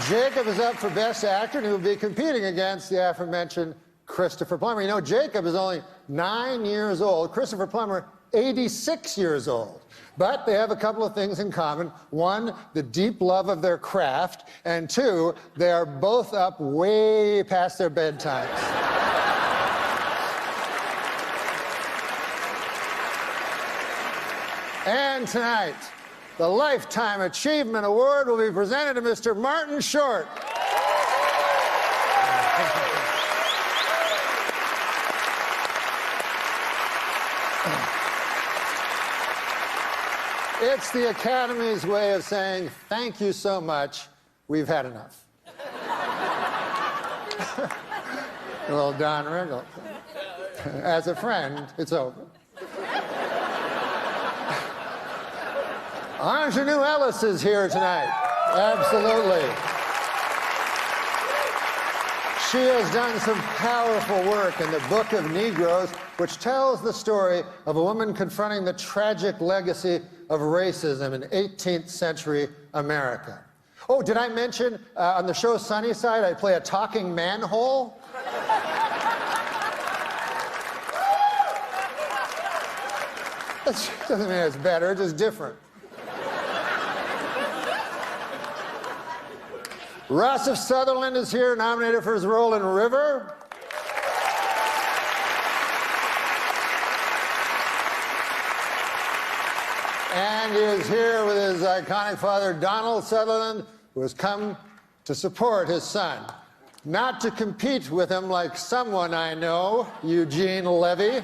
Jacob is up for Best Actor, and he will be competing against the aforementioned Christopher Plummer. You know, Jacob is only 9 years old. Christopher Plummer, 86 years old. But they have a couple of things in common. One, the deep love of their craft. And two, they are both up way past their bedtimes. And tonight, the Lifetime Achievement Award will be presented to Mr. Martin Short. It's the Academy's way of saying, thank you so much, we've had enough. Little Don Rickles. As a friend, it's over. Ingenue Ellis is here tonight. Absolutely. She has done some powerful work in the Book of Negroes, which tells the story of a woman confronting the tragic legacy of racism in 18th century America. Oh, did I mention on the show Sunnyside, I play a talking manhole? That doesn't mean it's better, it's just different. Ross of Sutherland is here, nominated for his role in River. And he is here with his iconic father, Donald Sutherland, who has come to support his son. Not to compete with him like someone I know, Eugene Levy.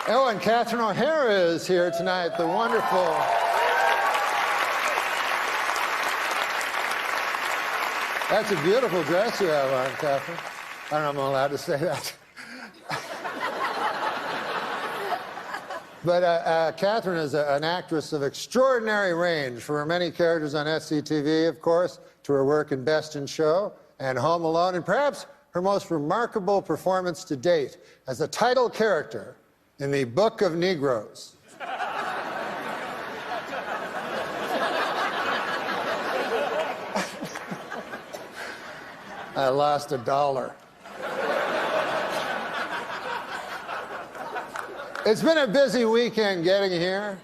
Oh, and Catherine O'Hara is here tonight, the wonderful... That's a beautiful dress you have on, Catherine. I don't know if I'm allowed to say that. But Catherine is an actress of extraordinary range, from her many characters on SCTV, of course, to her work in Best in Show and Home Alone, and perhaps her most remarkable performance to date as the title character in the Book of Negroes. I lost $1. It's been a busy weekend getting here.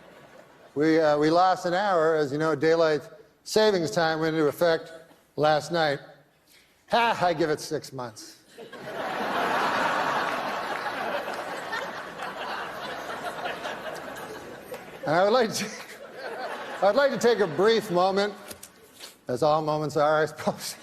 We lost an hour. As you know, daylight savings time went into effect last night. I give it 6 months. And I would like to... I'd like to take a brief moment, as all moments are, I suppose,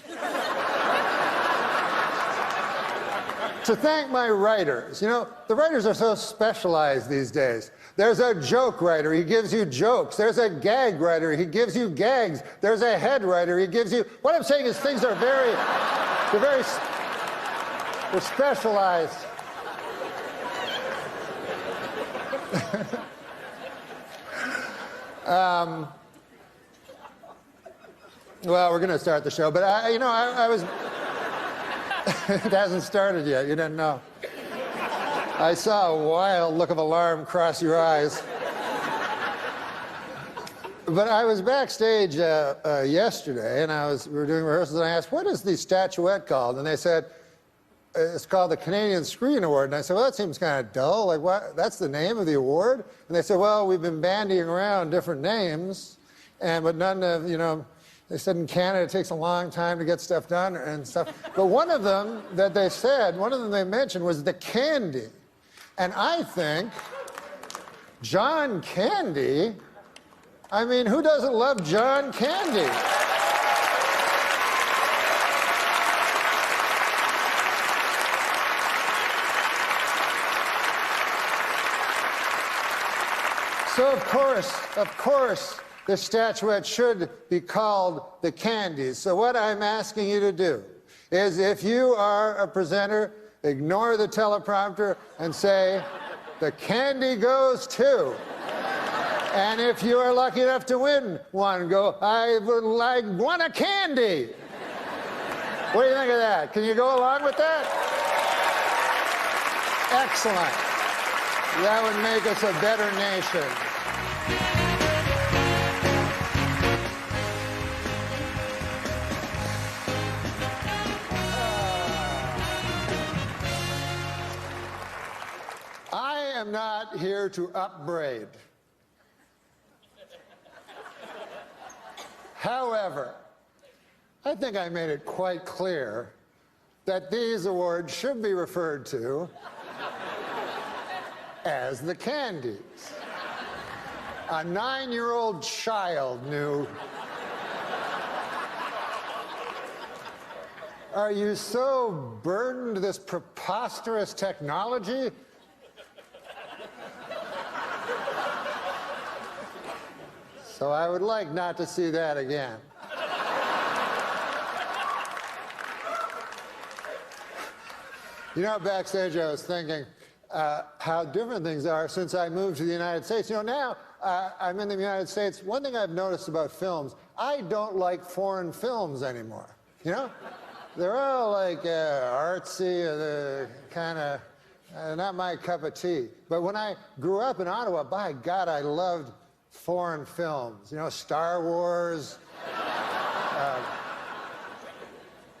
to thank my writers. You know, the writers are so specialized these days. There's a joke writer, he gives you jokes. There's a gag writer, he gives you gags. There's a head writer, he gives you... What I'm saying is things are they're specialized. Well, we're going to start the show, but I was... It hasn't started yet, you didn't know. I saw a wild look of alarm cross your eyes. But I was backstage yesterday, and we were doing rehearsals, and I asked, what is the statuette called? And they said, it's called the Canadian Screen Award. And I said, well, that seems kind of dull. Like, what? That's the name of the award? And they said, well, we've been bandying around different names, but none of, they said in Canada it takes a long time to get stuff done and stuff. But one of them they mentioned was the Candy. And I think John Candy, I mean, who doesn't love John Candy? So of course, the statuette should be called the Candies. So what I'm asking you to do is, if you are a presenter, ignore the teleprompter and say, the candy goes to. And if you are lucky enough to win one, go, I won a candy. What do you think of that? Can you go along with that? Excellent. That would make us a better nation. I am not here to upbraid. However, I think I made it quite clear that these awards should be referred to as the Candies. A 9-year-old child knew. Are you so burdened with this preposterous technology? So I would like not to see that again. Backstage I was thinking how different things are since I moved to the United States. Now I'm in the United States. One thing I've noticed about films, I don't like foreign films anymore. They're all like artsy, kind of not my cup of tea. But when I grew up in Ottawa, by God, I loved foreign films. Star Wars,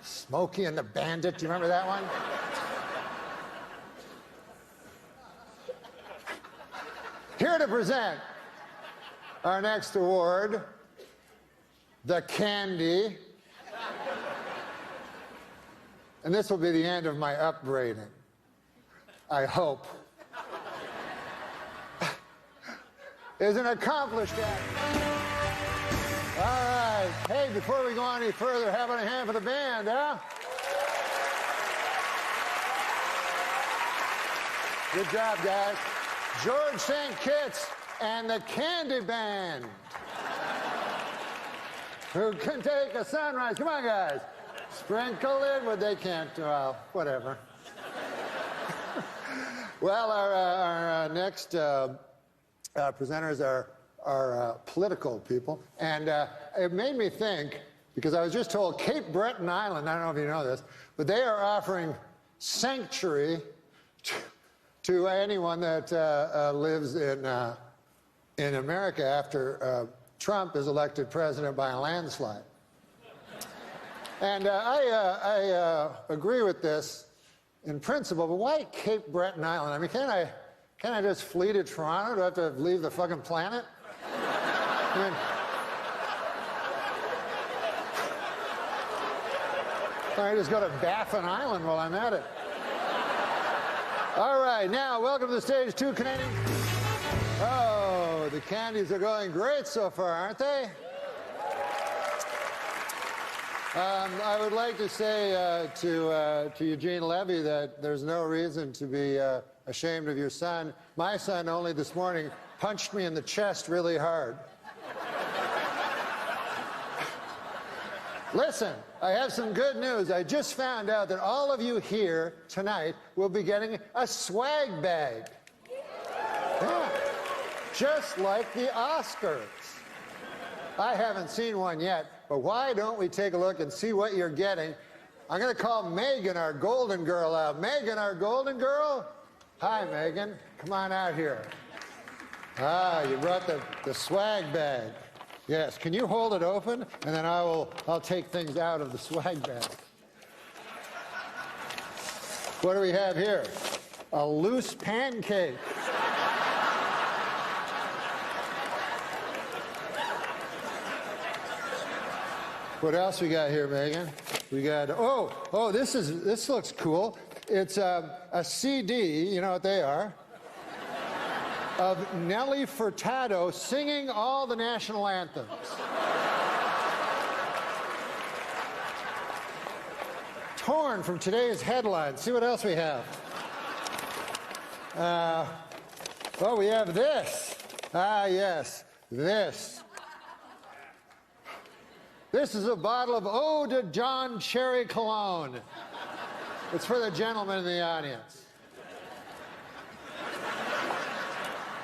Smokey and the Bandit. Do you remember that one? Here to present our next award, the Candy. And this will be the end of my upbraiding, I hope. Is an accomplished actor. All right. Hey, before we go on any further, how about a hand for the band, huh? Good job, guys. George St. Kitts and the Candy Band. Who can take a sunrise? Come on, guys. Sprinkle it, but they can't. Well, whatever. Well, our next presenters are political people, and it made me think, because I was just told Cape Breton Island, I don't know if you know this, but they are offering sanctuary to anyone that lives in America after Trump is elected president by a landslide. And I agree with this in principle, but why Cape Breton Island? I mean, can't I just flee to Toronto? Do I have to leave the fucking planet? I mean, I just go to Baffin Island while I'm at it. All right, now welcome to the stage, two Canadian. Oh, the candies are going great so far, aren't they? I would like to say to Eugene Levy that there's no reason to be ashamed of your son. My son only this morning punched me in the chest really hard. Listen, I have some good news. I just found out that all of you here tonight will be getting a swag bag. Yeah. Just like the Oscars. I haven't seen one yet, but why don't we take a look and see what you're getting? I'm going to call Megan, our golden girl, out. Megan, our golden girl? Hi, Megan. Come on out here. Ah, you brought the swag bag. Yes, can you hold it open? And then I'll take things out of the swag bag. What do we have here? A loose pancake. What else we got here, Megan? We got, oh, this looks cool. It's a CD, you know what they are, of Nelly Furtado singing all the national anthems. Torn from today's headlines. See what else we have. Well, we have this. Ah, yes, this. This is a bottle of Eau de John Cherry Cologne. It's for the gentleman in the audience.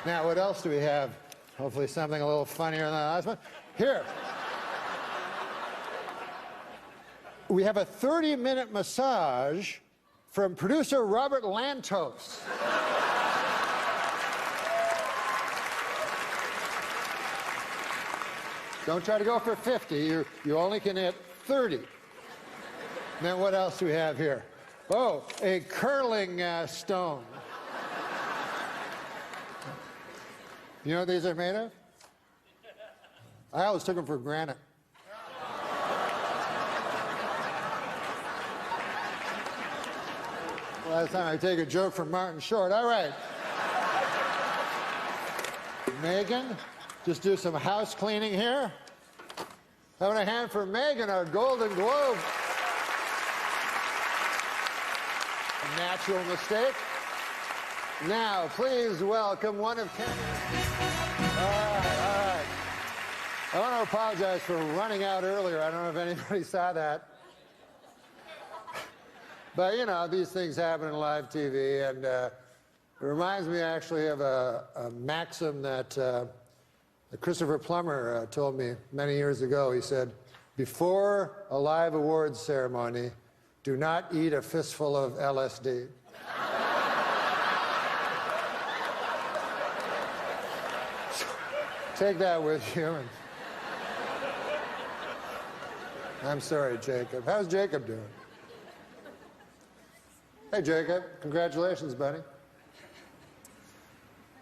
Now, what else do we have? Hopefully something a little funnier than the last one. Here. We have a 30-minute massage from producer Robert Lantos. Don't try to go for 50. You only can hit 30. Then what else do we have here? Oh, a curling stone. You know what these are made of? I always took them for granite. Last time I take a joke from Martin Short. All right. Megan, just do some house cleaning here. Having a hand for Megan, our Golden Globe. A natural mistake. Now, please welcome one of Canada's... All right. I want to apologize for running out earlier. I don't know if anybody saw that. But, you know, these things happen in live TV, and it reminds me actually of a maxim that Christopher Plummer told me many years ago. He said, before a live awards ceremony, do not eat a fistful of LSD. Take that with you. I'm sorry, Jacob. How's Jacob doing? Hey, Jacob. Congratulations, buddy.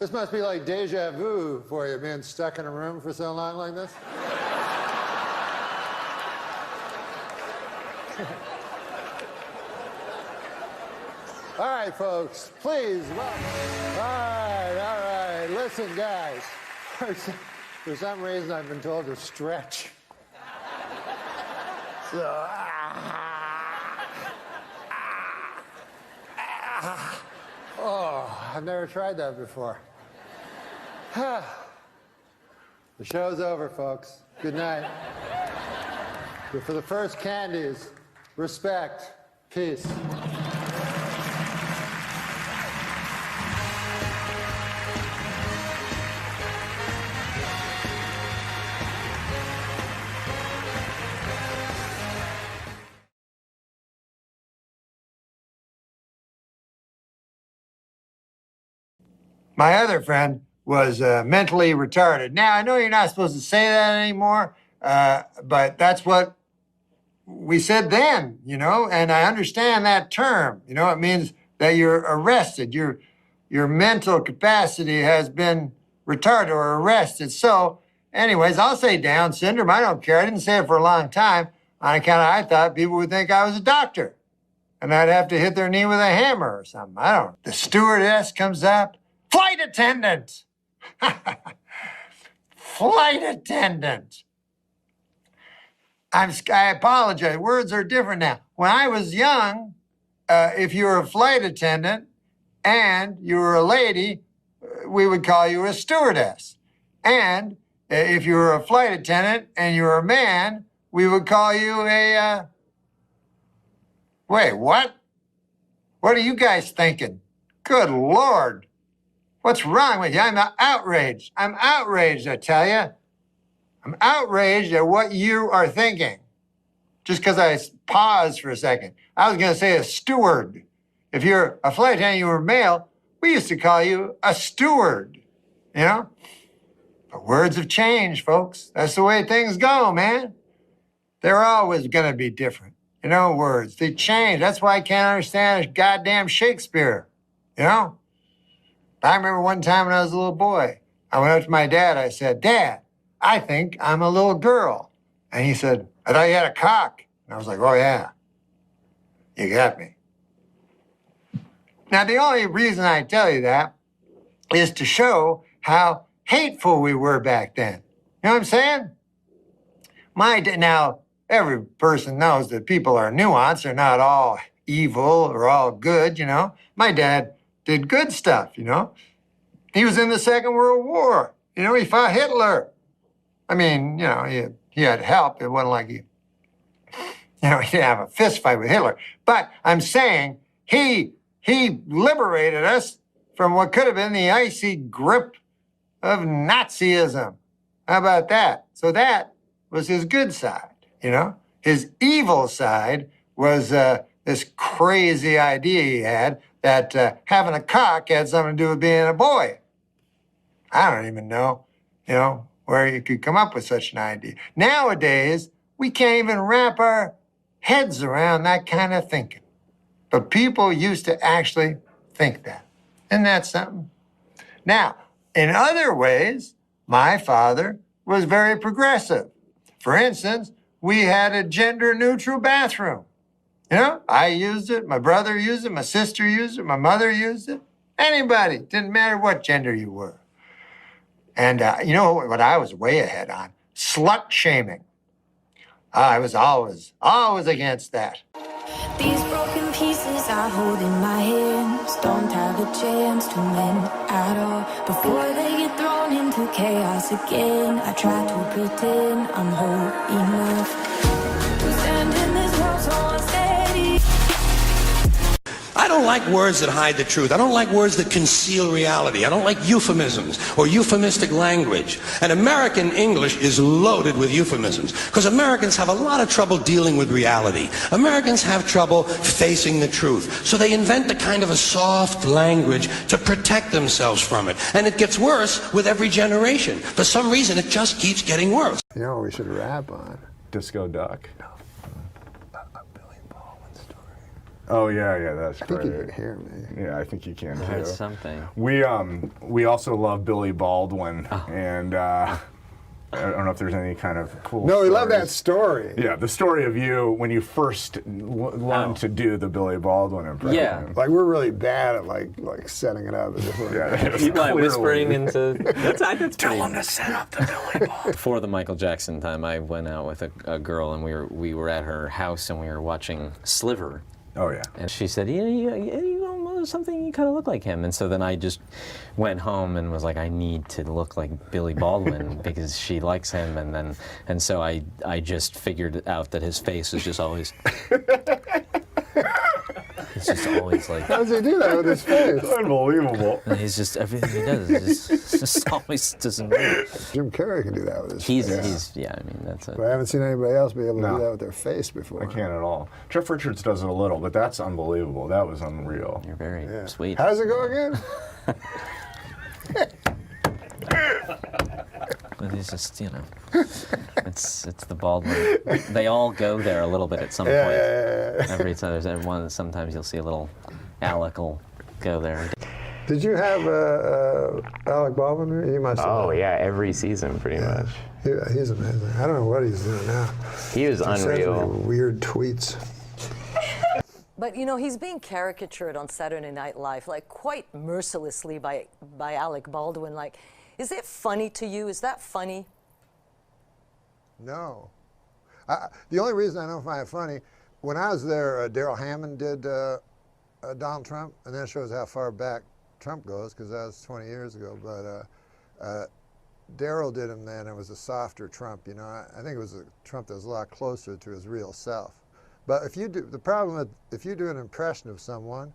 This must be like deja vu for you, being stuck in a room for so long like this. All right, folks, please. All right. Listen, guys. For some reason, I've been told to stretch. So, oh, I've never tried that before. The show's over, folks. Good night. But for the first candies, respect, peace. My other friend was mentally retarded. Now, I know you're not supposed to say that anymore, but that's what we said then, you know, and I understand that term. You know, it means that you're arrested. Your mental capacity has been retarded or arrested. So, anyways, I'll say Down syndrome. I don't care. I didn't say it for a long time on account of I thought people would think I was a doctor, and I'd have to hit their knee with a hammer or something. I don't know. The stewardess comes up. Flight attendant! flight attendant. I apologize. Words are different now. When I was young, if you were a flight attendant and you were a lady, we would call you a stewardess. And if you were a flight attendant and you were a man, we would call you a, wait, what? What are you guys thinking? Good Lord. What's wrong with you? I'm outraged. I'm outraged, I tell you. I'm outraged at what you are thinking. Just because I paused for a second. I was going to say a steward. If you're a flight attendant, you were male, we used to call you a steward, you know? But words have changed, folks. That's the way things go, man. They're always going to be different. You know, words, they change. That's why I can't understand goddamn Shakespeare, you know? I remember one time when I was a little boy, I went up to my dad, I said, Dad, I think I'm a little girl. And he said, I thought you had a cock. And I was like, oh yeah, you got me. Now, the only reason I tell you that is to show how hateful we were back then. You know what I'm saying? Now, every person knows that people are nuanced. They're not all evil or all good, you know. My dad did good stuff, you know. He was in the Second World War. You know, he fought Hitler. I mean, you know, he had help. It wasn't like he didn't have a fist fight with Hitler. But I'm saying he liberated us from what could have been the icy grip of Nazism. How about that? So that was his good side, you know? His evil side was this crazy idea he had that having a cock had something to do with being a boy. I don't even know, you know, where you could come up with such an idea. Nowadays, we can't even wrap our heads around that kind of thinking. But people used to actually think that. Isn't that something? Now, in other ways, my father was very progressive. For instance, we had a gender-neutral bathroom. You know, I used it, my brother used it, my sister used it, my mother used it. Anybody, didn't matter what gender you were. And you know what I was way ahead on? Slut shaming. I was always against that. These broken pieces I hold in my hands don't have a chance to mend at all. Before they get thrown into chaos again, I try to pretend I'm whole enough to stand in this world so unsteady. I don't like words that hide the truth. I don't like words that conceal reality. I don't like euphemisms or euphemistic language. And American English is loaded with euphemisms because Americans have a lot of trouble dealing with reality. Americans have trouble facing the truth. So they invent a kind of a soft language to protect themselves from it. And it gets worse with every generation. For some reason, it just keeps getting worse. You know what we should rap on? Disco Duck. No. Oh yeah, that's great. I think you can hear me. Yeah, I think you can too. That's something. We also love Billy Baldwin, and I don't know if there's any kind of cool. No, we stories. love that story. Yeah, the story of you when you first learned to do the Billy Baldwin impression. Yeah, like we're really bad at like setting it up. Yeah, you like whispering into. Tell him to set up the Billy Baldwin. Before the Michael Jackson time, I went out with a girl, and we were at her house, and we were watching Sliver. Oh yeah. And she said, you something you kind of look like him. And so then I just went home and was like, I need to look like Billy Baldwin because she likes him. And so I just figured out that his face is just always. It's just always like. How does he do that with his face? Unbelievable. And he's just everything he does is just always doesn't move. Jim Carrey can do that with his face. He's I mean that's. But I haven't seen anybody else be able to do that with their face before. I can't at all. Jeff Richards does it a little, but that's unbelievable. That was unreal. You're very sweet. How does it go again? But it's just it's the Baldwin. They all go there a little bit at some point. Every time there's everyone. Sometimes you'll see a little Alec will go there. Did you have Alec Baldwin? He must have. Oh yeah, every season pretty much. He's amazing. I don't know what he's doing now. He was unreal. Weird tweets. But you know, he's being caricatured on Saturday Night Live, like quite mercilessly by Alec Baldwin. Like, Is it funny to you? Is that funny? No. The only reason I don't find it funny, when I was there, Darrell Hammond did Donald Trump, and that shows how far back Trump goes, because that was 20 years ago. But Darrell did him then. It was a softer Trump, you know. I think it was a Trump that was a lot closer to his real self. But if you do, the problem with if you do an impression of someone,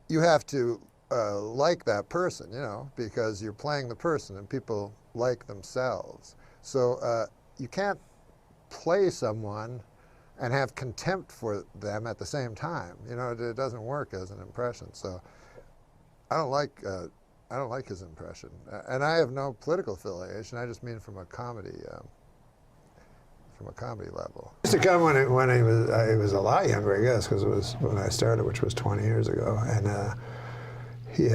you have to like that person, you know, because you're playing the person, and people like themselves. So you can't play someone and have contempt for them at the same time. You know, it doesn't work as an impression. So I don't like his impression, and I have no political affiliation. I just mean from a comedy level. It used to come when he was a lot younger, I guess, because it was when I started, which was 20 years ago, and he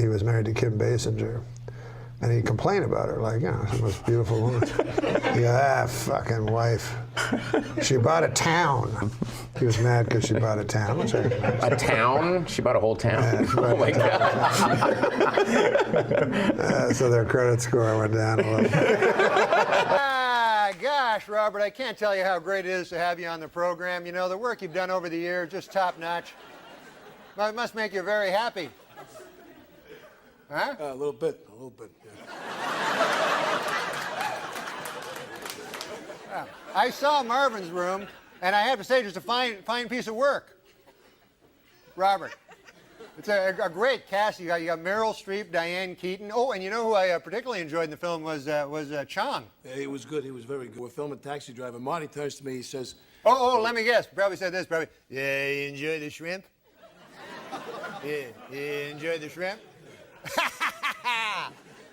was married to Kim Basinger. And he'd complain about her, like, you know, she's the most beautiful woman. He'd go, fucking wife. She bought a town. He was mad because she bought a town. A town? She bought a whole town? Yeah, oh my God. So their credit score went down a little. Gosh, Robert, I can't tell you how great it is to have you on the program. You know, the work you've done over the years, just top notch. It must make you very happy. Huh? A little bit. Yeah. I saw Marvin's room, and I have to say, just a fine piece of work. Robert, it's a great cast. You got Meryl Streep, Diane Keaton. Oh, and you know who I particularly enjoyed in the film was Chong. Yeah, he was good. He was very good. We're filming Taxi Driver. Marty turns to me. He says, "Oh, let me guess. Probably said this. Probably, yeah, you enjoy the shrimp? Yeah, you enjoy the shrimp?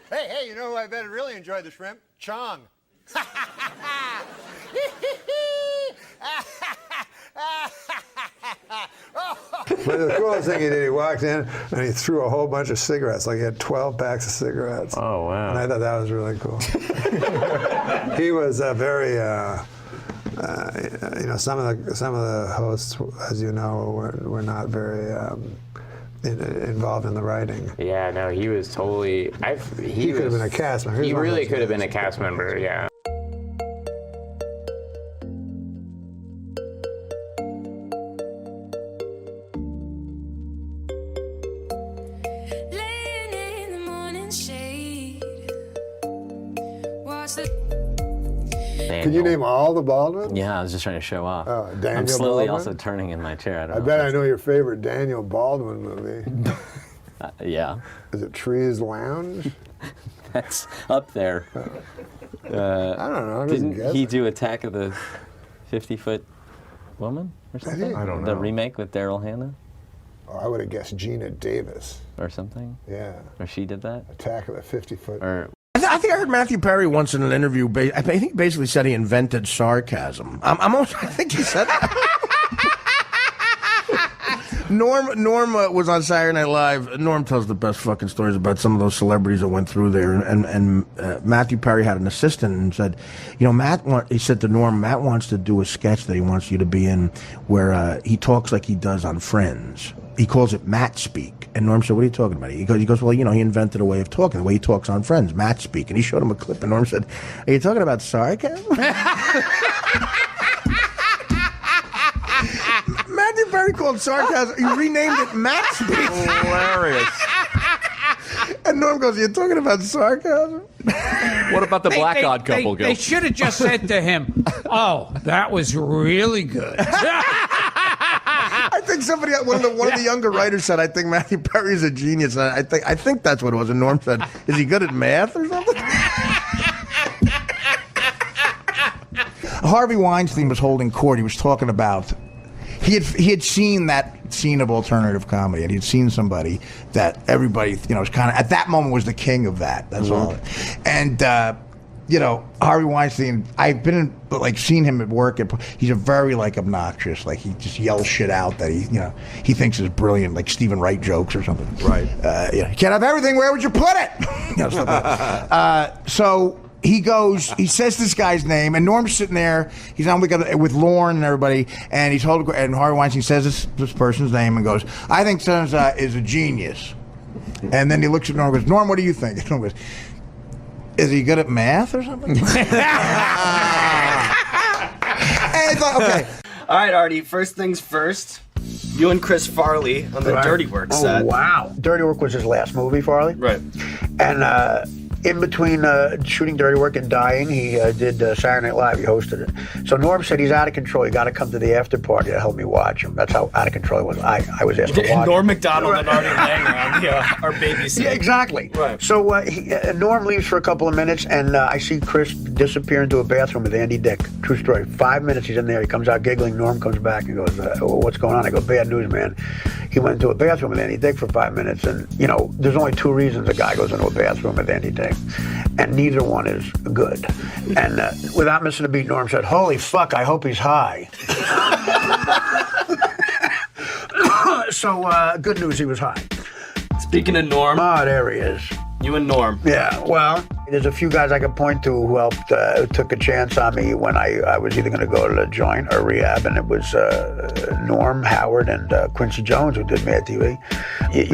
Hey, you know who I bet really enjoyed the shrimp? Chong." But the coolest thing he did, he walked in and he threw a whole bunch of cigarettes. Like he had 12 packs of cigarettes. Oh, wow. And I thought that was really cool. He was very, you know, some of the hosts, as you know, were not very involved in the writing. Yeah, no, he was totally. He could have been a cast member. He really could have been a cast member, yeah. Can you name all the Baldwins? Yeah, I was just trying to show off. Daniel I'm slowly Baldwin? also turning in my chair. I bet I know your favorite Daniel Baldwin movie. Yeah. Is it Trees Lounge? That's up there. I don't know. Didn't he do Attack of the 50-Foot Woman or something? I don't know. The remake with Daryl Hannah? Oh, I would have guessed Gina Davis. Or something? Yeah. Or she did that? Attack of the 50-Foot. Or I think I heard Matthew Perry once in an interview. I think he basically said he invented sarcasm. I think he said that. Norm was on Saturday Night Live. Norm tells the best fucking stories about some of those celebrities that went through there. And Matthew Perry had an assistant and said, you know, he said to Norm, Matt wants to do a sketch that he wants you to be in where he talks like he does on Friends. He calls it Matt speak. And Norm said, what are you talking about? He goes, well, you know, he invented a way of talking, the way he talks on Friends, Matt speak. And he showed him a clip, and Norm said, are you talking about sarcasm? Matthew Perry called sarcasm. He renamed it Matt speak. Hilarious. And Norm goes, you're talking about sarcasm? What about the black odd couple, Gil? They should have just said to him, oh, that was really good. I think one of the younger writers said, I think Matthew Perry's a genius. I think that's what it was. And Norm said, is he good at math or something? Harvey Weinstein was holding court. He was talking about he had seen that scene of alternative comedy, and he'd seen somebody that everybody, you know, was kind of at that moment was the king of that. That's all. And you know, Harvey Weinstein, I've been seen him at work. He's a very obnoxious, he just yells shit out that he thinks is brilliant, like Stephen Wright jokes or something. Right. You can't have everything. Where would you put it? Stuff like that. So he goes, he says this guy's name, and Norm's sitting there. He's on with Lorne and everybody, and and Harvey Weinstein says this person's name and goes, I think Sons is a genius. And then he looks at Norm and goes, Norm, what do you think? And Norm goes, Is he good at math or something? Okay. All right, Artie, first things first. You and Chris Farley on the Dirty Work set. Oh, wow. Dirty Work was his last movie, Farley. Right. And in between shooting Dirty Work and dying, he did Saturday Night Live. He hosted it. So Norm said he's out of control. You got to come to the after party to help me watch him. That's how out of control he was. I was asked to watch Norm MacDonald and Artie Lang are our babysitters. Yeah, exactly. Right. So Norm leaves for a couple of minutes, and I see Chris disappear into a bathroom with Andy Dick. True story. 5 minutes he's in there. He comes out giggling. Norm comes back and goes, what's going on? I go, bad news, man. He went into a bathroom with Andy Dick for 5 minutes, and, you know, there's only two reasons a guy goes into a bathroom with Andy Dick, and neither one is good. And without missing a beat, Norm said, holy fuck, I hope he's high. So, good news, he was high. Speaking of Norm. Ah, there he is. You and Norm. Yeah, well, there's a few guys I could point to who helped, who took a chance on me when I was either going to go to the joint or rehab, and it was Norm, Howard, and Quincy Jones who did Mad TV.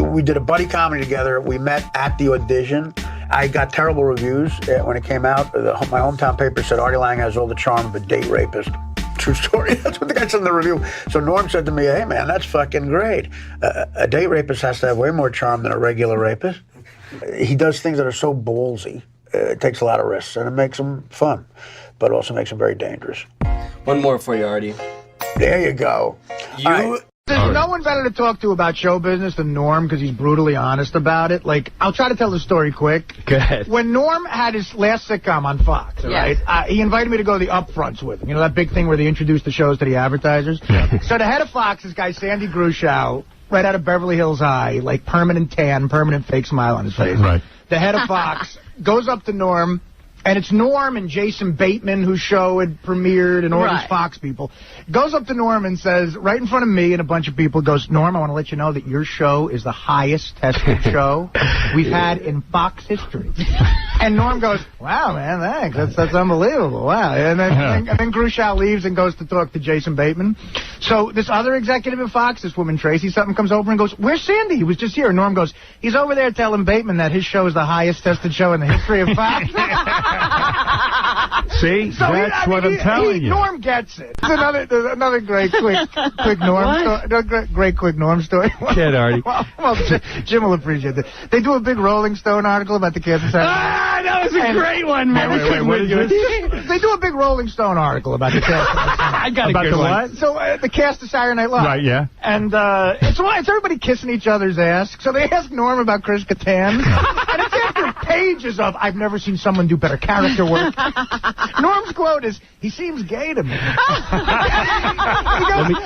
We did a buddy comedy together. We met at the audition. I got terrible reviews when it came out. My hometown paper said Artie Lang has all the charm of a date rapist. True story. That's what the guy said in the review. So Norm said to me, hey, man, that's fucking great. A date rapist has to have way more charm than a regular rapist. He does things that are so ballsy. It takes a lot of risks, and it makes him fun, but also makes him very dangerous. One more for you, Artie. There you go. There's no one better to talk to about show business than Norm because he's brutally honest about it. Like, I'll try to tell the story quick. Go ahead. When Norm had his last sitcom on Fox, right, he invited me to go to the upfronts with him. You know, that big thing where they introduce the shows to the advertisers? Yeah. So the head of Fox, this guy, Sandy Grushow, right out of Beverly Hills High, like permanent tan, permanent fake smile on his face. Right. The head of Fox goes up to Norm, and it's Norm and Jason Bateman, whose show had premiered, and all these Fox people. Goes up to Norm and says, right in front of me and a bunch of people, goes, Norm, I want to let you know that your show is the highest tested show we've had in Fox history. And Norm goes, wow, man, thanks. That's unbelievable. Wow. And then Grushow leaves and goes to talk to Jason Bateman. So this other executive at Fox, this woman Tracy something, comes over and goes, where's Sandy? He was just here. And Norm goes, he's over there telling Bateman that his show is the highest tested show in the history of Fox. See? So that's what I'm telling you. Norm gets it. There's another great quick Norm story. Great quick Norm story. Kid, Artie. Well, Jim will appreciate it. They do a big Rolling Stone article about the Kansas City. That was a great one, man. Wait, what did you They do a big Rolling Stone article about the cast. I got about a good one. So the cast of Saturday Night Live. Right, yeah. And it's everybody kissing each other's ass. So they ask Norm about Chris Kattan. And it's after pages of, I've never seen someone do better character work. Norm's quote is, he seems gay to me. He goes,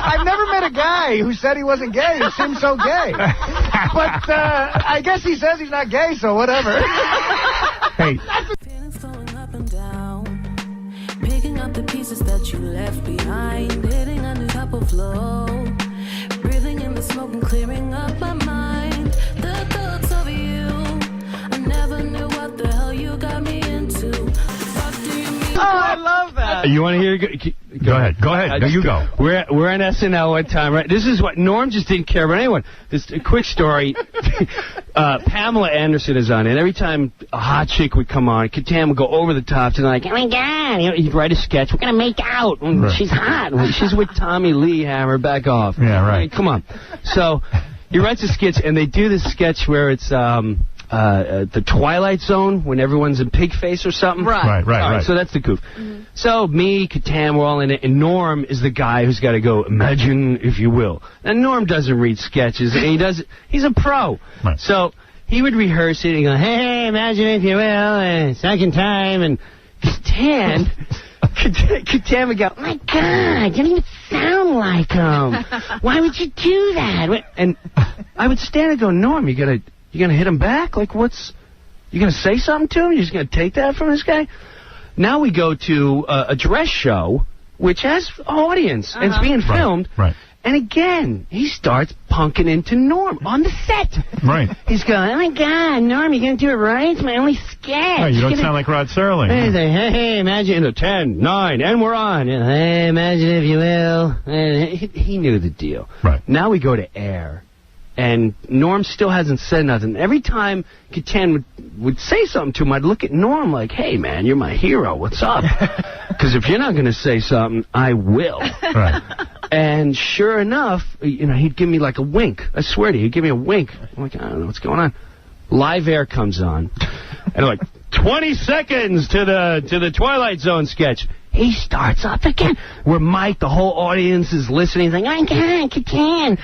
I've never met a guy who said he wasn't gay. He seems so gay. But I guess he says he's not gay, so whatever. Hey. Feelings going up and down, picking up the pieces that you left behind, hitting a new type of flow, breathing in the smoke and clearing up my mind. The thoughts of you, I never knew what the hell you got me into. What do you mean? Oh, I love that. You want to hear? Go ahead. Go ahead. No, you go. We're on SNL one time, right? This is what Norm just didn't care about anyone. This a quick story. Pamela Anderson is on it. Every time a hot chick would come on, Kattan would go over the top and like, oh my God, you know, he'd write a sketch. We're gonna make out. Right. She's hot. She's with Tommy Lee Hammer. Back off. Yeah, right. I mean, come on. So he writes a sketch, and they do this sketch where it's the Twilight Zone when everyone's in pig face or something. Right. So that's the goof. Mm-hmm. So me, Kattan, we're all in it, and Norm is the guy who's got to go, imagine if you will. And Norm doesn't read sketches, and he's a pro. Right. So he would rehearse it and go, hey, imagine if you will, and second time, and Kattan would go, oh my God, you don't even sound like him. Why would you do that? And I would stand and go, Norm, you gonna hit him back? Like, you gonna say something to him? You just gonna take that from this guy? Now we go to a dress show, which has an audience, and it's being filmed. Right. And again, he starts punking into Norm on the set. Right. He's going, oh my God, Norm, you gonna do it right? It's my only sketch. Right, you don't sound like Rod Serling. He's like, hey, imagine 10, 9, and we're on. Hey, imagine if you will. And he knew the deal. Right. Now we go to air. And Norm still hasn't said nothing. Every time Catan would say something to him, I'd look at Norm like, hey, man, you're my hero. What's up? Because if you're not going to say something, I will. Right. And sure enough, he'd give me like a wink. I swear to you, he'd give me a wink. I'm like, I don't know what's going on. Live Air comes on. And like, 20 seconds to the Twilight Zone sketch. He starts up again. Where Mike, the whole audience is listening. He's like, Catan.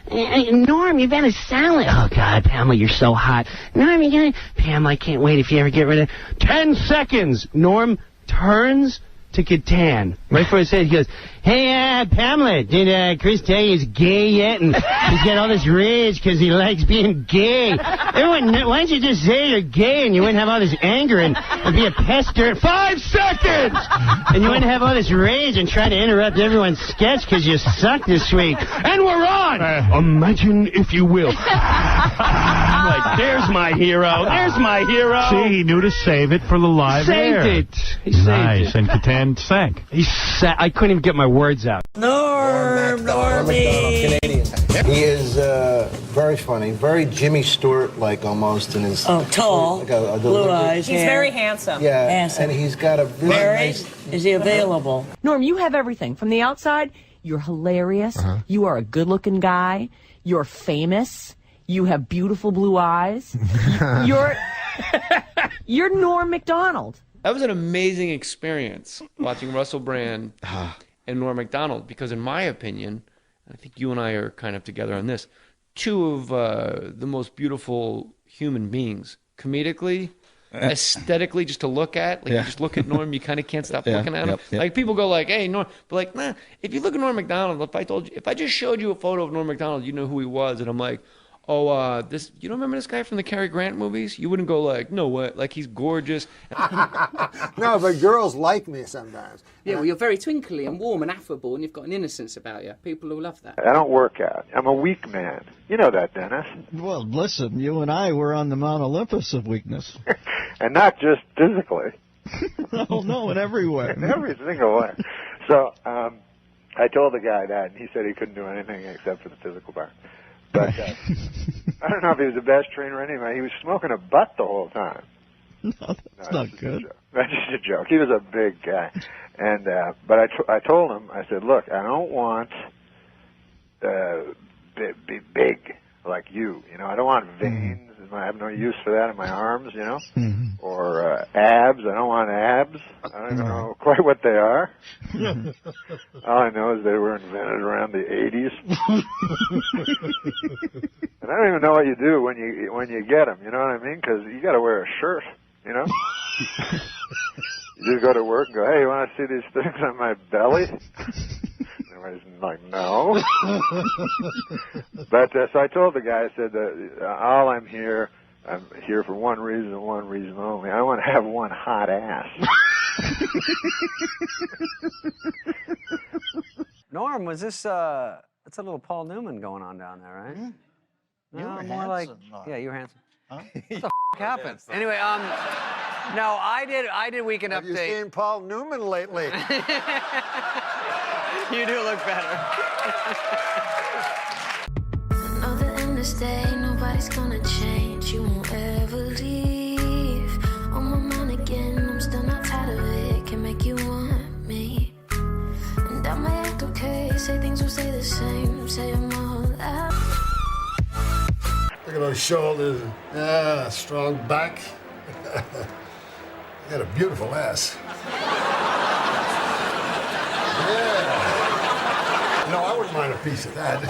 Norm, you've been a salad. Oh, God, Pamela, you're so hot. Norm, Pamela, I can't wait if you ever get rid of 10 seconds. Norm turns to Catan. Right for his head, he goes, hey, Pamela, did Chris tell you he's gay yet? And he's got all this rage because he likes being gay. Why don't you just say you're gay and you wouldn't have all this anger and be a pester? 5 seconds! And you wouldn't have all this rage and try to interrupt everyone's sketch because you suck this week. And we're on! Imagine if you will. I'm like, there's my hero. There's my hero. See, he knew to save it for the live air. Saved it. He saved nice. it. And Catan sank. I couldn't even get my words out. Norm Normie. Canadian. He is very funny, very Jimmy Stewart-like almost in his... Oh, tall, like blue eyes. He's very handsome. Yeah, Handsome. and he's got a really Married? nice... Is he available? Norm, you have everything. From the outside, you're hilarious. You are a good-looking guy. You're famous. You have beautiful blue eyes. You're Norm MacDonald. That was an amazing experience watching Russell Brand and Norm MacDonald, because in my opinion, I think you and I are kind of together on this, two of the most beautiful human beings, comedically, aesthetically, just to look at. Like, you just look at Norm, you kind of can't stop looking at him. Like, people go like, hey, Norm, but like, nah, if you look at Norm MacDonald, if I just showed you a photo of Norm MacDonald, you know who he was, and I'm like, oh, you don't remember this guy from the Cary Grant movies? You wouldn't go like, no, what? Like, he's gorgeous. No, but girls like me sometimes. Yeah, well, you're very twinkly and warm and affable, and you've got an innocence about you. People will love that. I don't work out. I'm a weak man. You know that, Dennis. Well, listen, you and I were on the Mount Olympus of weakness. And not just physically. No, in every way. In every single way. So I told the guy that, and he said he couldn't do anything except for the physical part. But I don't know if he was the best trainer anyway. He was smoking a butt the whole time. No, that's not good. That's just a joke. He was a big guy. And but I told him, I said, look, I don't want be big like you. You know, I don't want veins. I have no use for that in my arms, you know, or abs. I don't want abs. I don't even know quite what they are. All I know is they were invented around the 80s. And I don't even know what you do when you get them. You know what I mean? Because you got to wear a shirt. You know. You just go to work and go, hey, you want to see these things on my belly? Everybody's like, no. But so I told the guy, I said, I'm here for one reason and one reason only. I want to have one hot ass. Norm, was this, it's a little Paul Newman going on down there, right? Yeah. No, You were more handsome, like, Norm. yeah, you were handsome. Huh? What the happened? Anyway, no, I did Weekend Have Update. you seen Paul Newman lately? You do look better. Know the end is day, nobody's gonna change. You won't ever leave. On my mind again, I'm still not tired of it. Can make you want me. And I might act okay, say things will stay the same. Say I'm all out. Look at those shoulders. Strong back. You got a beautiful ass. Yeah. No, I wouldn't mind a piece of that.